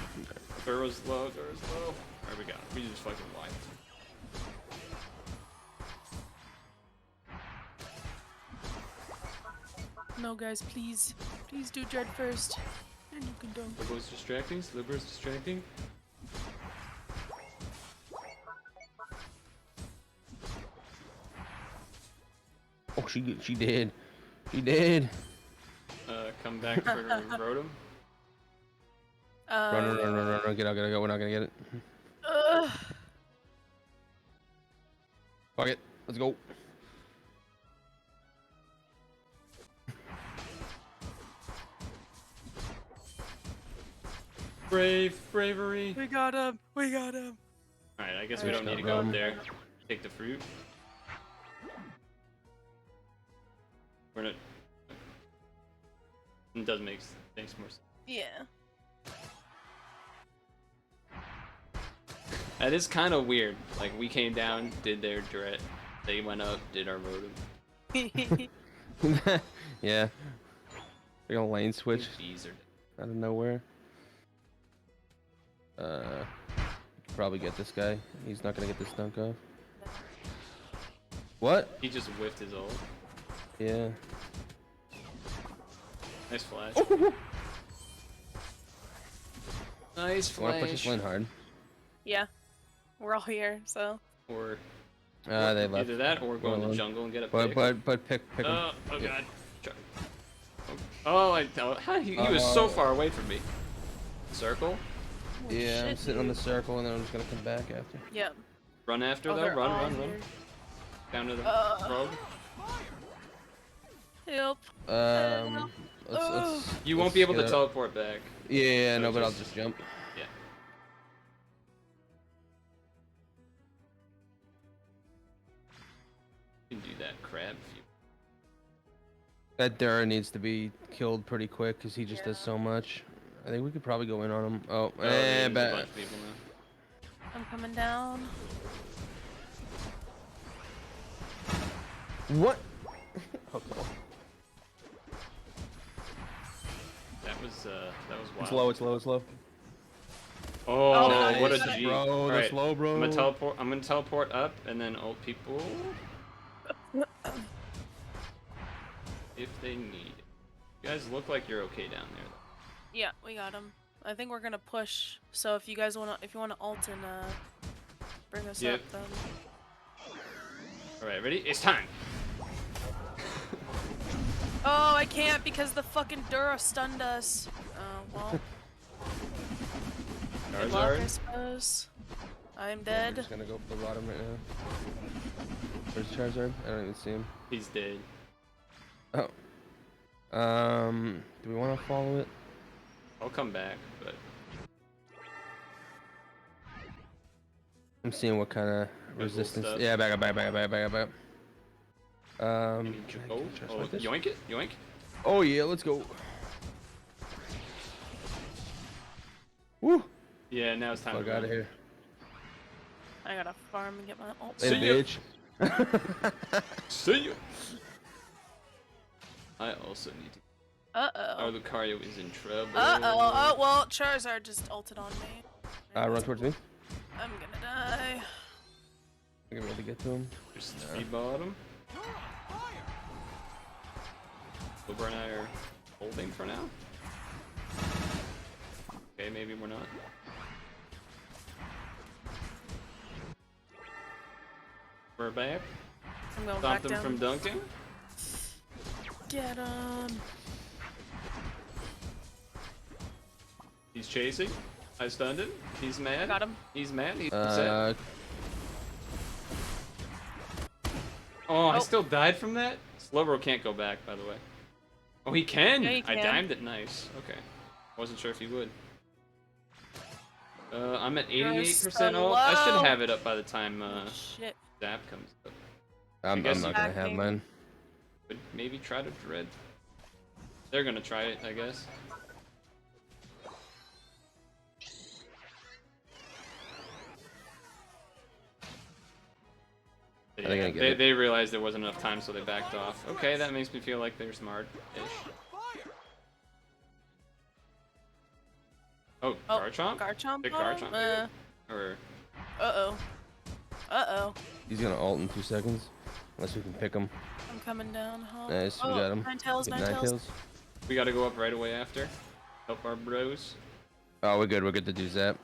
Burrow's low, Burrow's low. Alright, we got it. We just fucking wiped. No, guys, please. Please do Dread first. And you can dunk. Slowbro's distracting, Slowbro's distracting. Oh, she did. She did. Come back for Rotom. Run. Get out. We're not gonna get it. Fuck it. Let's go. Bravery. We got him. We got him. Alright, I guess we don't need to go up there. Take the fruit. We're not. It does makes more sense. Yeah. That is kind of weird. Like, we came down, did their Dret. They went up, did our Rotom. Yeah. Big ol' lane switch Bees are out of nowhere. Probably get this guy. He's not gonna get this dunk off. What? He just whiffed his ult. Yeah. Nice flash. Oh. Nice Wanna flash. push this lane hard? Yeah. We're all here, so. Or They left. either that or go in the Well, jungle and get a But pick. pick him. Oh Yeah. god. Oh, he was so far away from me. Circle. Yeah, I'm Shit, sitting on the dude. circle and then I'm just gonna come back after. Yep. Run after Oh, though. they're all Run. here. Down to the rogue. Help. Let's You won't be able to get up. teleport back. Yeah, So no, but I'll just- just jump. Yeah. You can do that, crab. If you... That Dura needs to be killed pretty quick because he just does so much. I think we could probably go in on him. Oh, there's a bad. bunch of people now. I'm coming down. What? Okay. That was wild. It's low. Oh, nice. what a Nice, G. bro. Alright, That's low, bro. I'm gonna teleport up and then ult people if they need. You guys look like you're okay down there. Yeah, we got him. I think we're gonna push. So if you guys wanna ult and bring us Yep. up, then. All right, ready? It's time. Oh, I can't because the fucking Dura stunned us. Oh well. Good luck, I Charizard. suppose. I'm I'm dead. just gonna go for the bottom right now. Where's Charizard? I don't even see him. He's dead. Oh. Do we want to follow it? I'll come back, but I'm seeing what kind of There's little resistance. stuff. Yeah, back up. I need to can I go. just Oh, like this? yoink it, yoink. Oh yeah, let's go. Woo! Yeah, now it's time Fuck to out run. of here. I gotta farm and get my ult. Later, See ya. bitch. See you. I also need to. Uh-oh. Oh, Lucario is in trouble. Uh-oh. Oh, well, Charizard just ulted on me. Run towards me. I'm gonna die. I'm gonna be able to get to him. Just three bottom. Silver and I are holding for now. Okay, maybe we're not. We're back. I'm going Stop back them down. from dunking. Get him. He's chasing. I stunned him. He's mad. I got him. He's mad. He's upset. Oh, I still died from that? Slowbro can't go back, by the way. Oh, he can? Yeah, he I can. dimed it nice. Okay. Wasn't sure if he would. I'm at 88%. Oh, I should have it up by the time Shit. Zap comes up. I'm guess not gonna have mine. But maybe try to dread. They're gonna try it, I guess. Are they gonna get it? They realized there wasn't enough time, so they backed off. Okay, that makes me feel like they're smart-ish. Oh, Garchomp? Garchomp? Pick on him? Garchomp? Or Uh-oh. Uh-oh. He's gonna ult in 2 seconds. Unless we can pick him. I'm coming down. Huh? Nice, we got him. Ninetales, Get Ninetales. we gotta go up right away after. Help our bros. Oh, we're good. We're good to do Zap.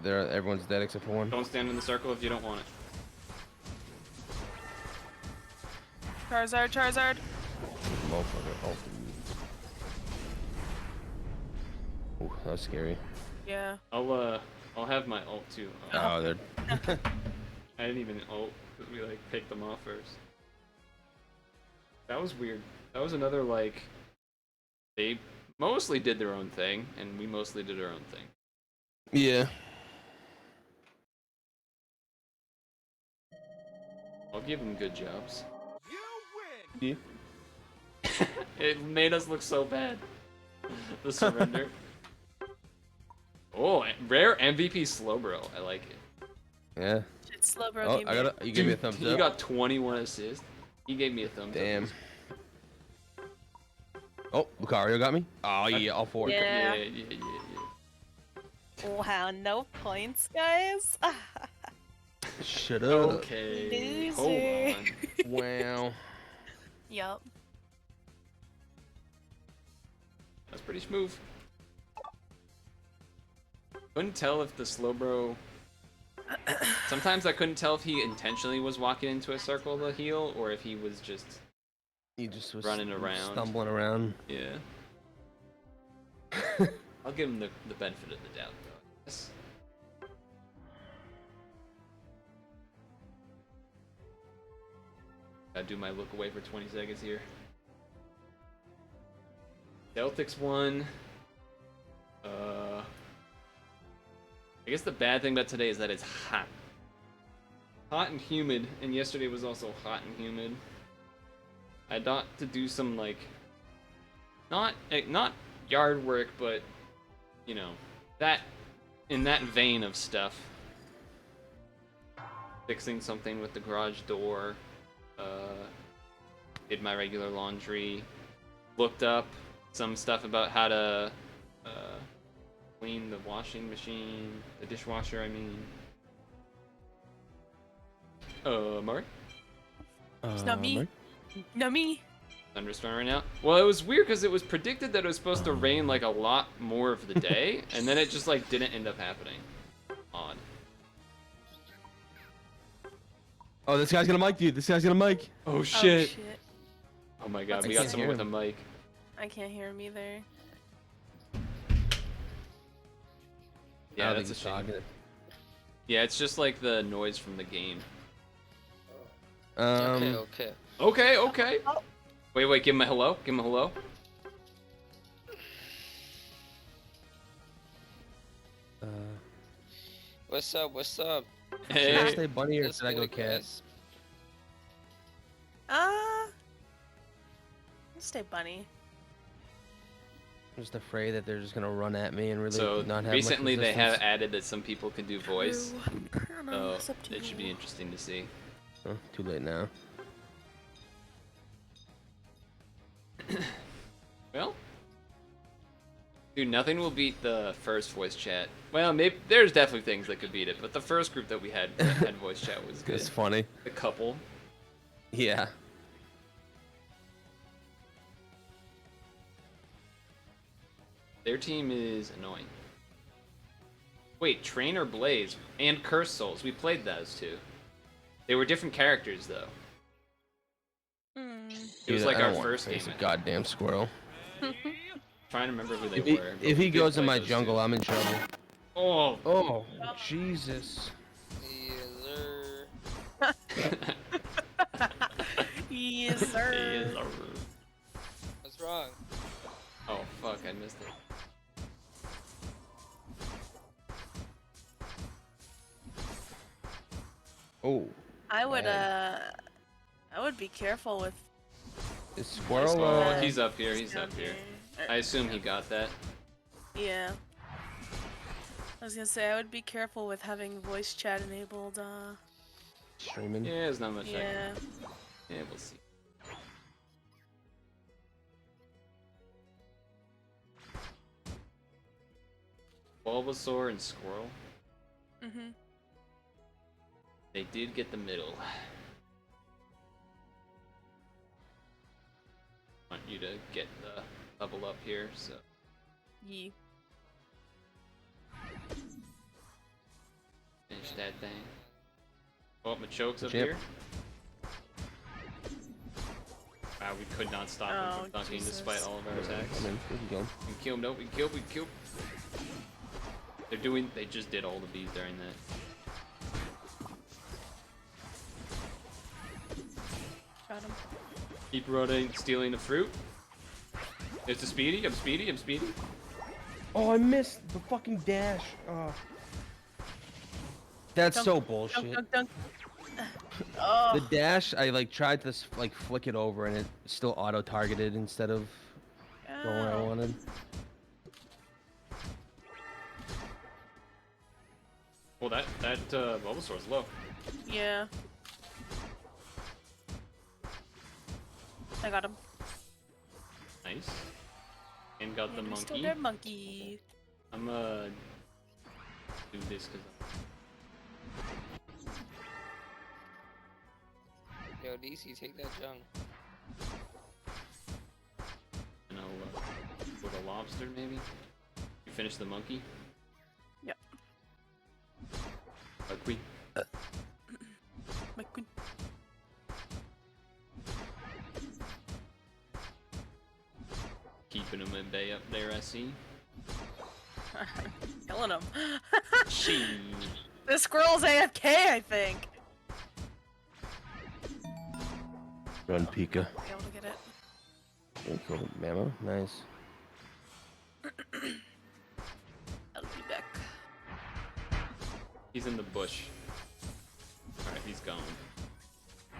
Everyone's dead except for one. Don't stand in the circle if you don't want it. Charizard, Charizard. Motherfucker. Oh, that was scary. Yeah. I'll have my ult too. Oh, they're. I didn't even ult. We like picked them off first. That was weird. That was another like. They mostly did their own thing, and we mostly did our own thing. Yeah. I'll give them good jobs. Yeah. It made us look so bad. The surrender. Oh, rare MVP Slowbro. I like it. Yeah. Shit, Slowbro Oh, gave me you gave me a thumbs He up. got 21 assists. He gave me a thumbs up. Damn. Oh, Lucario got me. Oh yeah, all 4. Yeah. Yeah. Wow, no points, guys. Shut up. Okay. Loser. Hold on. Wow. Yup. That's pretty smooth. Couldn't tell if the Slowbro. Sometimes I couldn't tell if he intentionally was walking into a circle to heal or if he was just. He just was running around. stumbling around. Yeah. I'll give him the benefit of the doubt, though. Yes. Gotta do my look away for 20 seconds here. Celtics won. I guess the bad thing about today is that it's hot. Hot and humid, and yesterday was also hot and humid. I thought to do some like not yard work, but you know, that in that vein of stuff. Fixing something with the garage door, did my regular laundry, looked up some stuff about how to clean the washing machine, the dishwasher, I mean. Mark? It's not me. Not me. Thunderstorm right now. Well, it was weird because it was predicted that it was supposed to rain like a lot more of the day, and then it just like didn't end up happening. Odd. Oh, this guy's gonna mic, dude. This guy's gonna mic. Oh shit. Oh, shit. Oh my god, That's we a got kid. someone with a mic. I can't hear him either. Yeah, I don't that's a think he's shame. talking. Yeah, it's just like the noise from the game. Okay. Okay. Wait, give him a hello. Give him a hello. What's up? What's up? Should I Hey. stay bunny or Let's should I go it, cat? guys. Stay bunny. I'm just afraid that they're just gonna run at me and really So not have recently much they have resistance. added that some people can do voice. True. I don't know, So it's up to it should be you. interesting to see. Oh, too late now. Well, dude, nothing will beat the first voice chat. Well, maybe there's definitely things that could beat it, but the first group that we had that had voice chat was good. It's funny. The couple. Yeah. Their team is annoying. Wait, Trainer Blaze and Curse Souls. We played those two. They were different characters though. It was Dude, like I our don't want to first game. face a goddamn squirrel. Trying to remember who they If were. he, if he We goes in played my those jungle, two. I'm in trouble. Oh. Oh, Jesus. Yes, sir. Yes, sir. What's wrong? Oh fuck, I missed it. Oh. I would bad. I would be careful with. Is squirrel? Oh, he's up here. He's down up here. here. I assume he got that. Yeah. I was gonna say I would be careful with having voice chat enabled. Streaming. Yeah, there's not much. Yeah. Yeah, we'll see. Bulbasaur and Squirrel. Mhm. They did get the middle. Want you to get the level up here, so Yee. finish that thing. Oh, Machoke's up Yep. here. Wow, we could not stop him Oh, from dunking Jesus. despite all of our attacks. I mean, we can go. We can kill him. No, we can kill. We can kill. They just did all the bees during that. Got him. Keep running, stealing the fruit. It's a speedy. I'm speedy. I'm speedy. Oh, I missed the fucking dash. That's Dunk, so Dunk, bullshit. dunk, dunk. Oh. The dash, I like tried to like flick it over and it still auto targeted instead of going where I Oh. wanted. Well, that Bulbasaur's low. Yeah. I got him. Nice. And got the And we're still monkey. there, monkey. I'm do this because Yo, DC, take that junk. and I'll with a lobster maybe. You finish the monkey. Yep. Queen. My queen. Keeping him at bay up there, I see. Killing him. She. The squirrel's AFK, I think. Run Pika. Be able to get it. Okay, cool. Mammo, nice. I'll be back. He's in the bush. Alright, he's gone.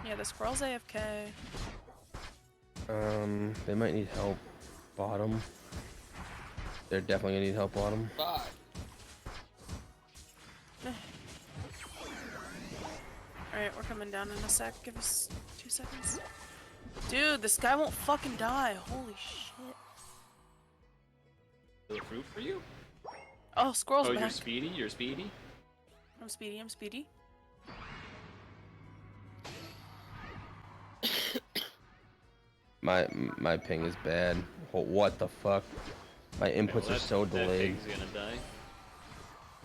Yeah, the squirrel's AFK. They might need help. Bottom. They're definitely gonna need help bottom. Bye. Alright, we're coming down in a sec. Give us 2 seconds. Dude, this guy won't fucking die. Holy shit. Is there fruit for you? Oh, squirrel's Oh, back. you're speedy? You're speedy? I'm speedy, I'm speedy. My ping is bad. What the fuck? My inputs Well, are so that delayed. pig's gonna die.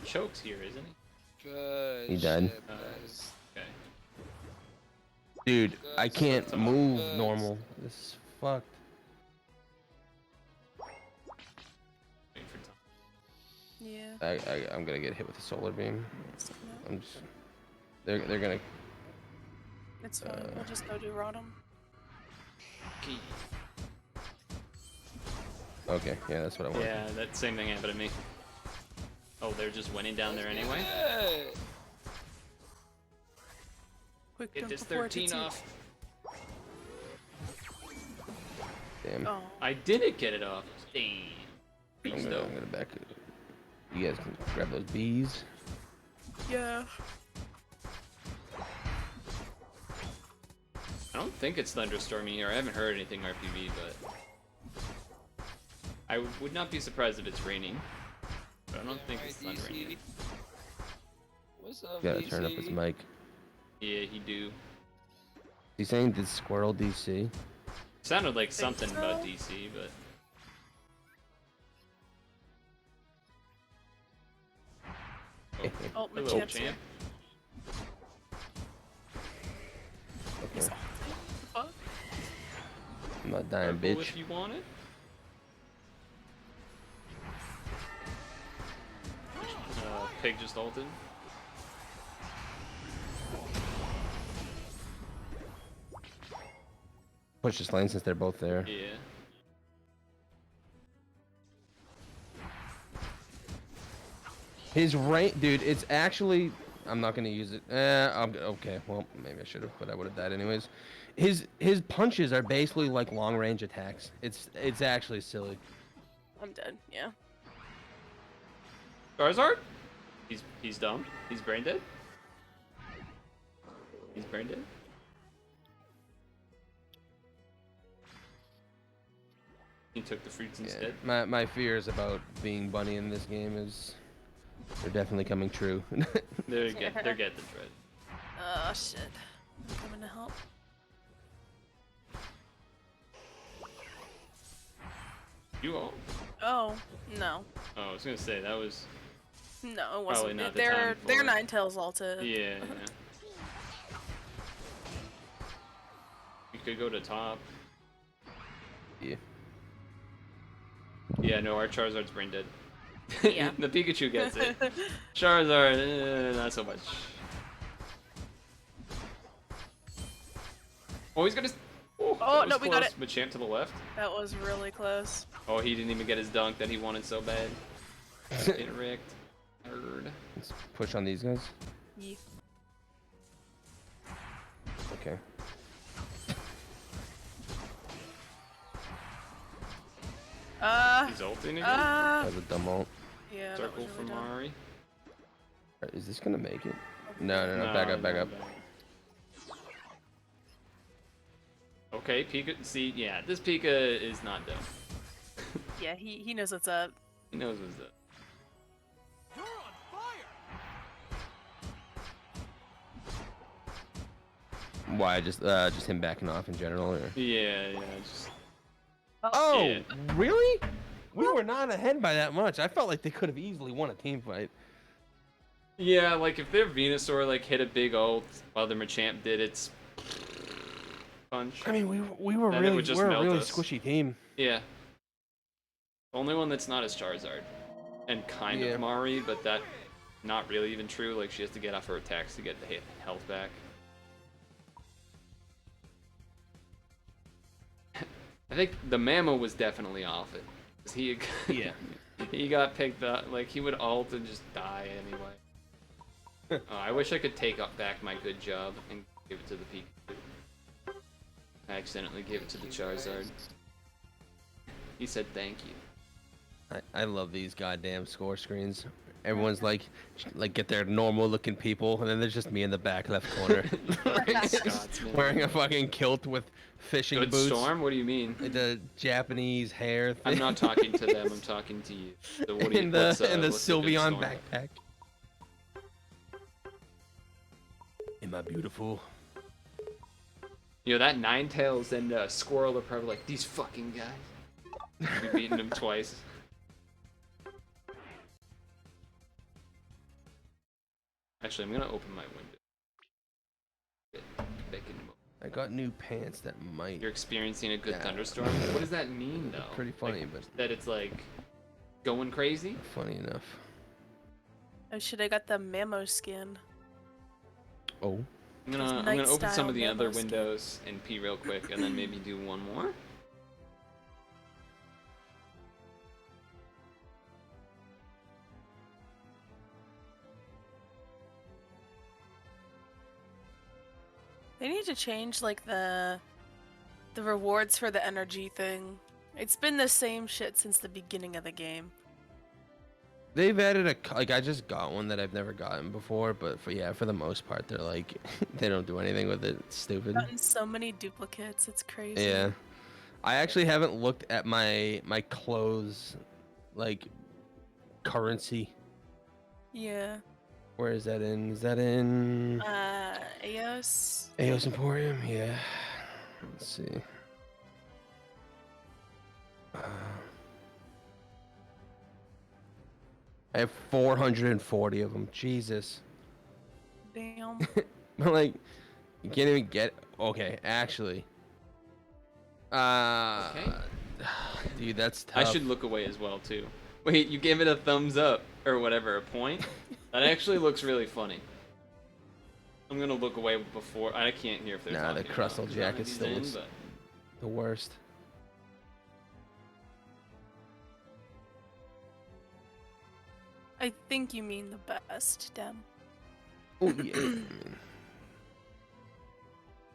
Choke's here, isn't he? Good. He died. shit, guys. Okay. Dude, I can't Good. move Good. normal. This is fucked. Wait for time. Yeah. I'm gonna get hit with a solar beam. No, I'm just. They're gonna. it's fine. We'll just go do Rodham. Okay. Okay, yeah, that's what I want. Yeah, that same thing happened to me. Oh, they're just winning down there anyway? Hey. Quick Get dunk this before it 13 hits you. off. Damn. Oh. I didn't get it off. Damn. I'm Beast gonna, though. I'm gonna back it. You guys can grab those bees. Yeah. I don't think it's thunderstorming here. I haven't heard anything RPV, but I would not be surprised if it's raining. But I don't think it's thundering. DC. What's up, Gotta DC? turn up his mic. Yeah, he do. He's saying did Squirrel DC? Sounded like something so. about DC, but Oh, hello, Machamp's here. champ. He's ulting? The fuck? I'm not dying, Purple bitch. if you want it. Pig just ulted. Push this lane since they're both there. Yeah. His range, dude, it's actually. I'm not gonna use it. Okay, well maybe I should have, but I would have died anyways. His punches are basically like long range attacks. It's actually silly. I'm dead. Yeah. Charizard? He's dumb. He's brain dead. He's brain dead. He took the fruits Yeah. instead. My fears about being bunny in this game is they're definitely coming true. They're getting the dread. Oh shit. I'm coming to help. You all? Oh no. Oh, I was gonna say that was. No, it Probably wasn't. not the They're time they're for it. Ninetales ulted. Yeah. You could go to top. Yeah. Yeah, no, our Charizard's brain dead. Yeah. The Pikachu gets it. Charizard, not so much. Oh, he's gonna. Oh, Oh, that was no, we got close. it. Machamp to the left. That was really close. Oh, he didn't even get his dunk that he wanted so bad. Get wrecked. Nerd. Let's push on these guys. Yeah. Okay. He's ulting again. That was a dumb ult. Yeah. that Circle was from really dumb. Mari. Is this gonna make it? No. Back up. Okay, Pika. See, yeah, this Pika is not dumb. Yeah, he knows what's up. He knows what's up. Why? Just him backing off in general, or? Yeah, just. Oh, Yeah. really? We were not ahead by that much. I felt like they could have easily won a team fight. Yeah, like if their Venusaur like hit a big ult while the Machamp did its punch. I mean, we were Then it really would just we're a melt really us. squishy team. Yeah. Only one that's not is Charizard. And kind Yeah. of Mari, but that not really even true. Like she has to get off her attacks to get the health back. I think the Mammo was definitely off it. 'Cause he Yeah. he got picked up. Like he would ult and just die anyway. I wish I could take back my good job and give it to the Pikachu. I accidentally gave it to the Charizard. He said thank you. I love these goddamn score screens. Everyone's like get their normal looking people, and then there's just me in the back left corner, Scotsman. wearing a fucking kilt with fishing Good boots. Storm? What do you mean? Like the Japanese hair thing. I'm not talking to them. I'm talking to you. So what do you, in the what's the Good Sylveon Storm? backpack. Am I beautiful? You know that Ninetales and Squirtle are probably like these fucking guys. We've beaten them twice. Actually, I'm gonna open my window. Back in mode. I got new pants that might. You're experiencing a good Yeah. thunderstorm. What does that mean, though? Pretty funny, Like, but that it's like going crazy. funny enough. Oh shit, I got the Mammo skin. Oh. I'm gonna Night open some style of the other Mammo skin. windows and pee real quick, and then maybe do one more. They need to change like the rewards for the energy thing. It's been the same shit since the beginning of the game. They've added like I just got one that I've never gotten before, but for the most part they're like they don't do anything with it. It's stupid. Gotten so many duplicates, it's crazy. Yeah. I actually haven't looked at my clothes like currency. Yeah. Where is that in? Is that in Eos? Eos Emporium? Yeah. Let's see. I have 440 of them. Jesus. Damn. But like, you can't even get. Okay, actually. Okay. Dude, that's tough. I should look away as well too. Wait, you gave it a thumbs up or whatever, a point? That actually looks really funny. I'm gonna look away before. I can't hear if they're Nah, the talking Crustle about it, 'cause jacket he's still in, looks but- the worst. I think you mean the best, Dem. Oh yeah. I mean,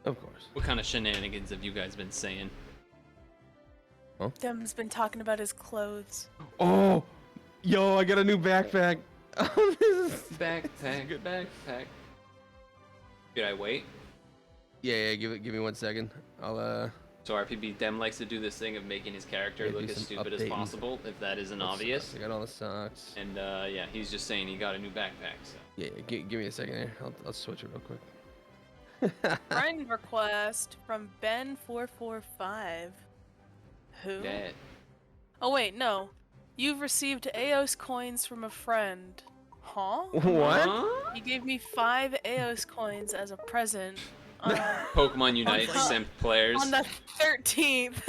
of course. What kind of shenanigans have you guys been saying? Dem's been talking about his clothes. Oh, yo, I got a new backpack. Oh, this is... Backpack, backpack. Should I wait? Yeah, give me 1 second. I'll So RPB Dem likes to do this thing of making his character Yeah, look do as some stupid as updating. possible, if that isn't all the obvious. socks. I got all the socks. And yeah, he's just saying he got a new backpack. So. Yeah, give me a second here. I'll switch it real quick. Friend request from Ben445. Who? Dead. Oh wait, no. You've received Eos coins from a friend. Huh? What? Huh? He gave me 5 Eos coins as a present. Pokemon Unite On the- simp players. On the 13th.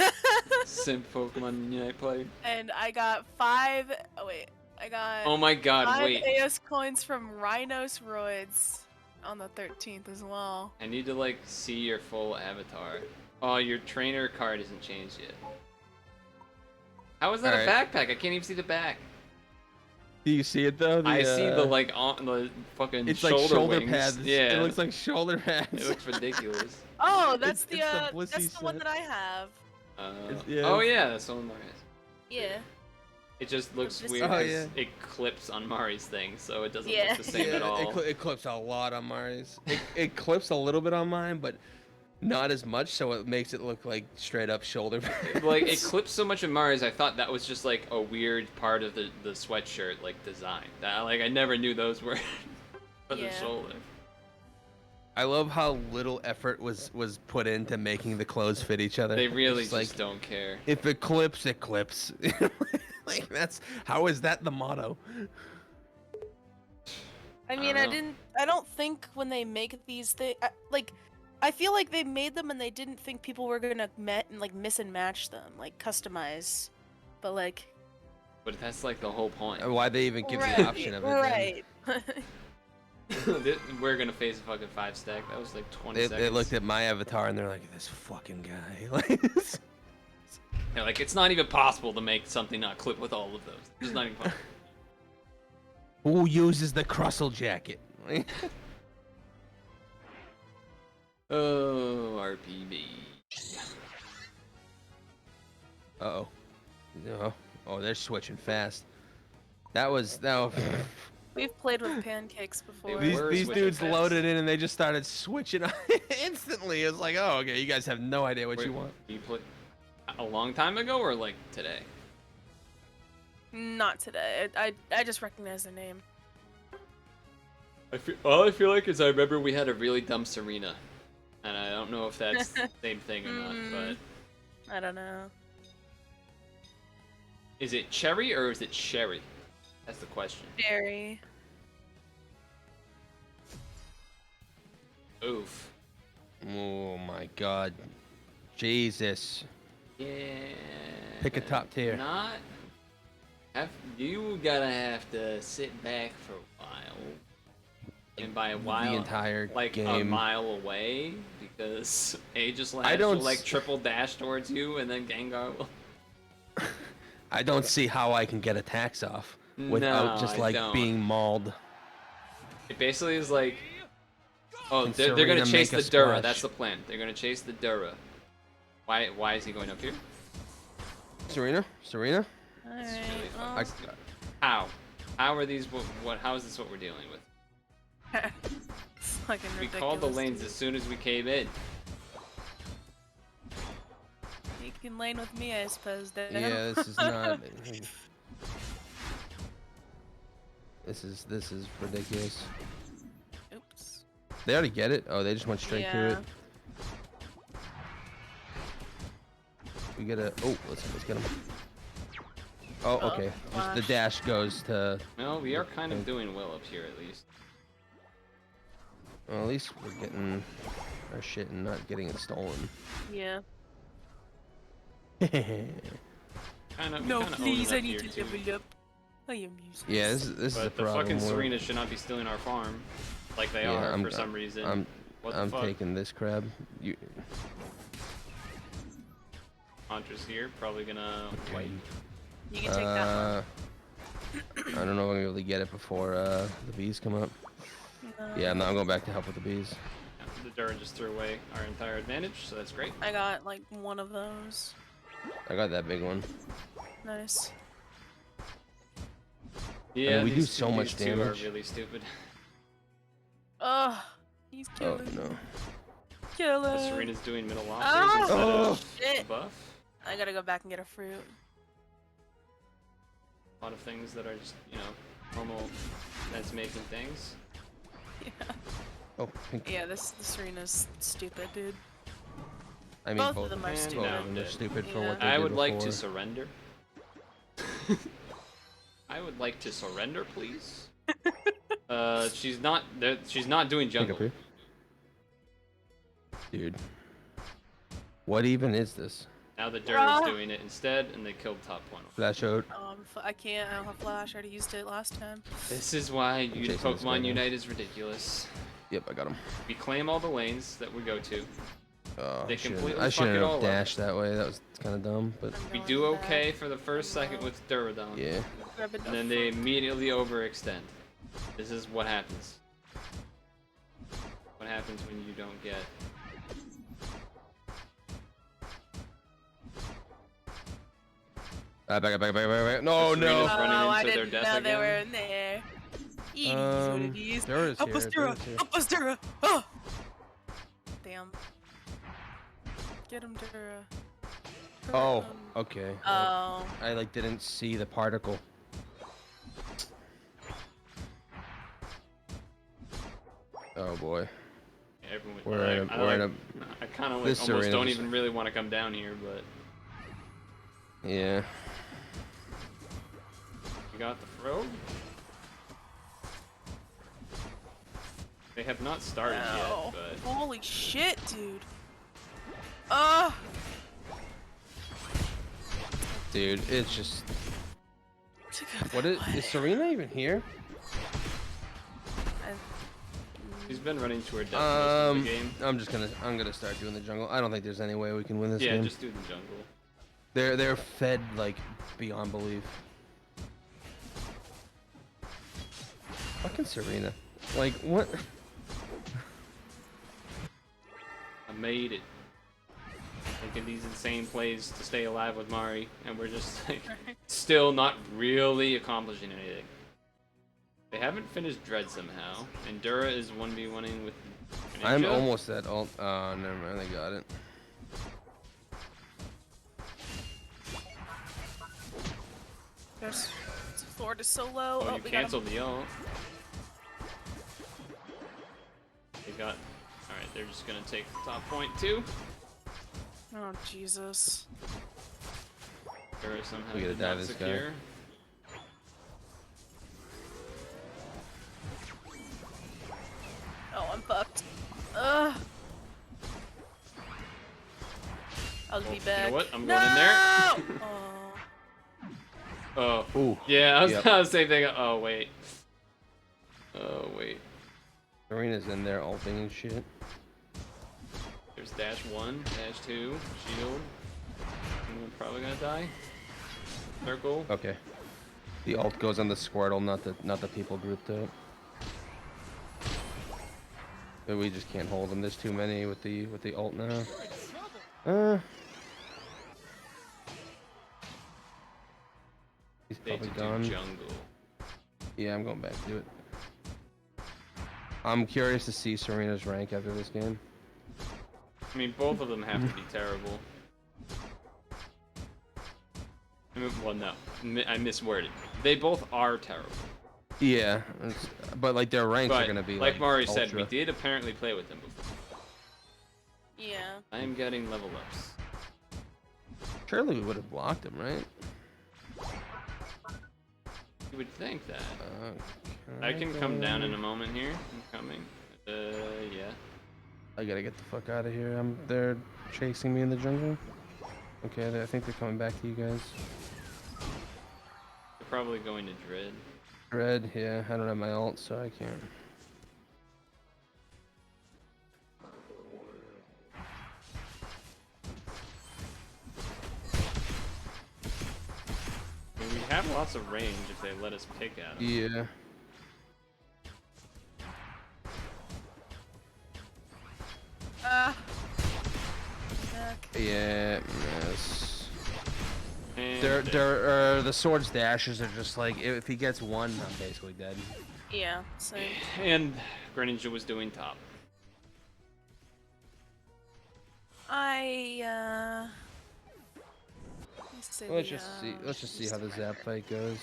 Simp Pokemon Unite player. And I got 5. Oh wait, I got Oh my god, 5 wait. Eos coins from Rhinosroids on the 13th as well. I need to like see your full avatar. Oh, your trainer card isn't changed yet. How is that a backpack? I can't even see the back. Do you see it though? I see the like on the fucking It's shoulder like shoulder wings. pads. Yeah, It looks like shoulder pads. it looks ridiculous. Oh, that's It's the Blissey that's the one set. that I have. yeah, Oh it's- yeah, that's the one Mari has. Yeah. It just looks Blissey weird Oh, 'cause yeah. it clips on Mari's thing, so it doesn't Yeah. look the same at all. It clips a lot on Mari's. It clips a little bit on mine, but not as much, so it makes it look like straight up shoulder pads. Like it clips so much of Mari's, I thought that was just like a weird part of the sweatshirt like design. Like I never knew those were for the Yeah. shoulder. I love how little effort was put into making the clothes fit each other. They really It's just like, don't care. if it clips, it clips. Like how is that the motto? I mean, don't know. I don't think when they make these things, I feel like they made them and they didn't think people were gonna miss and match them, like customize, but like. But that's like the whole point. Why they even give the option of it? then? Right. We're gonna face a fucking 5-stack. That was like 20 They seconds. looked at my avatar and they're like, this fucking guy. Like, They're like, it's not even possible to make something not clip with all of those. It's just not even possible. who uses the Crustle jacket? Oh, RPB. Uh-oh. No. Oh, they're switching fast. That was We've played with pancakes before. They these were these switching dudes fast. loaded in and they just started switching instantly. It was like, oh, okay, you guys have no idea what Wait, you want. You played a long time ago or like today? Not today. I just recognize the name. All I feel like is I remember we had a really dumb Serena. And I don't know if that's the same thing or not, but... I don't know. Is it Cherry or is it Sherry? That's the question. Jerry. Oof. Oh my god. Jesus. Yeah. Pick a top tier. Not... You gotta have to sit back for a while. And by a while, The entire like a game. mile away, because Aegislash I don't will like s- triple dash towards you, and then Gengar will. I don't see how I can get attacks off without No, just I like don't. being mauled. It basically is like, oh, Can they're gonna Serena chase make the a Dura. splash? That's the plan. They're gonna chase the Dura. Why is he going up here? Serena? Alright. really well, I, How? How are these? What? How is this what we're dealing with? It's fucking We ridiculous. called the lanes dude. as soon as we came in. You can lane with me, I suppose. Then. Yeah, this is not. This is ridiculous. Oops. They already get it. Oh, they just went straight to it. We get a. Oh, let's get him. Oh, okay. Just the dash goes to. No, we are kind of doing well up here at least. Well, at least we're getting our shit and not getting it stolen. Yeah. Kind of. No, kinda please, own it I up need here, to too. level up. I am useless. Yeah, this is But a the problem. fucking We're- Serenas should not be stealing our farm, like they Yeah, are I'm- for some reason. What the I'm fuck? taking this crab. You. Contra's here, probably gonna wipe. You can take that I don't know if I'm gonna be able to get it before the bees come up. one. Yeah, I'm going back to help with the bees. Yeah, the Dura just threw away our entire advantage, so that's great. I got like one of those. I got that big one. Nice. Yeah, we do these so two- much these two damage. are really stupid. Ugh. He's Oh killing. no. Kill him. Serena's doing middle walkers Ah! instead Oh, of shit. buff. I gotta go back and get a fruit. A lot of things that are just, you know, normal that's making things. Yeah. Oh, pink. Yeah, this arena's stupid, dude. I mean, both both of them are And stupid. Both now of them are dead. stupid for Yeah. what they I did would like before. to surrender. I would like to surrender, please. She's not doing Pink jungle. up here. Dude. What even is this? Now the Dura's doing it instead, and they killed top one. Flash out. I can't. I don't have flash. I already used it last time. This is why chasing this guy Pokemon down. Unite is ridiculous. Yep, I got him. We claim all the lanes that we go to. Oh, They completely I fuck shouldn't it all have up. dashed that way. That was kind of dumb, but We Going do back. okay for the first second with Duradon. yeah. Grabbing And then they immediately overextend. This is what happens. What happens when you don't get... Back. No, The no. Serena's running I into their didn't death know they again. were in there. It is what it is. Dura's Help us, here, Dura! Dura's here. Help us, Dura! Oh! Damn. Get him, Dura. Oh, okay. Oh. I like didn't see the particle. Oh boy. Everyone, We're in a- I, we're in like, I kind of like this almost arena don't just- even really want to come down here, but Yeah. we got the throw. They have not started Ow. yet, but Holy shit, dude. Ah! Dude, it's just. Took out What that is Serena even here? one. she's been running to her death most of the game. I'm gonna start doing the jungle. I don't think there's any way we can win this Yeah, game. just do the jungle. They're fed like beyond belief. Fucking Serena. Like what? I made it. Making these insane plays to stay alive with Mari, and we're just like still not really accomplishing anything. They haven't finished Dread somehow, and Dura is 1v1ing with Ninja. I'm almost at ult. Oh, never mind. They got it. There's Sword is so low. Oh, you we got him. canceled the ult. They got. Alright, they're just gonna take the top point too. Oh, Jesus. Dura somehow We gotta did dive not this guy. secure. Oh, I'm fucked. Ugh. I'll be You back. know what? I'm no! going in there. Oh. Oh. Ooh. Yeah, I was Yep. the same thing. Oh, wait. Oh, wait. Serena's in there ulting and shit. There's dash 1, dash 2, shield. I'm probably gonna die. Circle. Okay. The ult goes on the Squirtle, not the people grouped up. But we just can't hold them. There's too many with the ult now. He's They probably to do gone. jungle. Yeah, I'm going back to it. I'm curious to see Serena's rank after this game. I mean, both of them have to be terrible. I mean, well, no, I misworded. They both are terrible. Yeah, but like their ranks But are gonna be like Mari said, ultra. we did apparently play with them before. Yeah. I am getting level ups. Surely we would have blocked him, right? You would think that. Can I can go? come down in a moment here. I'm coming. Yeah. I gotta get the fuck out of here. They're chasing me in the jungle. Okay, I think they're coming back to you guys. They're probably going to Dread. Red, yeah, I don't have my ult, so I can't. I mean, we have lots of range if they let us pick at them. Yeah. Yeah, miss. And The sword's dashes are just like, if he gets one, I'm basically dead. Yeah, same. And Greninja was doing top. Let's just see how the Zap fight goes.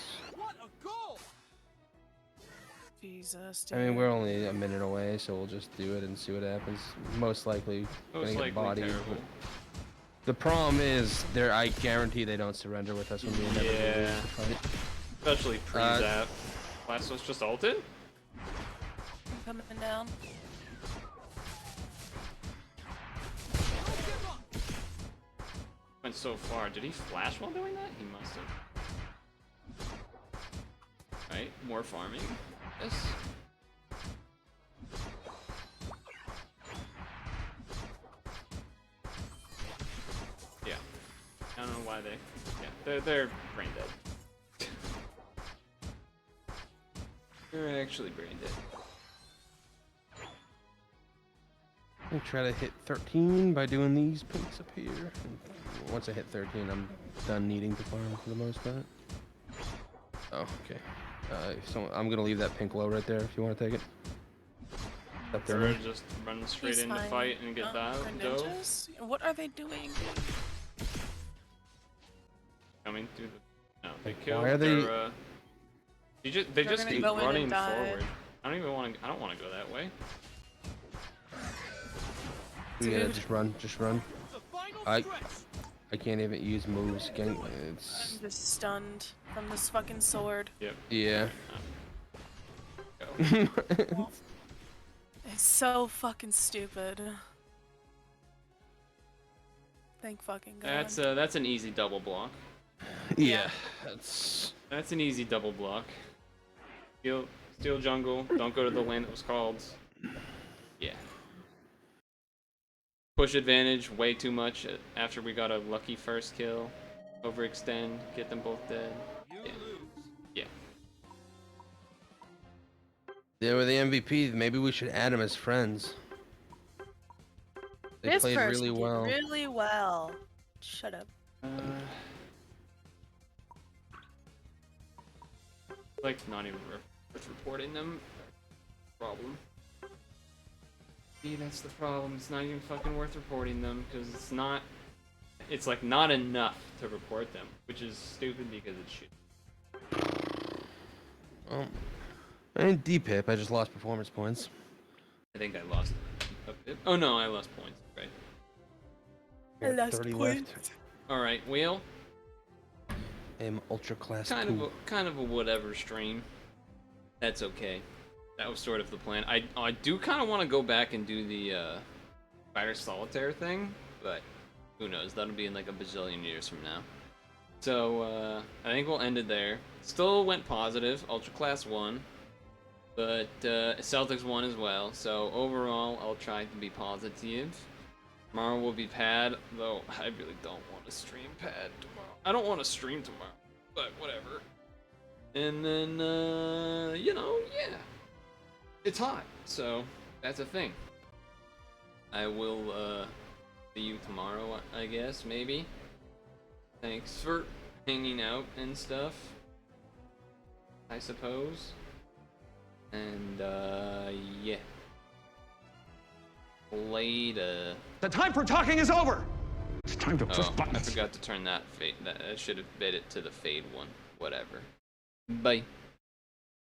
Jesus, I dude. mean, we're only a minute away, so we'll just do it and see what happens. Most likely, gonna Most get likely bodied. terrible. The problem is, I guarantee they don't surrender with us when we never Yeah. lose the fight. Especially pre-zap. Blastoise just ulted? I'm coming down. Went so far. Did he flash while doing that? He must have. Right, more farming. Yes. Yeah. I don't know why they. Yeah, they're brain dead. They're actually brain dead. I'm try to hit 13 by doing these pinks up here. And once I hit 13, I'm done needing to farm for the most part. Oh, okay. So I'm gonna leave that pink low right there if you want to take it. Up there. Or just run straight He's into fine. fight and get dove. Greninjas? What are they doing? Coming through the. No, they Why killed. are they- Their, they They're just gonna keep go in and running dive. forward. I don't even want to. I don't want to go that way. Yeah, Dude. just run. I can't even use moves. It's I'm just stunned from this fucking sword. Yep. yeah. Go. It's so fucking stupid. Thank fucking god. That's an easy double block. Yeah, that's That's an easy double block. Steal jungle. Don't go to the land that was called. Yeah. Push advantage way too much after we got a lucky first kill. Overextend, get them both dead. Yeah. Yeah. they were the MVP. Maybe we should add them as friends. They this played person really did well. really well. Shut up. Like not even worth reporting them. Problem. See, that's the problem. It's not even fucking worth reporting them because it's not. It's like not enough to report them, which is stupid because it's shit. Well, I didn't D-pip. I just lost performance points. I think I lost a bit. Oh no, I lost points. Right. I got 30 left. All right, Wheel. I'm ultra class Kind 2. of a whatever stream. That's okay. That was sort of the plan. I do kind of want to go back and do the Spider Solitaire thing, but who knows? That'll be in like a bazillion years from now. So I think we'll end it there. Still went positive. Ultra Class won, but Celtics won as well. So overall, I'll try to be positive. Tomorrow will be Pad, though I really don't want to stream Pad tomorrow. I don't want to stream tomorrow, but whatever. And then yeah. It's hot, so that's a thing. I will see you tomorrow, I guess, maybe. Thanks for hanging out and stuff, I suppose. And yeah. Later. The time for talking is over. It's time to push Oh, I buttons. forgot to turn that fade. That I should have made it to the fade one. Whatever. Bye.